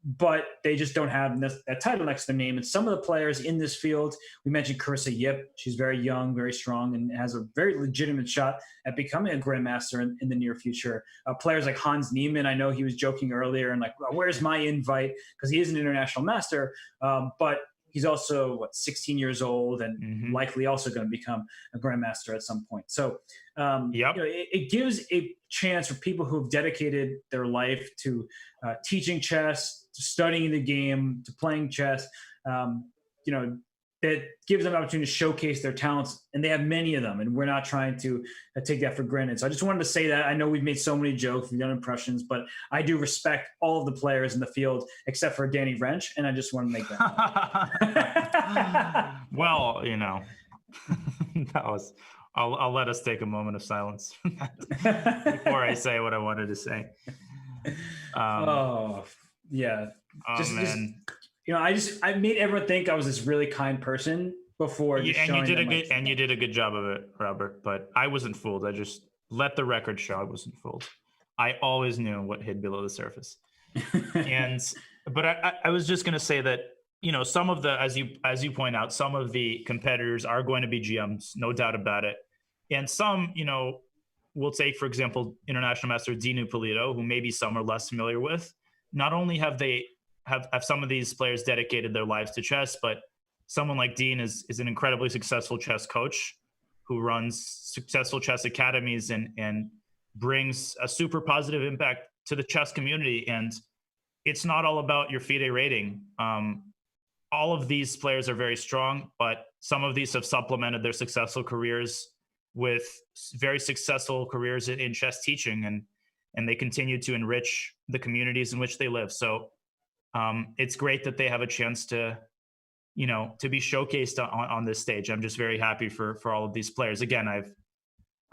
but they just don't have that title next to their name. And some of the players in this field, we mentioned Carissa Yip. She's very young, very strong, and has a very legitimate shot at becoming a grandmaster in the near future. Players like Hans Niemann, I know he was joking earlier and like, well, where's my invite? Because he is an international master, but he's also 16 years old and likely also going to become a grandmaster at some point. So it gives a chance for people who have dedicated their life to teaching chess, to studying the game, to playing chess. That gives them an opportunity to showcase their talents, and they have many of them, and we're not trying to take that for granted. So I just wanted to say that. I know we've made so many jokes, we've done impressions, but I do respect all of the players in the field except for Danny Wrench, and I just want to make that. Well, that was. I'll let us take a moment of silence before I say what I wanted to say. I made everyone think I was this really kind person before. You did a good job of it, Robert. But I wasn't fooled. I just let the record show I wasn't fooled. I always knew what hid below the surface. But I was just going to say that some of the, as you point out, some of the competitors are going to be GMs, no doubt about it. And some, we'll take, for example, International Master Dinu Polito, who maybe some are less familiar with. Not only have some of these players dedicated their lives to chess, but someone like Dean is an incredibly successful chess coach who runs successful chess academies and brings a super positive impact to the chess community. And it's not all about your FIDE rating. All of these players are very strong, but some of these have supplemented their successful careers with very successful careers in chess teaching, and they continue to enrich the communities in which they live. So it's great that they have a chance to, to be showcased on this stage. I'm just very happy for all of these players. Again,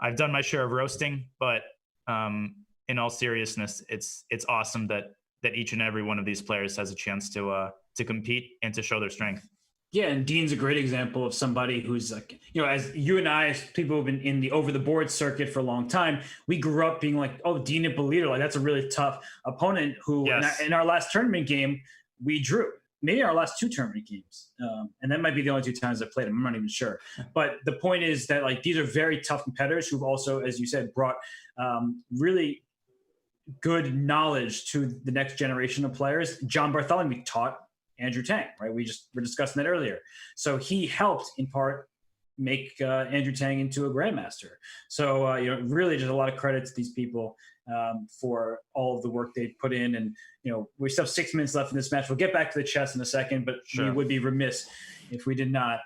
I've done my share of roasting, but in all seriousness, it's awesome that each and every one of these players has a chance to compete and to show their strength. Yeah, and Dean's a great example of somebody who's like, as you and I, as people who've been in the over the board circuit for a long time, we grew up being like, oh, Dean Ippolito, like that's a really tough opponent who yes. in our last tournament game, we drew. Maybe our last 2 tournament games. And that might be the only 2 times I played him. I'm not even sure. But the point is that like these are very tough competitors who've also, as you said, brought really good knowledge to the next generation of players. John Bartholomew taught Andrew Tang, right? We were discussing that earlier. So he helped in part make Andrew Tang into a grandmaster. So, really just a lot of credit to these people for all of the work they put in. And, we still have 6 minutes left in this match. We'll get back to the chess in a second, but we would be remiss if we did not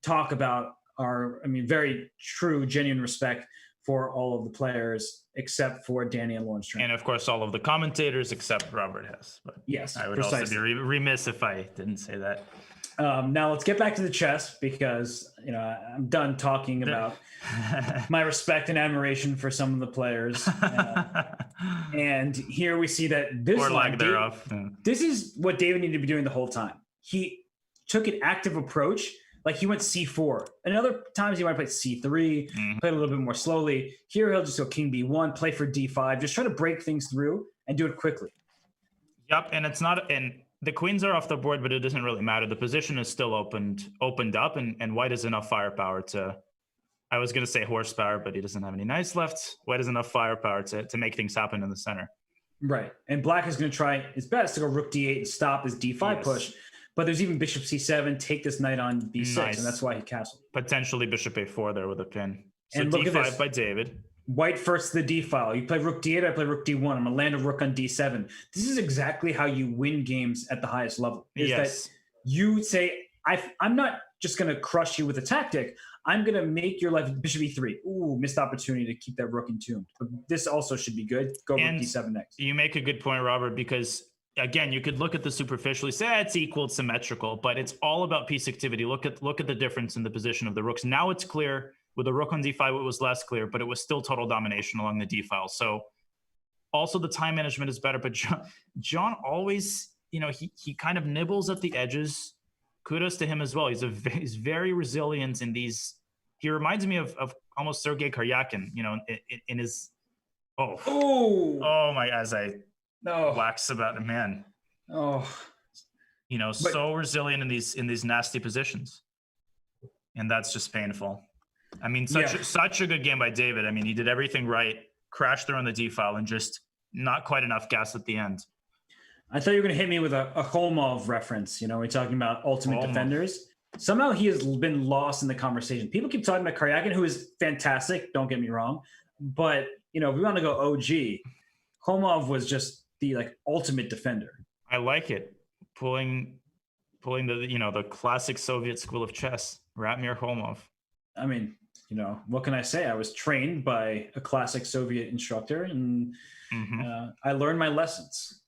talk about our, very true, genuine respect for all of the players except for Danny and Lawrence Trent. And of course, all of the commentators except Robert Hess. But yes, I would also be remiss if I didn't say that. Now let's get back to the chess because, I'm done talking about my respect and admiration for some of the players. And here we see that this or lack thereof. This is what David needed to be doing the whole time. He took an active approach. Like he went c4, and other times he might play c3, play a little bit more slowly. Here he'll just go king b1, play for d5, just try to break things through and do it quickly. Yep, and it's not, and the queens are off the board, but it doesn't really matter. The position is still opened up, and White has enough firepower to, I was going to say horsepower, but he doesn't have any knights left. White has enough firepower to make things happen in the center. Right, and Black is going to try his best to go rook d8 and stop his d5 push. But there's even bishop c7, take this knight on b6, and that's why he castled. Potentially bishop a4 there with a pin. So and look d5 at this. by David. White first the d file. You play rook d8, I play rook d1. I'm going to land a rook on d7. This is exactly how you win games at the highest level. Is that you say, I'm not just going to crush you with a tactic. I'm going to make your life bishop e3. Ooh, missed opportunity to keep that rook entombed. But this also should be good. Go rook d7 next. You make a good point, Robert, because again, you could look at the superficially, say it's equal, it's symmetrical, but it's all about piece activity. Look at the difference in the position of the rooks. Now it's clear. With the rook on d5, it was less clear, but it was still total domination along the d file. So also the time management is better, but John always, he kind of nibbles at the edges. Kudos to him as well. He's very resilient in these. He reminds me of almost Sergei Karyakin, in his, oh my, as I wax about a man. So resilient in these nasty positions. And that's just painful. I mean, such a good game by David. I mean, he did everything right, crashed through on the D file, and just not quite enough gas at the end. I thought you were going to hit me with a Holmov reference. We're talking about ultimate defenders. Somehow he has been lost in the conversation. People keep talking about Karyakin, who is fantastic. Don't get me wrong. But, if we want to go OG, Holmov was just the ultimate defender. I like it. Pulling the classic Soviet school of chess, Ratmir Holmov. I mean, what can I say? I was trained by a classic Soviet instructor, and I learned my lessons.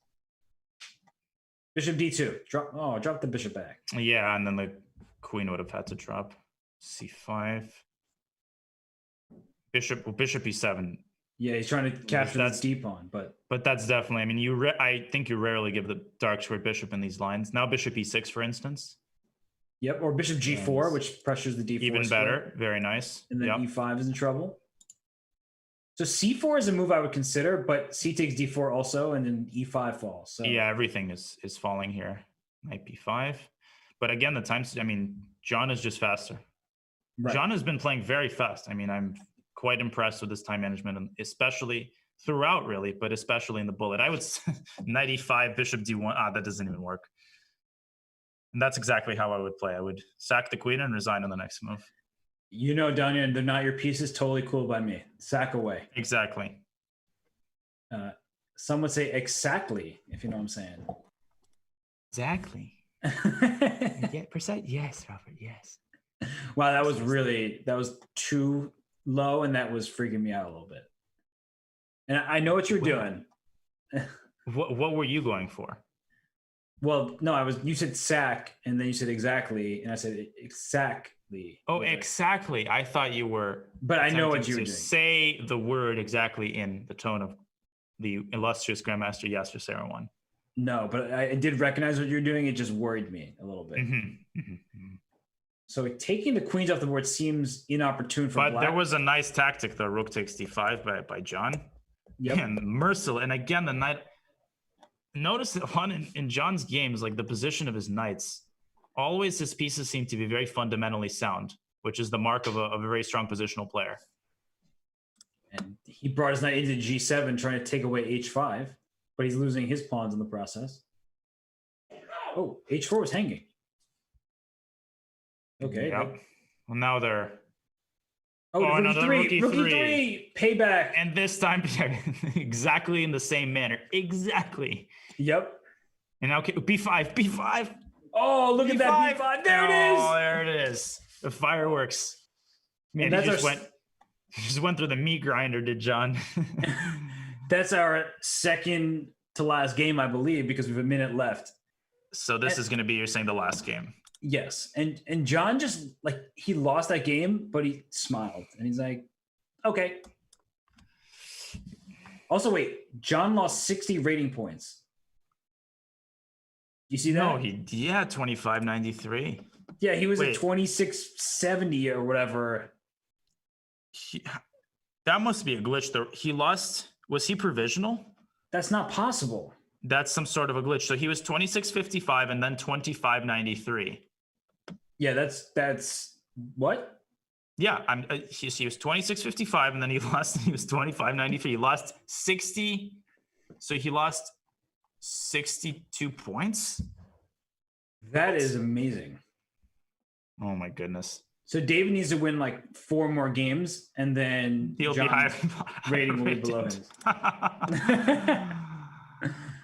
Bishop d2. Drop the bishop back. Yeah, and then the queen would have had to drop c5. Bishop e7. Yeah, he's trying to capture that deep pawn, but that's definitely. I mean, I think you rarely give the dark square bishop in these lines. Now bishop e6, for instance. Yep, or bishop g4, which pressures the d4. Even better, very nice. And then e5 is in trouble. So c4 is a move I would consider, but c takes d4 also, and then e5 falls. So yeah, everything is falling here. Knight b5. But again, John is just faster. Right. John has been playing very fast. I mean, I'm quite impressed with his time management, and especially throughout, really, but especially in the bullet. I would knight e5, bishop d1. That doesn't even work. And that's exactly how I would play. I would sack the queen and resign on the next move. Danya, they're not your pieces. Totally cool by me. Sack away. Exactly. Some would say exactly, if you know what I'm saying. Exactly. Yeah, precise. Yes, Robert. Yes. Wow, that was too low, and that was freaking me out a little bit. And I know what you're doing. What were you going for? Well, no, you said sack, and then you said exactly, and I said exactly. Oh, exactly. I thought you were. But I know what you were doing. Say the word exactly in the tone of the illustrious Grandmaster Yasser Sarawan. No, but I did recognize what you're doing. It just worried me a little bit. So taking the queens off the board seems inopportune for black. But there was a nice tactic, though. Rook takes d5 by John. Yep. And merciless. And again, the knight. Notice that in John's games, like the position of his knights, always his pieces seem to be very fundamentally sound, which is the mark of a very strong positional player. And he brought his knight into g7, trying to take away h5, but he's losing his pawns in the process. Oh, h4 was hanging. Okay. Yep. Well, now they're. Another rookie three. Payback. And this time, exactly in the same manner. Exactly. Yep. And now, b5. Oh, look b5. at that b5. There it is. Oh, there it is. The fireworks. Man, he just went through the meat grinder, did John? That's our second to last game, I believe, because we have a minute left. So this is going to be, you're saying, the last game. Yes. And John just, like, he lost that game, but he smiled. And he's like, okay. Also, wait. John lost 60 rating points. You see that? No, 2593. Yeah, he was at 2670 or whatever. That must be a glitch. He lost. Was he provisional? That's not possible. That's some sort of a glitch. So he was 2655 and then 2593. Yeah, that's what? Yeah, he was 2655 and then he lost. He was 2593. He lost 60. So he lost 62 points. That is amazing. Oh my goodness. So David needs to win like 4 more games, and then he'll John's be higher. Rating will be below his.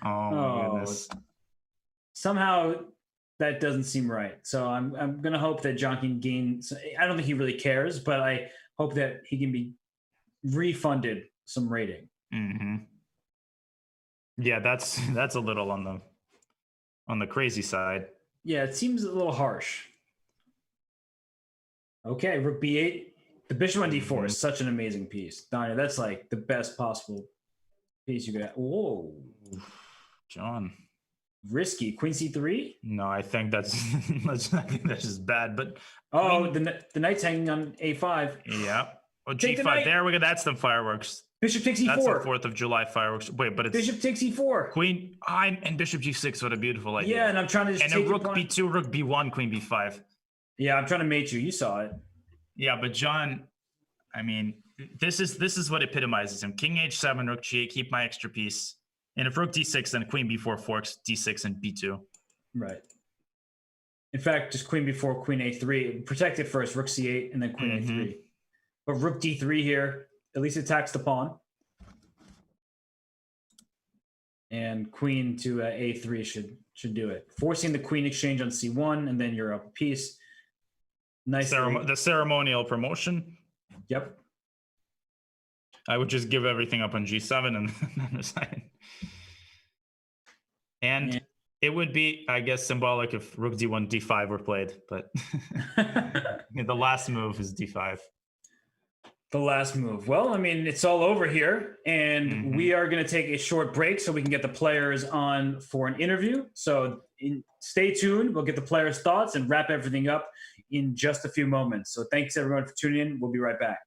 Oh my goodness. Somehow that doesn't seem right. So I'm gonna hope that John can gain. I don't think he really cares, but I hope that he can be refunded some rating. Mm-hmm. Yeah, that's a little on the crazy side. Yeah, it seems a little harsh. Okay, rook b8. The bishop on d4 is such an amazing piece. Donna, that's like the best possible piece you could have. Whoa. John. Risky. Queen c3? No, I think that's just bad. But the knight's hanging on a5. Yeah. Oh, g5. There we go. That's the fireworks. Bishop takes e4. That's the 4th of July fireworks. Wait, but it's Bishop takes e4. Queen and Bishop g6. What a beautiful idea. Yeah, and I'm trying to just take a rook b2, rook b1, Queen b5. Yeah, I'm trying to mate you. You saw it. Yeah, but John, I mean, this is what epitomizes him. King h7, rook g8, keep my extra piece. And if rook d6, then queen b4 forks d6 and b2. Right. In fact, just queen b4, queen a3. Protect it first, rook c8, and then queen a3. But rook d3 here, at least attacks the pawn. And queen to a3 should do it. Forcing the queen exchange on c1, and then you're up a piece. Nice. The ceremonial promotion. Yep. I would just give everything up on g7 and then resign. And it would be, I guess, symbolic if rook d1, d5 were played, but the last move is d5. The last move. Well, I mean, it's all over here, and we are going to take a short break so we can get the players on for an interview. So stay tuned. We'll get the players' thoughts and wrap everything up in just a few moments. So thanks, everyone, for tuning in. We'll be right back.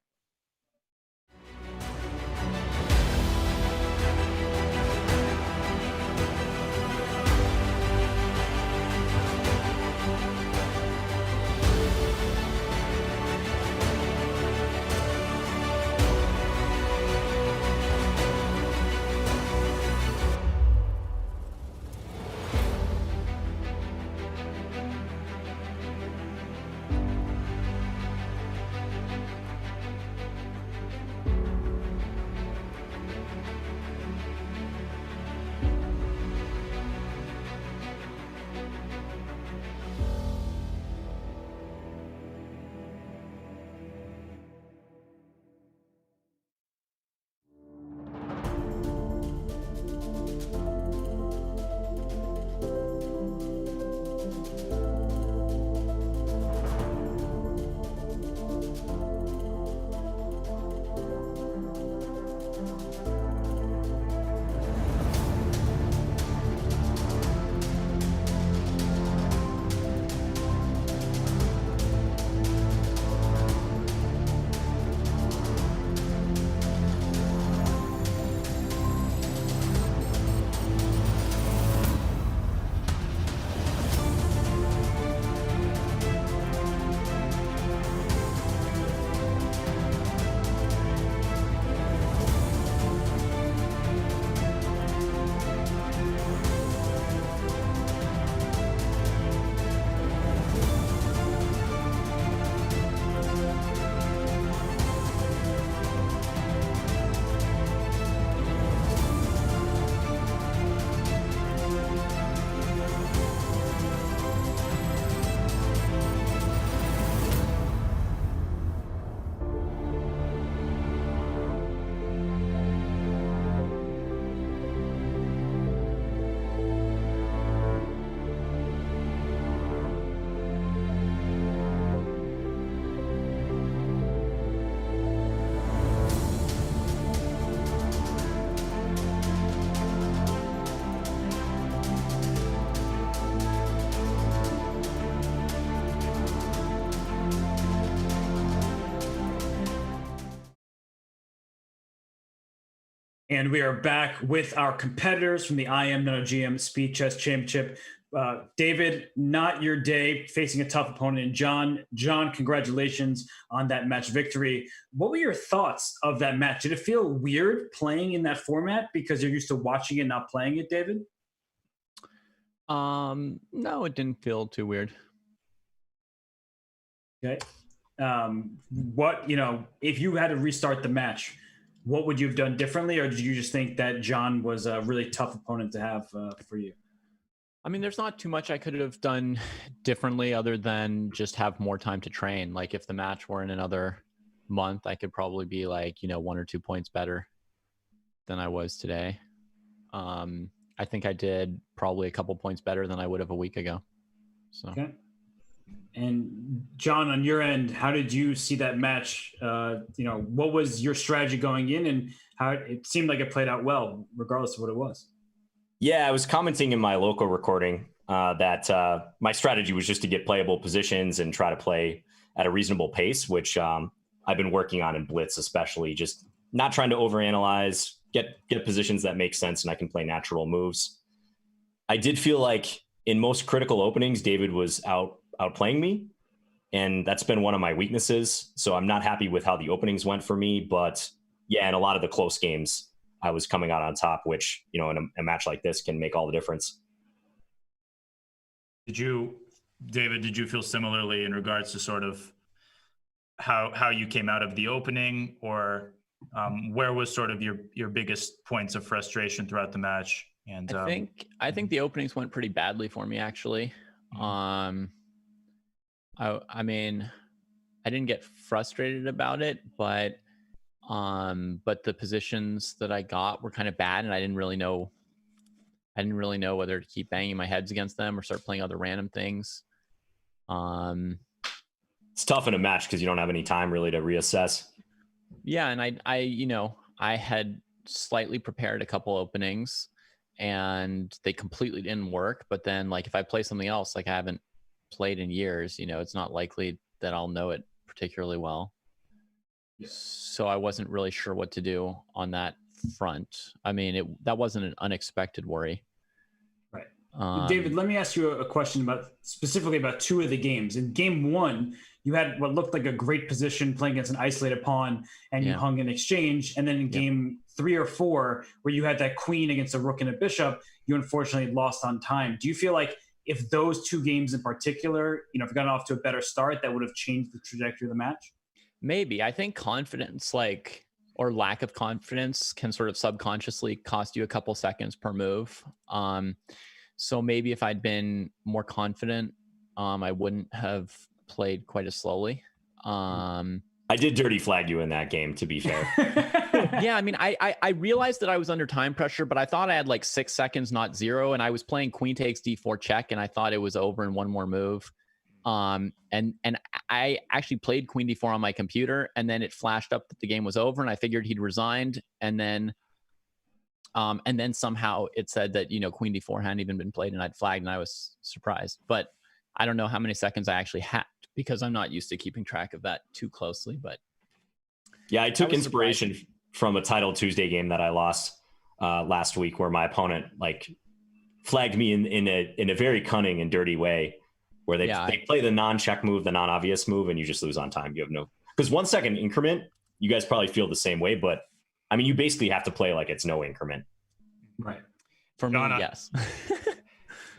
And we are back with our competitors from the IM GM Speed Chess Championship. David, not your day, facing a tough opponent. And John, congratulations on that match victory. What were your thoughts of that match? Did it feel weird playing in that format because you're used to watching it, not playing it, David? No, it didn't feel too weird. Okay. If you had to restart the match, what would you have done differently, or did you just think that John was a really tough opponent to have for you? I mean, there's not too much I could have done differently other than just have more time to train. Like if the match were in another month, I could probably be like, 1 or 2 points better than I was today. I think I did probably a couple points better than I would have a week ago. So. Okay. And John, on your end, how did you see that match? What was your strategy going in, and how it seemed like it played out well, regardless of what it was? Yeah, I was commenting in my local recording that my strategy was just to get playable positions and try to play at a reasonable pace, which I've been working on in Blitz, especially just not trying to overanalyze, get positions that make sense, and I can play natural moves. I did feel like in most critical openings, David was outplaying me, and that's been one of my weaknesses. So I'm not happy with how the openings went for me, but yeah, in a lot of the close games, I was coming out on top, which, in a match like this can make all the difference. David, did you feel similarly in regards to sort of how you came out of the opening, or where was sort of your biggest points of frustration throughout the match? And I think the openings went pretty badly for me, actually. I mean, I didn't get frustrated about it, but the positions that I got were kind of bad, and I didn't really know whether to keep banging my heads against them or start playing other random things. It's tough in a match because you don't have any time really to reassess. Yeah, and I had slightly prepared a couple openings, and they completely didn't work. But then, like, if I play something else, like I haven't played in years, it's not likely that I'll know it particularly well. Yeah. So I wasn't really sure what to do on that front. I mean, that wasn't an unexpected worry. Right. David, let me ask you a question specifically about 2 of the games. In game 1, you had what looked like a great position playing against an isolated pawn, and you hung an exchange. And then in game 3 or 4, where you had that queen against a rook and a bishop, you unfortunately lost on time. Do you feel like if those 2 games in particular, if you got off to a better start, that would have changed the trajectory of the match? Maybe. I think confidence, or lack of confidence, can sort of subconsciously cost you a couple seconds per move. So maybe if I'd been more confident, I wouldn't have played quite as slowly. I did dirty flag you in that game, to be fair. Yeah, I mean, I realized that I was under time pressure, but I thought I had like 6 seconds, not 0. And I was playing queen takes d4 check, and I thought it was over in one more move. And I actually played queen d4 on my computer, and then it flashed up that the game was over, and I figured he'd resigned. And then somehow it said that, queen d4 hadn't even been played, and I'd flagged, and I was surprised. But I don't know how many seconds I actually had, because I'm not used to keeping track of that too closely. But yeah, I took inspiration from a Title Tuesday game that I lost last week, where my opponent flagged me in a very cunning and dirty way, where they play the non-check move, the non-obvious move, and you just lose on time. You have because 1 second increment, you guys probably feel the same way, but I mean, you basically have to play like it's no increment. Right. For me, yes.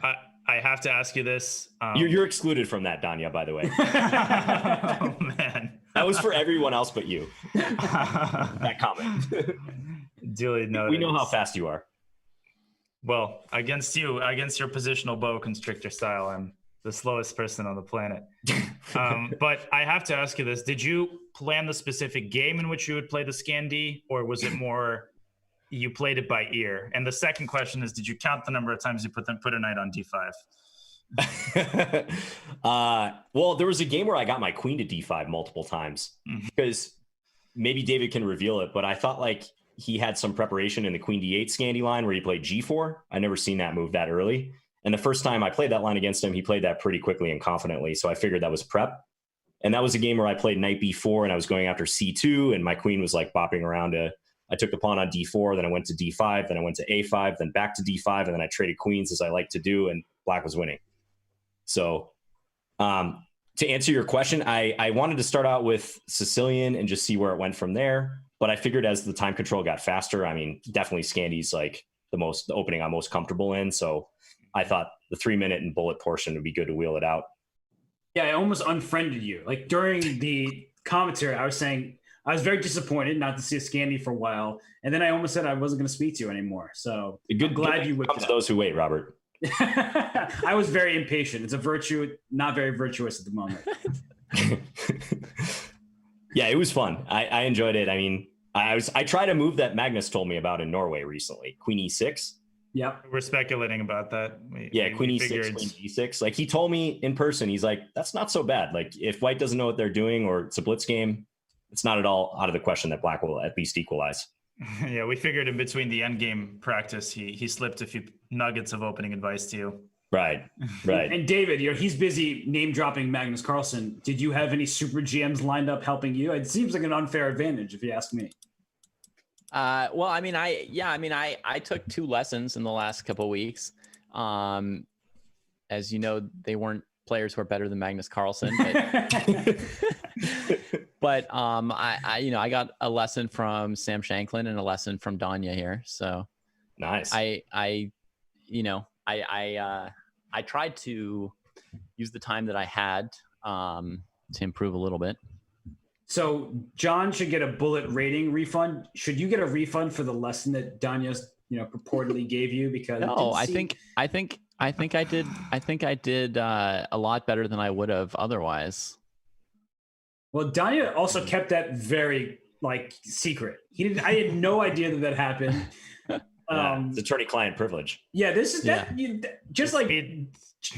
I have to ask you this. You're excluded from that, Danya, by the way. Oh, man. That was for everyone else but you. That comment. Duly noted. We know how fast you are. Well, against your positional bow constrictor style, I'm the slowest person on the planet. But I have to ask you this. Did you plan the specific game in which you would play the Scandi, or was it more you played it by ear? And the second question is, did you count the number of times you put a knight on d5? Well, there was a game where I got my queen to d5 multiple times, because maybe David can reveal it, but I thought like he had some preparation in the queen d8 Scandi line where he played g4. I never seen that move that early. And the first time I played that line against him, he played that pretty quickly and confidently. So I figured that was prep. And that was a game where I played knight b4 and I was going after c2, and my queen was like bopping around a I took the pawn on d4, then I went to d5, then I went to a5, then back to d5, and then I traded queens as I like to do, and black was winning. So to answer your question, I wanted to start out with Sicilian and just see where it went from there. But I figured as the time control got faster, I mean, definitely Scandy's like the opening I'm most comfortable in. So I thought the 3-minute and bullet portion would be good to wheel it out. Yeah, I almost unfriended you. Like during the commentary, I was saying I was very disappointed not to see a Scandy for a while. And then I almost said I wasn't going to speak to you anymore. So I'm glad you whipped it up. Those who wait, Robert. I was very impatient. It's a virtue, not very virtuous at the moment. Yeah, it was fun. I enjoyed it. I mean, I tried a move that Magnus told me about in Norway recently, Queen E6. Yep. We're speculating about that. Queen E6, Queen D6. Like he told me in person, he's like, that's not so bad. Like if white doesn't know what they're doing or it's a blitz game, it's not at all out of the question that black will at least equalize. Yeah, we figured in between the endgame practice, he slipped a few nuggets of opening advice to you. Right. And David, he's busy name dropping Magnus Carlsen. Did you have any super GMs lined up helping you? It seems like an unfair advantage, if you ask me. Well, I mean, I took 2 lessons in the last couple of weeks. As you know, they weren't players who are better than Magnus Carlsen, but I got a lesson from Sam Shanklin and a lesson from Danya here. So nice. I tried to use the time that I had to improve a little bit. So John should get a bullet rating refund. Should you get a refund for the lesson that Danya's purportedly gave you? Because no, I think I did a lot better than I would have otherwise. Well, Danya also kept that very secret. I had no idea that happened. It's attorney-client privilege. Yeah, this is just like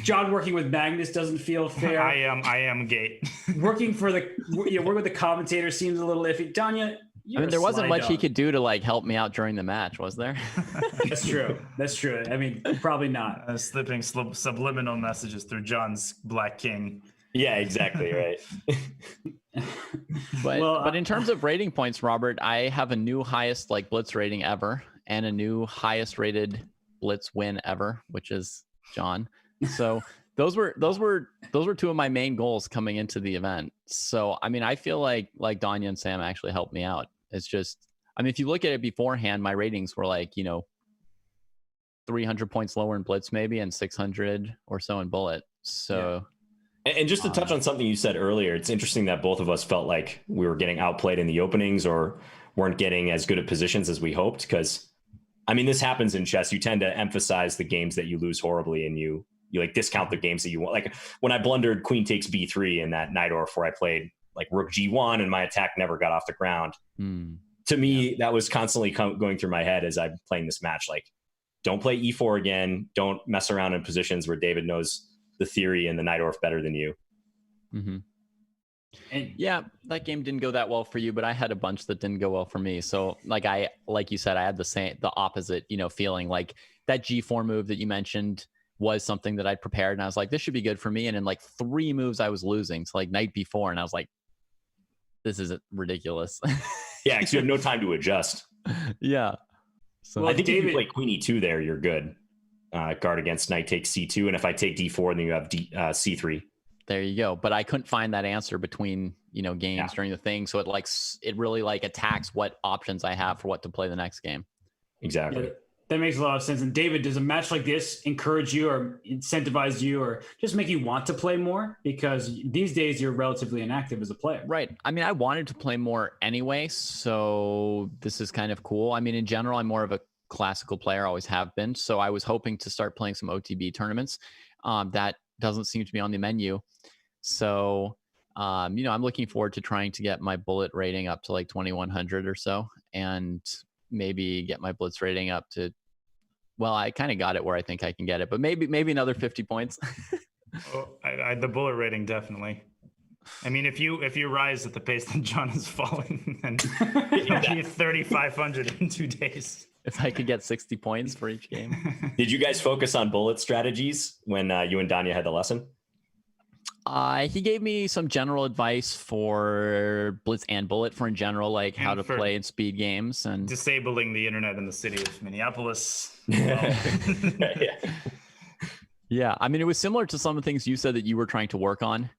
John working with Magnus doesn't feel fair. I am gate. Working with the commentator seems a little iffy. Danya, there wasn't much he could do to help me out during the match, was there? That's true. I mean, probably not. Slipping subliminal messages through John's Black King. Yeah, exactly right. But in terms of rating points, Robert, I have a new highest blitz rating ever and a new highest rated blitz win ever, which is John. So those were 2 of my main goals coming into the event. So I mean, I feel like Danya and Sam actually helped me out. It's just, I mean, if you look at it beforehand, my ratings were 300 points lower in blitz maybe and 600 or so in bullet. So And just to touch on something you said earlier, it's interesting that both of us felt like we were getting outplayed in the openings or weren't getting as good at positions as we hoped. Because, I mean, this happens in chess. You tend to emphasize the games that you lose horribly and you discount the games that you want. Like when I blundered queen takes b3 in that Najdorf where I played rook g1 and my attack never got off the ground. To me, that was constantly going through my head as I'm playing this match. Don't play e4 again. Don't mess around in positions where David knows the theory and the Najdorf better than you. Mm-hmm. And yeah, that game didn't go that well for you, but I had a bunch that didn't go well for me. So like you said, I had the opposite, feeling. Like that G4 move that you mentioned was something that I'd prepared and I was like, this should be good for me. And in 3 moves I was losing. So knight b4 and I was like, this is ridiculous. Yeah, because you have no time to adjust. Yeah. So I think if you play queen e2 there, you're good. Guard against knight takes c2, and if I take d4, then you have c3. There you go. But I couldn't find that answer between games during the thing, so it really attacks what options I have for what to play the next game. Exactly. Yeah, that makes a lot of sense. And David, does a match like this encourage you or incentivize you or just make you want to play more? Because these days you're relatively inactive as a player. Right. I mean, I wanted to play more anyway, so this is kind of cool. I mean, in general, I'm more of a classical player, always have been. So I was hoping to start playing some OTB tournaments. That doesn't seem to be on the menu. So, I'm looking forward to trying to get my bullet rating up to 2100 or so, and maybe get my blitz rating up to, well, I kind of got it where I think I can get it, but maybe another 50 points. The bullet rating, definitely. I mean, if you rise at the pace that John is falling, then you'll be 3,500 in 2 days. If I could get 60 points for each game. Did you guys focus on bullet strategies when you and Danya had the lesson? He gave me some general advice for Blitz and Bullet for in general, like how to play in speed games and disabling the internet in the city of Minneapolis. Yeah, I mean, it was similar to some of the things you said that you were trying to work on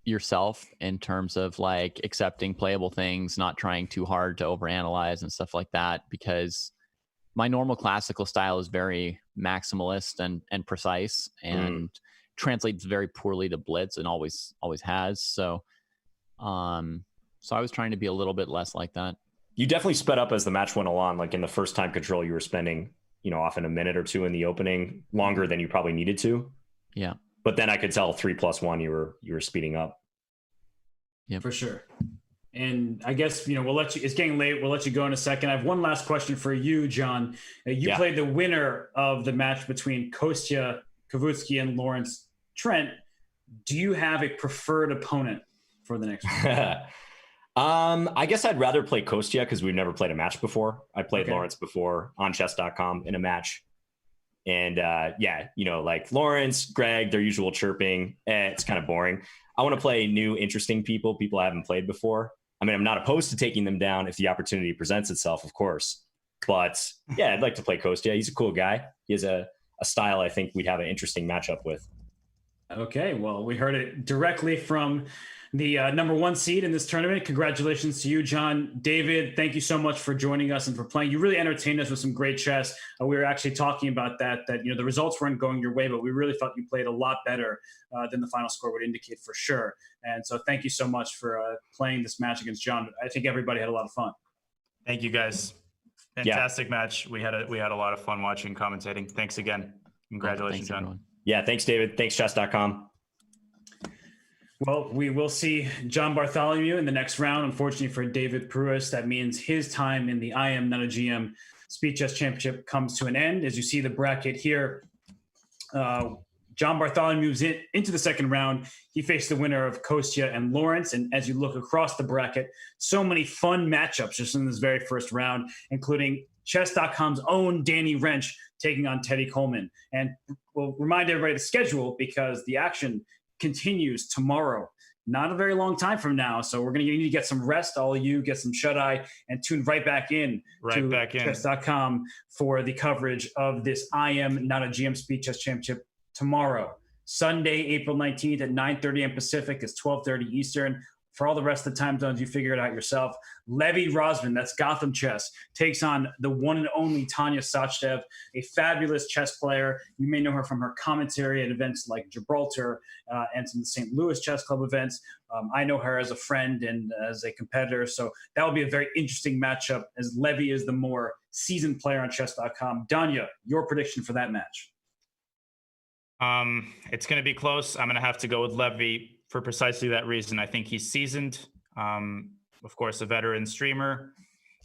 yourself in terms of like accepting playable things, not trying too hard to overanalyze and stuff like that, because my normal classical style is very maximalist and precise and translates very poorly to Blitz and always has. So I was trying to be a little bit less like that. You definitely sped up as the match went along. Like in the first time control, you were spending, often a minute or two in the opening, longer than you probably needed to. Yeah. But then I could tell 3+1, you were speeding up. Yeah, for sure. And I guess, we'll let you, it's getting late. We'll let you go in a second. I have one last question for you, John. You played the winner of the match between Kostya Kavutskiy and Lawrence Trent. Do you have a preferred opponent for the next one? I guess I'd rather play Kostya because we've never played a match before. I played Lawrence before on Chess.com in a match. And like Lawrence, Greg, their usual chirping, it's kind of boring. I want to play new, interesting people I haven't played before. I mean, I'm not opposed to taking them down if the opportunity presents itself, of course. But yeah, I'd like to play Kostya. He's a cool guy. He has a style I think we'd have an interesting matchup with. Okay, well, we heard it directly from the number one seed in this tournament. Congratulations to you, John. David, thank you so much for joining us and for playing. You really entertained us with some great chess. We were actually talking about that the results weren't going your way, but we really thought you played a lot better than the final score would indicate for sure. And so thank you so much for playing this match against John. I think everybody had a lot of fun. Thank you, guys. Fantastic match. We had a lot of fun watching, commentating. Thanks again. Congratulations, John. Everyone. Yeah, thanks, David. Thanks, Chess.com. Well, we will see John Bartholomew in the next round. Unfortunately for David Pruess, that means his time in the IM Not a GM Speed Chess Championship comes to an end. As you see the bracket here, John Bartholomew moves into the second round. He faced the winner of Kostya and Lawrence. And as you look across the bracket, so many fun matchups just in this very first round, including Chess.com's own Danny Wrench taking on Teddy Coleman. And we'll remind everybody the schedule because the action continues tomorrow, not a very long time from now. So we're going to need to get some rest. All of you get some shut eye and tune right back in to Chess.com for the coverage of this IM Not a GM Speed Chess Championship tomorrow, Sunday, April 19th at 9:30 a.m. Pacific. It's 12:30 Eastern. For all the rest of the time zones, you figure it out yourself. Levy Rosman, that's Gotham Chess, takes on the one and only Tanya Sachdev, a fabulous chess player. You may know her from her commentary at events like Gibraltar and some of the St. Louis Chess Club events. I know her as a friend and as a competitor, so that will be a very interesting matchup as Levy is the more seasoned player on Chess.com. Danya, your prediction for that match? It's going to be close. I'm going to have to go with Levy for precisely that reason. I think he's seasoned, of course, a veteran streamer.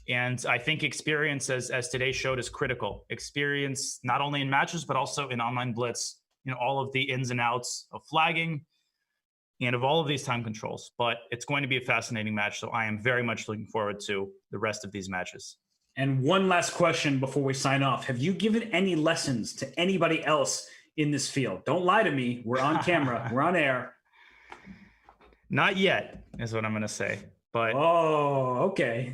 And I think experience, as today showed, is critical. Experience, not only in matches, but also in online Blitz, all of the ins and outs of flagging and of all of these time controls. But it's going to be a fascinating match. So I am very much looking forward to the rest of these matches. And one last question before we sign off. Have you given any lessons to anybody else in this field? Don't lie to me. We're on camera. We're on air. Not yet, is what I'm going to say. But okay.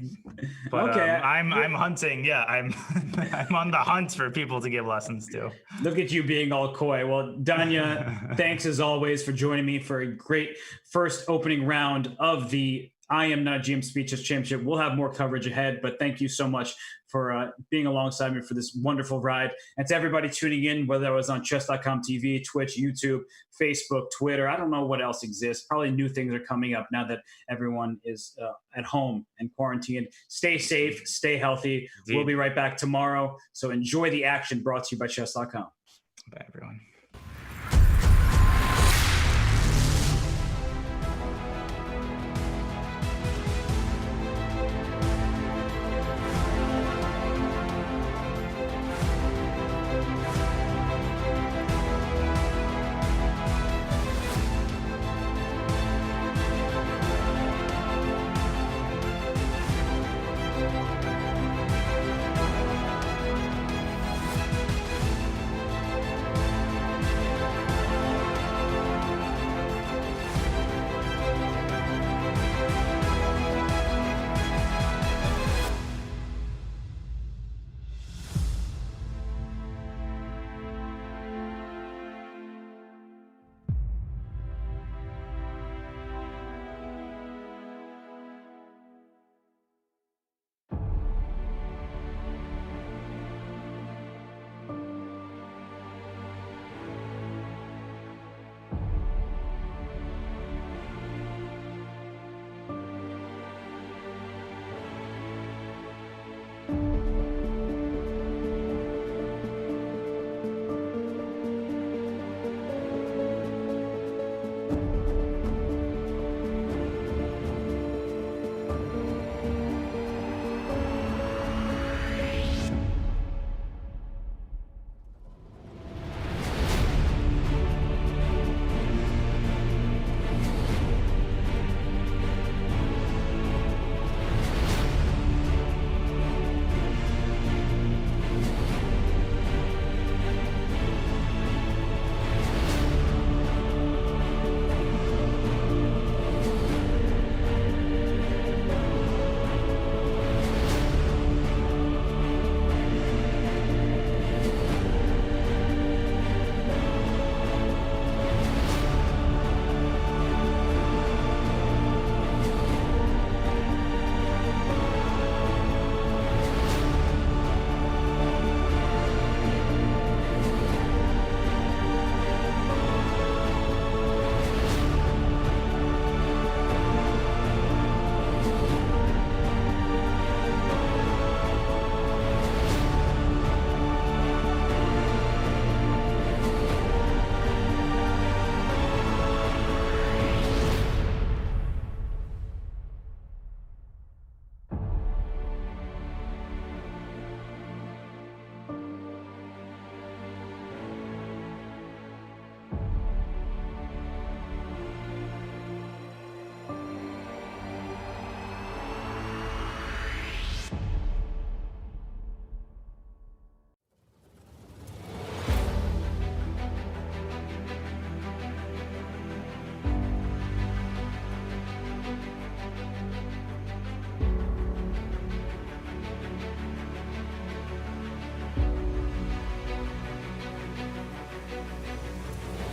But okay. I'm hunting. Yeah, I'm on the hunt for people to give lessons to. Look at you being all coy. Well, Danya, thanks as always for joining me for a great first opening round of the IM Not GM Speed Chess Championship. We'll have more coverage ahead, but thank you so much for being alongside me for this wonderful ride. And to everybody tuning in, whether that was on Chess.com TV, Twitch, YouTube, Facebook, Twitter, I don't know what else exists. Probably new things are coming up now that everyone is at home and quarantined. Stay safe, stay healthy. Indeed. We'll be right back tomorrow. So enjoy the action brought to you by Chess.com. Bye, everyone.